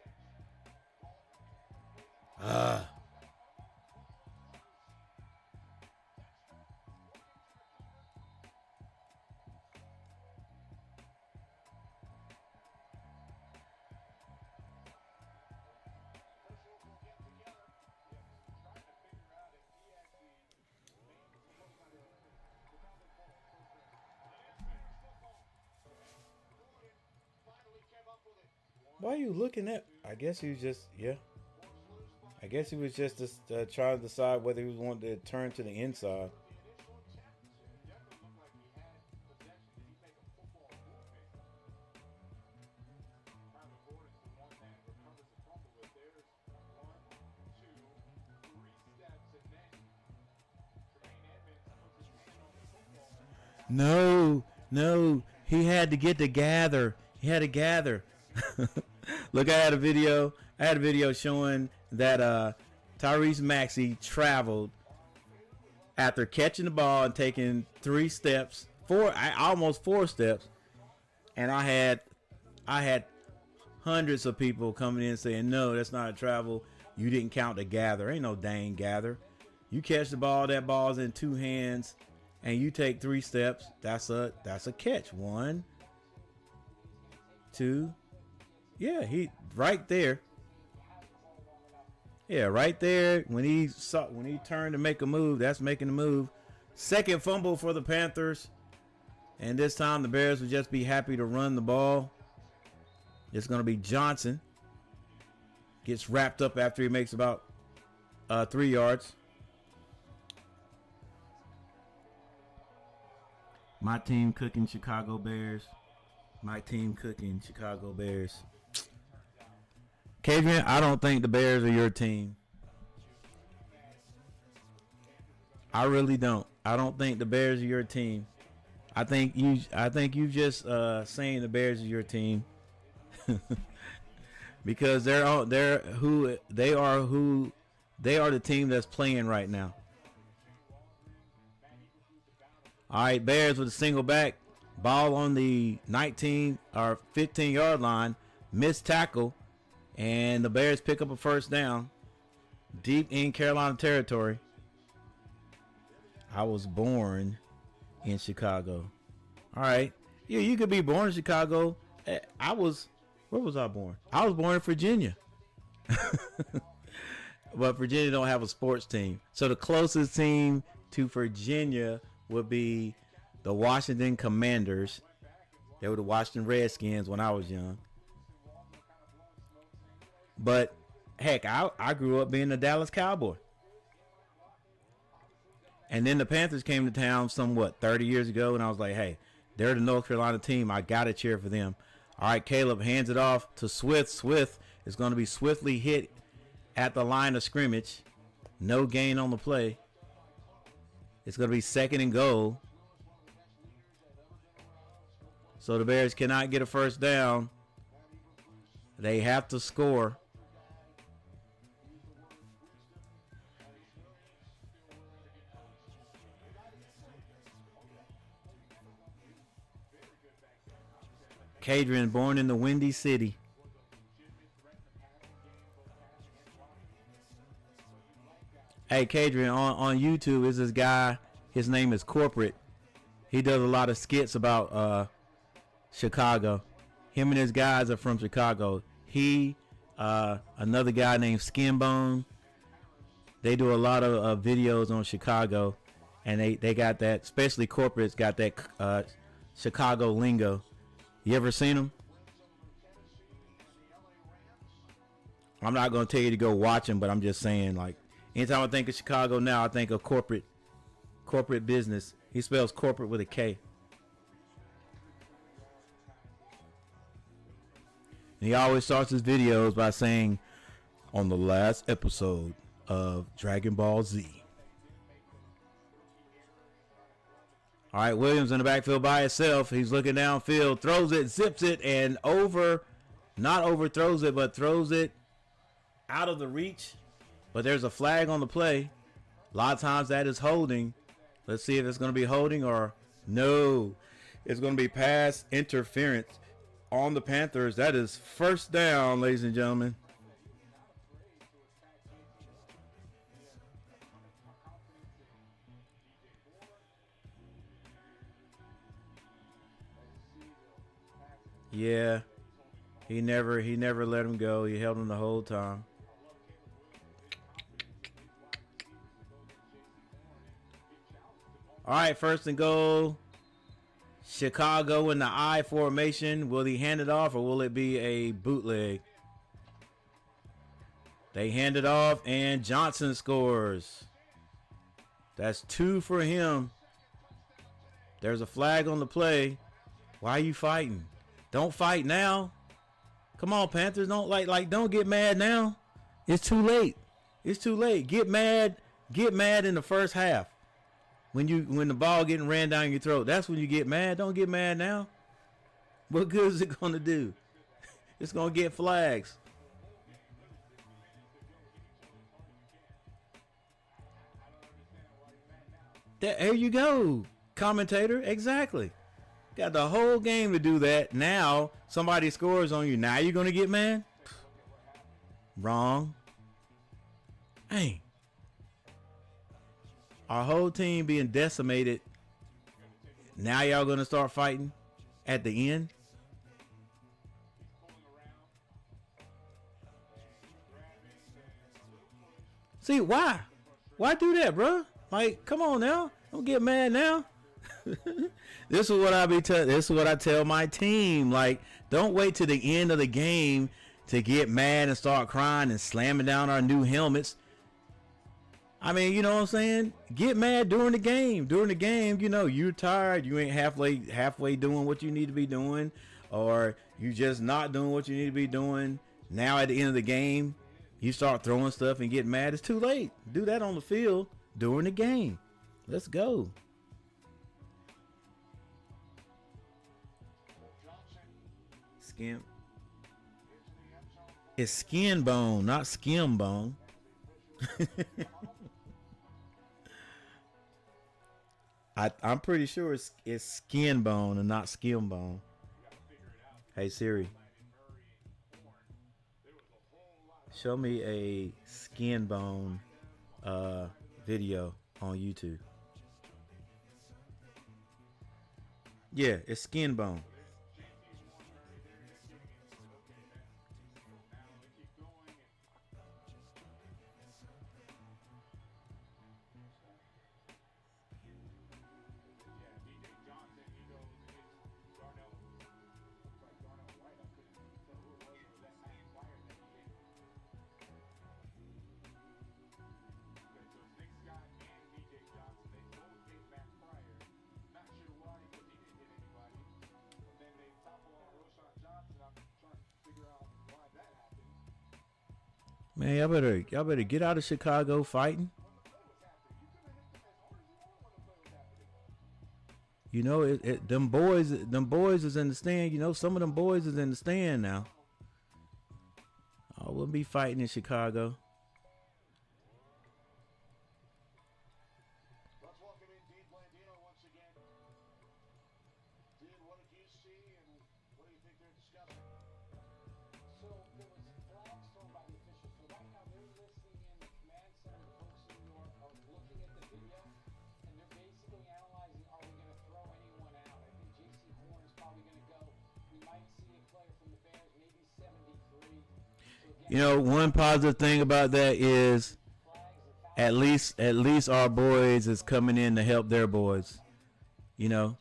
Why are you looking at? I guess he was just, yeah. I guess he was just trying to decide whether he was wanting to turn to the inside. No, no. He had to get to gather. He had to gather. Look, I had a video. I had a video showing that Tyrese Maxey traveled after catching the ball and taking 3 steps, almost 4 steps, and I had hundreds of people coming in saying, "No, that's not a travel. You didn't count the gather. Ain't no dang gather. You catch the ball. That ball's in 2 hands." And you take 3 steps, that's a catch. 1, 2, yeah, he right there. Yeah, right there. When he turned to make a move, that's making a move. Second fumble for the Panthers, and this time the Bears would just be happy to run the ball. It's going to be Johnson. Gets wrapped up after he makes about 3 yards. My team cooking Chicago Bears. My team cooking Chicago Bears. Cavian, I don't think the Bears are your team. I really don't. I don't think the Bears are your team. I think you just saying the Bears are your team. Because they are the team that's playing right now. All right, Bears with a single back. Ball on the 19 or 15-yard line. Missed tackle. And the Bears pick up a first down. Deep in Carolina territory. I was born in Chicago. All right. Yeah, you could be born in Chicago. Where was I born? I was born in Virginia. But Virginia don't have a sports team. So the closest team to Virginia would be the Washington Commanders. They were the Washington Redskins when I was young. But heck, I grew up being a Dallas Cowboy. And then the Panthers came to town 30 years ago, and I was like, hey, they're the North Carolina team. I got to cheer for them. All right, Caleb hands it off to Swift. Swift is going to be swiftly hit at the line of scrimmage. No gain on the play. It's going to be 2nd and goal. So the Bears cannot get a first down. They have to score. Cadrian, born in the Windy City. Hey, Cadrian, on YouTube is this guy. His name is Corporate. He does a lot of skits about Chicago. Him and his guys are from Chicago. He, another guy named Skinbone. They do a lot of videos on Chicago, and they got that. Especially Corporate's got that Chicago lingo. You ever seen them? I'm not going to tell you to go watch them, but I'm just saying, like, anytime I think of Chicago now, I think of corporate business. He spells corporate with a K. And he always starts his videos by saying, on the last episode of Dragon Ball Z. All right, Williams in the backfield by himself. He's looking downfield, throws it, zips it, and not overthrows it, but throws it out of the reach. But there's a flag on the play. A lot of times that is holding. Let's see if it's going to be holding or no. It's going to be pass interference on the Panthers. That is first down, ladies and gentlemen. Yeah, he never let him go. He held him the whole time. All right, 1st and goal Chicago in the I formation. Will he hand it off, or will it be a bootleg? They hand it off, and Johnson scores. That's 2 for him. There's a flag on the play. Why are you fighting? Don't fight now. Come on, Panthers. Don't don't get mad now. It's too late. It's too late. Get mad. Get mad in the first half. When the ball getting ran down your throat, that's when you get mad. Don't get mad now. What good is it going to do? It's going to get flags. There you go, commentator. Exactly. Got the whole game to do that. Now somebody scores on you. Now you're going to get mad? Wrong. Hey. Our whole team being decimated. Now y'all going to start fighting at the end? See, why? Why do that, bro? Like, come on now. Don't get mad now. This is what this is what I tell my team. Like, don't wait to the end of the game to get mad and start crying and slamming down our new helmets. I mean, you know what I'm saying? Get mad during the game. During the game, you know, you're tired. You ain't halfway doing what you need to be doing, or you just not doing what you need to be doing. Now at the end of the game, you start throwing stuff and get mad. It's too late. Do that on the field during the game. Let's go. Skin. It's skin bone, not skim bone. I'm pretty sure it's skin bone and not skim bone. Hey Siri, show me a skin bone video on YouTube. Yeah, it's skin bone. Man, y'all better get out of Chicago fighting. You know, them boys is in the stand. You know, some of them boys is in the stand now. I wouldn't be fighting in Chicago. You know, one positive thing about that is at least our boys is coming in to help their boys. You know.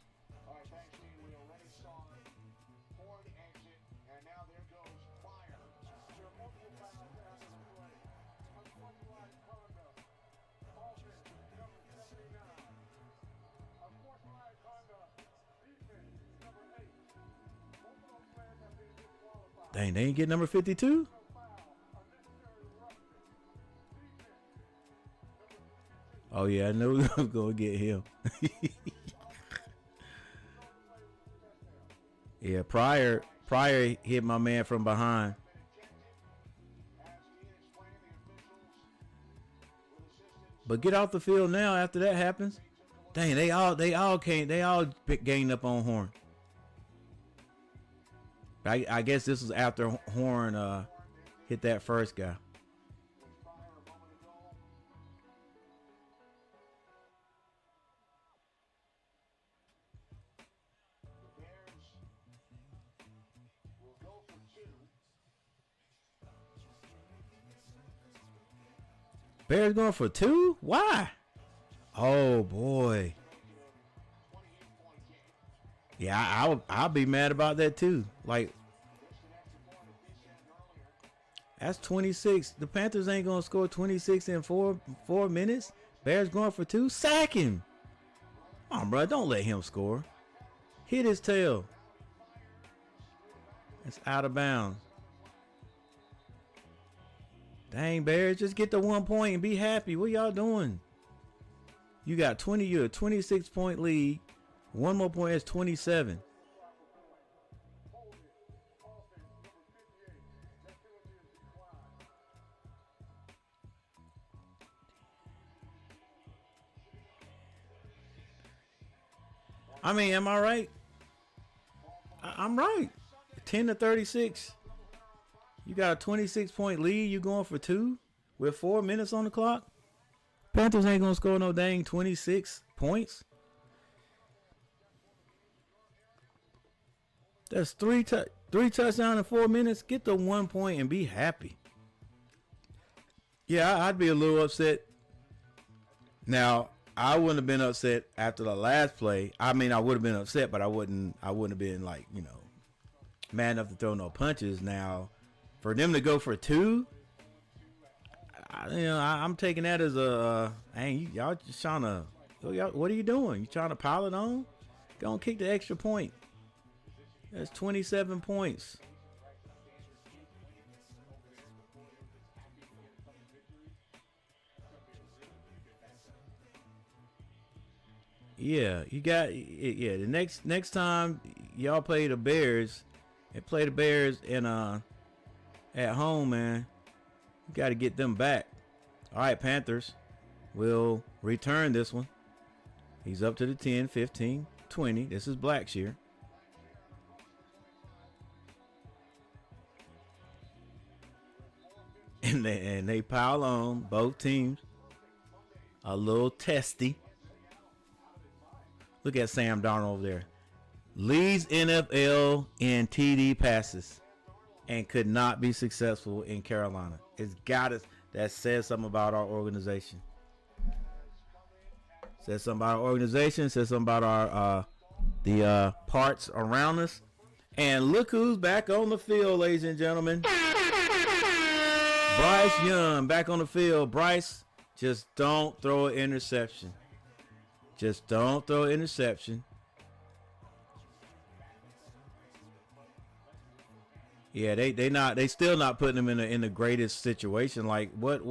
Dang, they ain't get number 52? Oh yeah, I know we was gonna get him. Yeah, Pryor hit my man from behind. But get off the field now after that happens. Dang, they all gained up on Horn. I guess this was after Horn hit that first guy. Bears going for 2? Why? Oh boy. Yeah, I'll be mad about that too. Like, that's 26. The Panthers ain't gonna score 26 in four minutes. Bears going for 2. Sack him. Come on, bro. Don't let him score. Hit his tail. It's out of bounds. Dang, Bears, just get the 1 point and be happy. What y'all doing? You got 20. You're a 26-point lead. One more point is 27. I mean, am I right? I'm right. 10-36. You got a 26-point lead. You going for 2 with 4 minutes on the clock? Panthers ain't gonna score no dang 26 points. That's three touchdowns in 4 minutes. Get the 1 point and be happy. Yeah, I'd be a little upset. Now, I wouldn't have been upset after the last play. I mean, I would have been upset, but I wouldn't have been like, mad enough to throw no punches. Now, for them to go for 2, I'm taking that as a, y'all just trying to, what are you doing? You trying to pile it on? Go and kick the extra point. That's 27 points. Yeah, you got the next time y'all play the Bears and play the Bears in at home, man. You got to get them back. All right, Panthers will return this one. He's up to the 10, 15, 20. This is Blackshear. And they pile on, both teams. A little testy. Look at Sam Darnold over there. Leads NFL in TD passes and could not be successful in Carolina. It's got us. That says something about our organization. Says something about our organization. Says something about our the parts around us. And look who's back on the field, ladies and gentlemen. Bryce Young back on the field. Bryce, just don't throw an interception. Just don't throw an interception. Yeah, they still not putting him in the greatest situation. Like what?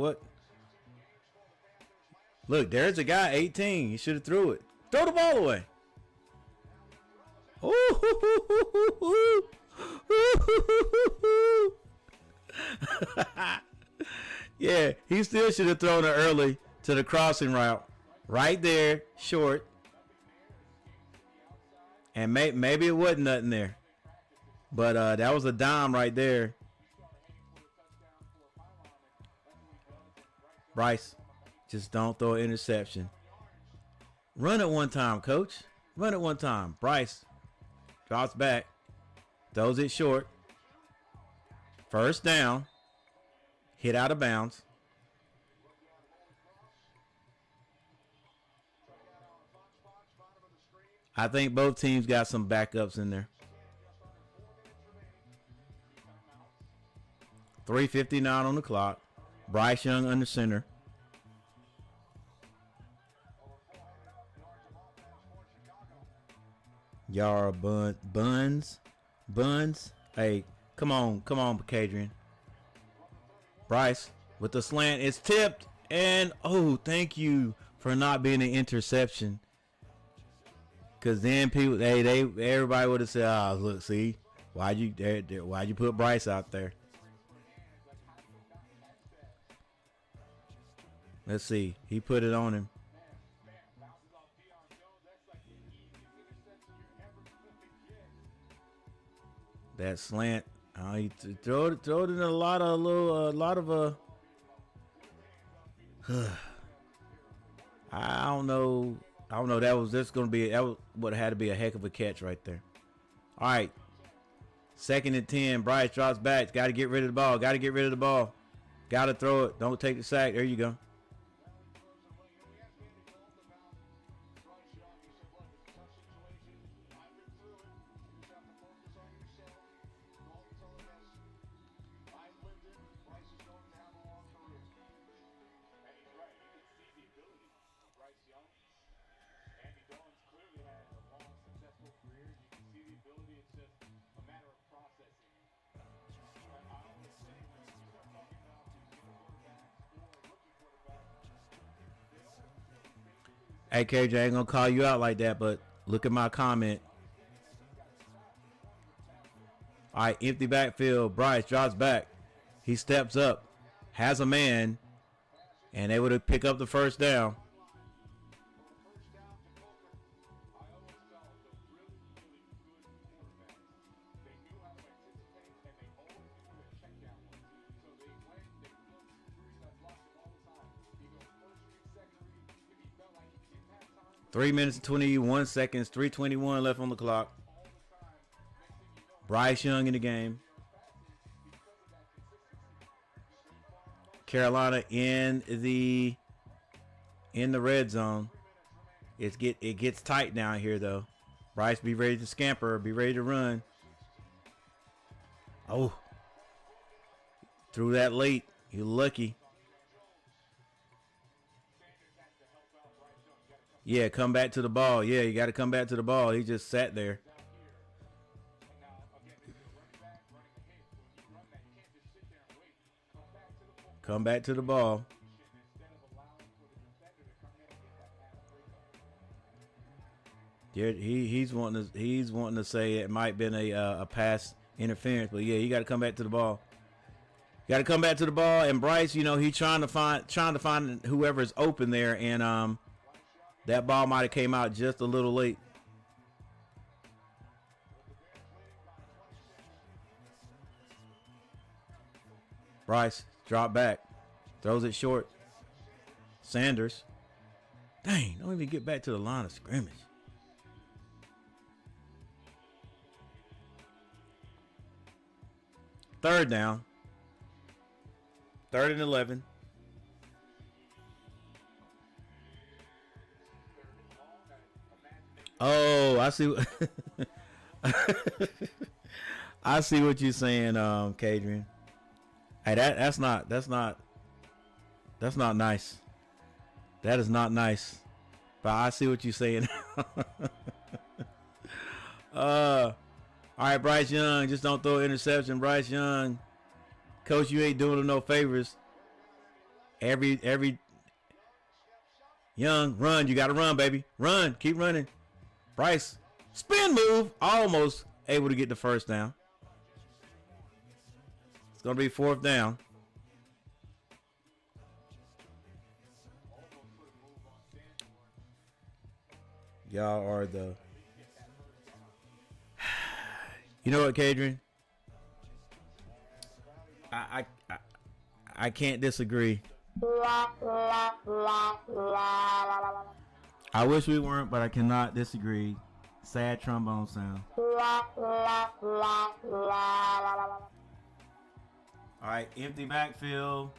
Look, there's a guy 18. He should have threw it. Throw the ball away. Yeah, he still should have thrown it early to the crossing route. Right there, short. And maybe it wasn't nothing there. But that was a dime right there. Bryce, just don't throw an interception. Run it one time, coach. Run it one time. Bryce drops back. Throws it short. First down. Hit out of bounds. I think both teams got some backups in there. 3:59 on the clock. Bryce Young under center. Y'all are buns. Hey, come on, Cadrian. Bryce with the slant. It's tipped. And, thank you for not being an interception. Because then people, everybody would have said, look, see, why'd you put Bryce out there? Let's see. He put it on him. That slant. He throw it in a lot of I don't know. That would have had to be a heck of a catch right there. All right. 2nd and 10. Bryce drops back. Got to get rid of the ball. Got to throw it. Don't take the sack. There you go. Hey, KJ, I ain't gonna call you out like that, but look at my comment. All right, empty backfield. Bryce drops back. He steps up, has a man, and able to pick up the first down. Three minutes and 21 seconds, 3:21 left on the clock. Bryce Young in the game. Carolina in the red zone. It gets tight down here though. Bryce, be ready to scamper, be ready to run. Oh, threw that late. You're lucky. Yeah, come back to the ball. Yeah, you got to come back to the ball. He just sat there. Come back to the ball. Yeah, he's wanting to say it might have been a pass interference, but yeah, you got to come back to the ball. Got to come back to the ball. And Bryce, you know, he's trying to find whoever's open there, and that ball might have came out just a little late. Bryce, drop back. Throws it short. Sanders. Dang, don't even get back to the line of scrimmage. Third down. 3rd and 11. Oh, I see. I see what you're saying, Kadrian. Hey, that's not nice. That is not nice. But I see what you're saying. All right, Bryce Young, just don't throw an interception. Bryce Young, coach, you ain't doing him no favors. Every Young, run. You got to run, baby. Run. Keep running. Bryce, spin move. Almost able to get the first down. It's going to be 4th down. Y'all are the... You know what, Kadrian? I can't disagree. I wish we weren't, but I cannot disagree. Sad trombone sound. All right, empty backfield.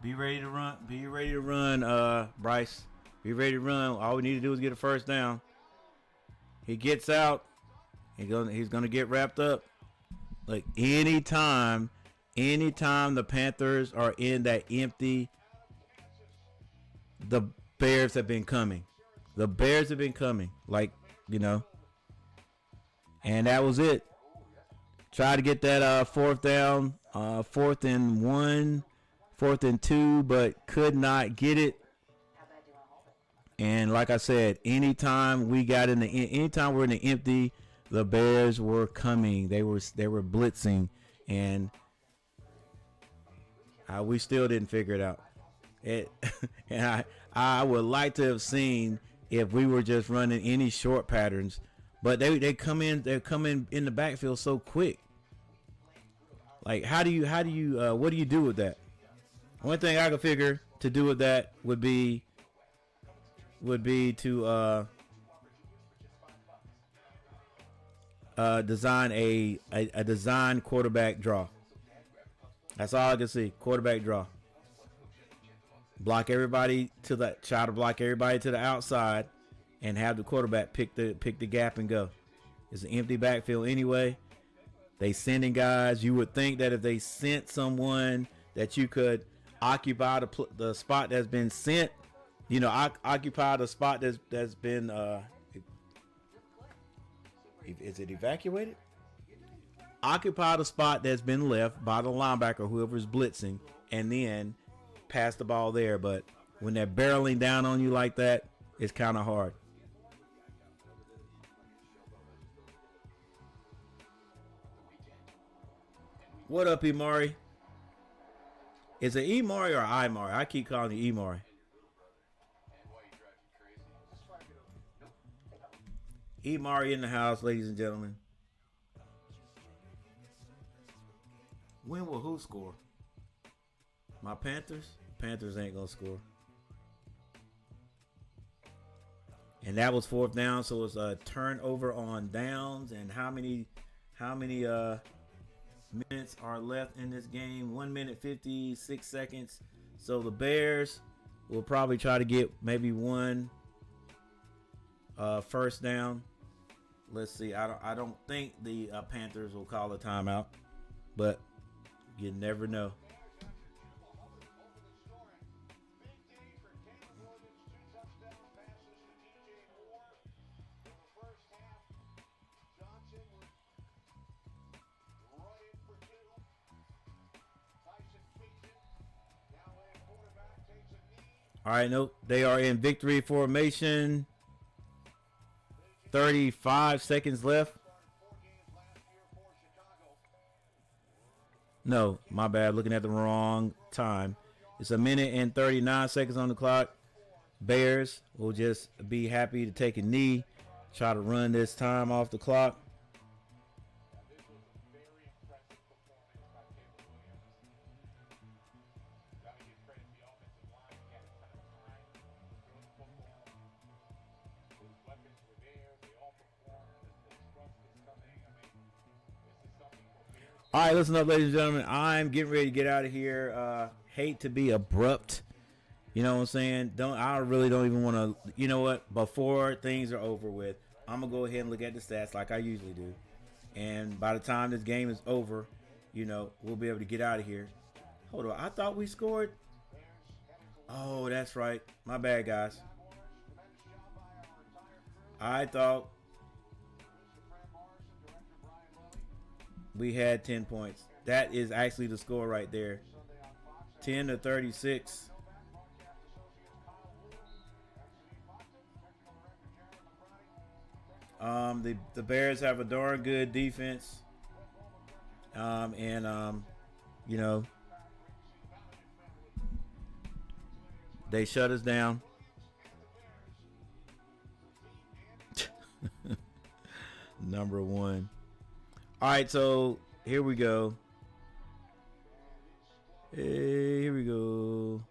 Be ready to run. Be ready to run, Bryce. Be ready to run. All we need to do is get a first down. He gets out. He's gonna get wrapped up. Like anytime the Panthers are in that empty, the Bears have been coming. The Bears have been coming. Like, you know. And that was it. Try to get that 4th down, 4th and 1, 4th and 2, but could not get it. And like I said, anytime we're in the empty, the Bears were coming. They were blitzing, and we still didn't figure it out. And I would like to have seen if we were just running any short patterns, but they come in in the backfield so quick. Like what do you do with that? One thing I could figure to do with that would be to design a design quarterback draw. That's all I can see. Quarterback draw. Block everybody try to block everybody to the outside, and have the quarterback pick the gap and go. It's an empty backfield anyway. They sending guys. You would think that if they sent someone that you could occupy the spot that's been sent. You know, occupy the spot that's been. Is it evacuated? Occupy the spot that's been left by the linebacker, whoever's blitzing, and then pass the ball there. But when they're barreling down on you like that, It's kind of hard. What up, Imari? Is it Imari or Imari? I keep calling it Imari. Imari in the house, ladies and gentlemen. When will who score? My Panthers? Panthers ain't gonna score. And that was fourth down, so it's a turnover on downs. And how many minutes are left in this game? 1 minute 56 seconds. So the Bears will probably try to get maybe one first down. Let's see. I don't think the Panthers will call a timeout, but you never know. All right, nope. They are in victory formation. 35 seconds left. No, my bad. Looking at the wrong time. It's 1 minute and 39 seconds on the clock. Bears will just be happy to take a knee. Try to run this time off the clock. All right, listen up, ladies and gentlemen. I'm getting ready to get out of here. Hate to be abrupt. You know what I'm saying? I really don't even want to. You know what? Before things are over with, I'm going to go ahead and look at the stats like I usually do. And by the time this game is over, we'll be able to get out of here. Hold on. I thought we scored. Oh, that's right. My bad, guys. I thought we had 10 points. That is actually the score right there. 10-36. The Bears have a darn good defense. They shut us down. Number one. All right, so here we go. Hey, here we go.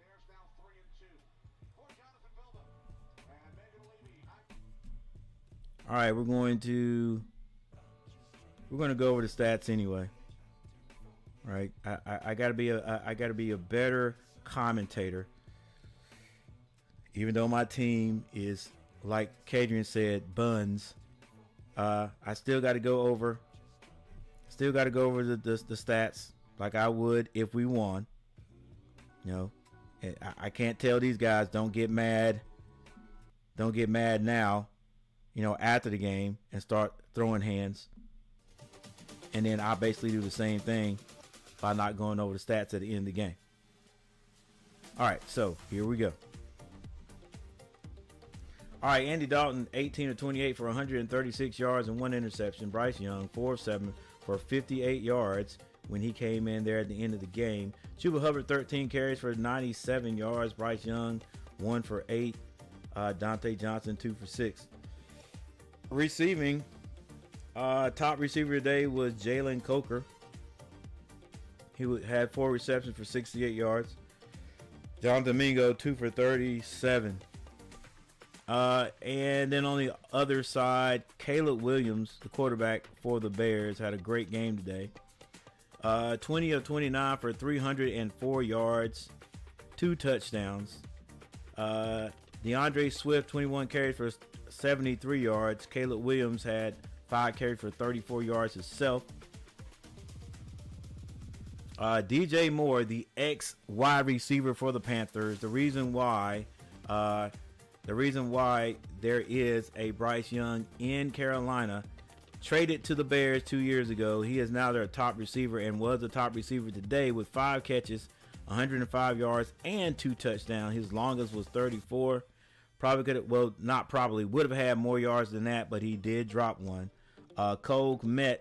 All right, we're going to go over the stats anyway. All right, I gotta be a better commentator. Even though my team is, like Kadrian said, buns. I still got to go over. Still got to go over the stats like I would if we won. I can't tell these guys don't get mad. Don't get mad now. After the game and start throwing hands. And then I basically do the same thing by not going over the stats at the end of the game. All right, so here we go. All right, Andy Dalton, 18 of 28 for 136 yards and 1 interception. Bryce Young, 4 of 7 for 58 yards when he came in there at the end of the game. Chuba Hubbard, 13 carries for 97 yards. Bryce Young, 1 for 8. Dante Johnson, 2 for 6. Receiving, top receiver today was Jalen Coker. He had 4 receptions for 68 yards. John Domingo, 2 for 37. And then on the other side, Caleb Williams, the quarterback for the Bears, had a great game today. 20 of 29 for 304 yards, 2 touchdowns. DeAndre Swift, 21 carries for 73 yards. Caleb Williams had 5 carries for 34 yards himself. DJ Moore, the ex-wide receiver for the Panthers, the reason why there is a Bryce Young in Carolina, traded to the Bears 2 years ago. He is now their top receiver and was the top receiver today with 5 catches, 105 yards, and 2 touchdowns. His longest was 34. Probably could have, well, not probably, would have had more yards than that, but he did drop one. Cole Kmet,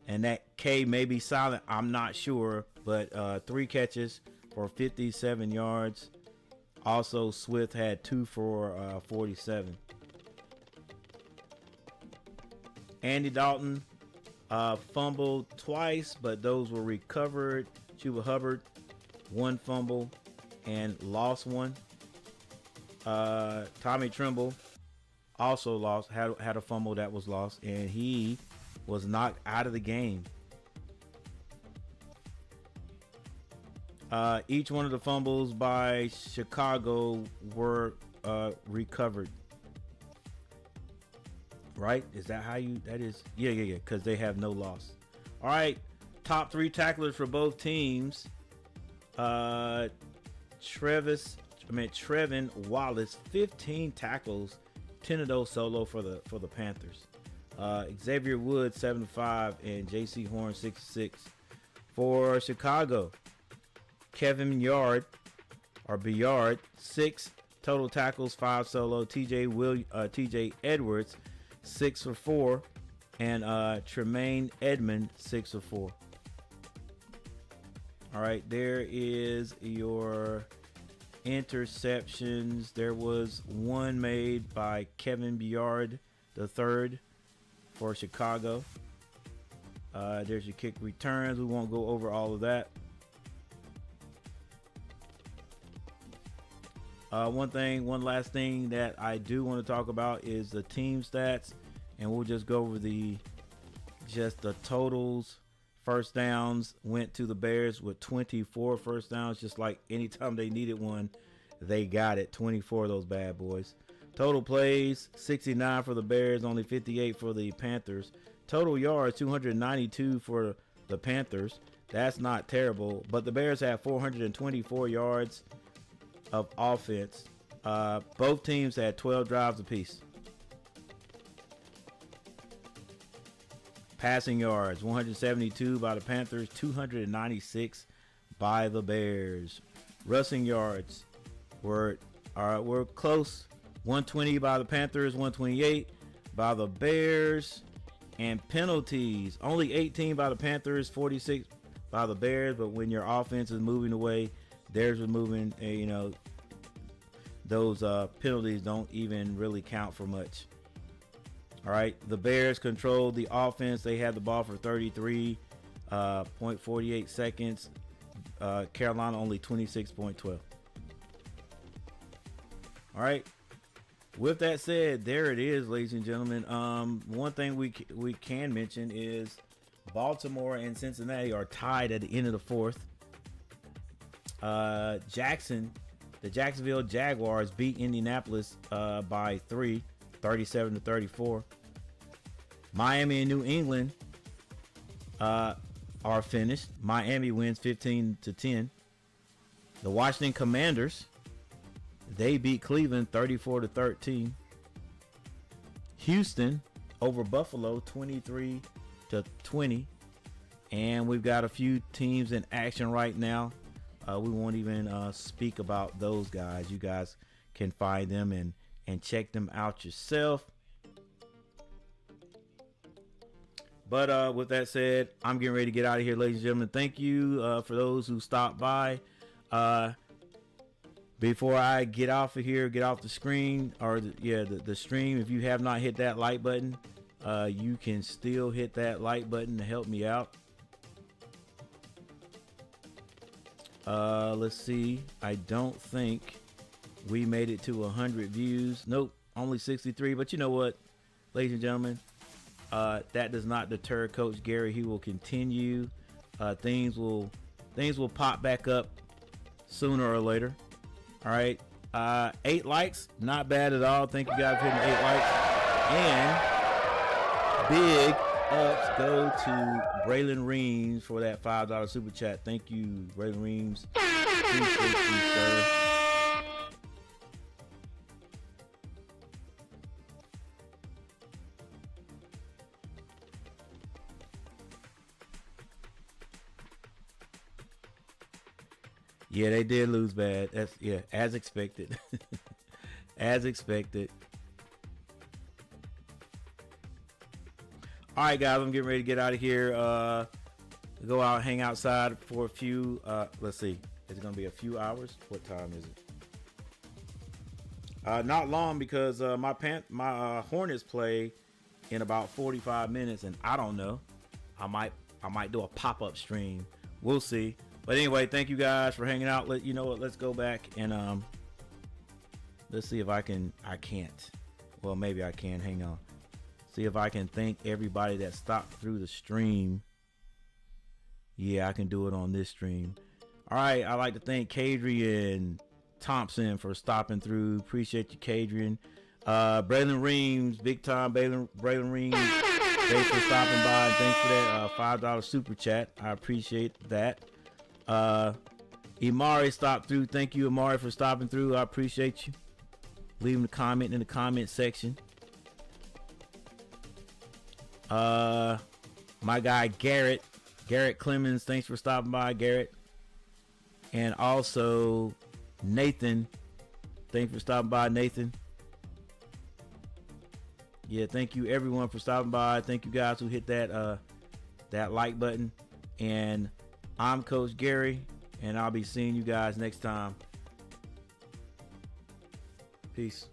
and that K may be silent, I'm not sure, but 3 catches for 57 yards. Also, Swift had 2 for 47. Andy Dalton fumbled twice, but those were recovered. Chuba Hubbard, 1 fumble and lost 1. Tommy Tremble also had a fumble that was lost, and he was knocked out of the game. Each one of the fumbles by Chicago were recovered. Right? Is that how you? That is. Yeah. Because they have no loss. All right. Top 3 tacklers for both teams. Trevin Wallace, 15 tackles, 10 of those solo for the Panthers. Xavier Woods, 75, and J.C. Horn, 66 for Chicago. Kevin Byard, 6 total tackles, 5 solo. T.J. Edwards, 6 for 4, and Tremaine Edmond, 6 for 4. All right, there is your interceptions. There was one made by Kevin Byard III for Chicago. There's your kick returns. We won't go over all of that. One last thing that I do want to talk about is the team stats, and we'll just go over the totals. First downs went to the Bears with 24 first downs, just like anytime they needed one, they got it. 24 of those bad boys. Total plays, 69 for the Bears, only 58 for the Panthers. Total yards, 292 for the Panthers. That's not terrible, but the Bears have 424 yards of offense. Both teams had 12 drives apiece. Passing yards, 172 by the Panthers, 296 by the Bears. Rushing yards were close, 120 by the Panthers, 128 by the Bears. And penalties, only 18 by the Panthers, 46 by the Bears. But when your offense is moving away, theirs was moving. Those penalties don't even really count for much. All right, the Bears controlled the offense. They had the ball for 33.48 seconds. Carolina only 26.12. All right. With that said, there it is, ladies and gentlemen. One thing we can mention is Baltimore and Cincinnati are tied at the end of the fourth. The Jacksonville Jaguars beat Indianapolis by 3, 37-34. Miami and New England are finished. Miami wins 15-10. The Washington Commanders, they beat Cleveland 34-13. Houston over Buffalo 23-20. And we've got a few teams in action right now. We won't even speak about those guys. You guys can find them and check them out yourself. But with that said, I'm getting ready to get out of here, ladies and gentlemen. Thank you for those who stopped by. Before I get off of here, get off the screen, or the stream, if you have not hit that like button, you can still hit that like button to help me out. Let's see. I don't think we made it to 100 views. Nope, only 63. But you know what, ladies and gentlemen, that does not deter Coach Gary. He will continue. Things will pop back up sooner or later. All right. 8 likes, not bad at all. Thank you guys for hitting 8 likes. And big ups go to Braylon Reams for that $5 super chat. Thank you, Braylon Reams. Appreciate you, sir. Yeah, they did lose bad. That's as expected. as expected. All right, guys, I'm getting ready to get out of here. Go out, hang outside for a few. Let's see, it's gonna be a few hours. What time is it? Not long, because my Hornets play in about 45 minutes, and I don't know. I might do a pop-up stream. We'll see. But anyway, thank you guys for hanging out. You know what? Let's go back and let's see if I can't. Well, maybe I can. Hang on. See if I can thank everybody that stopped through the stream. Yeah, I can do it on this stream. All right, I'd like to thank Kadrian Thompson for stopping through. Appreciate you, Kadrian. Braylon Reams, big time Braylon Reams. Thanks for stopping by, and thanks for that $5 super chat. I appreciate that. Imari stopped through. Thank you, Imari, for stopping through. I appreciate you. Leaving a comment in the comment section. My guy Garrett Clemens, thanks for stopping by, Garrett. And also Nathan, thanks for stopping by, Nathan. Yeah, thank you everyone for stopping by. Thank you guys who hit that like button. And I'm Coach Gary, and I'll be seeing you guys next time. Peace.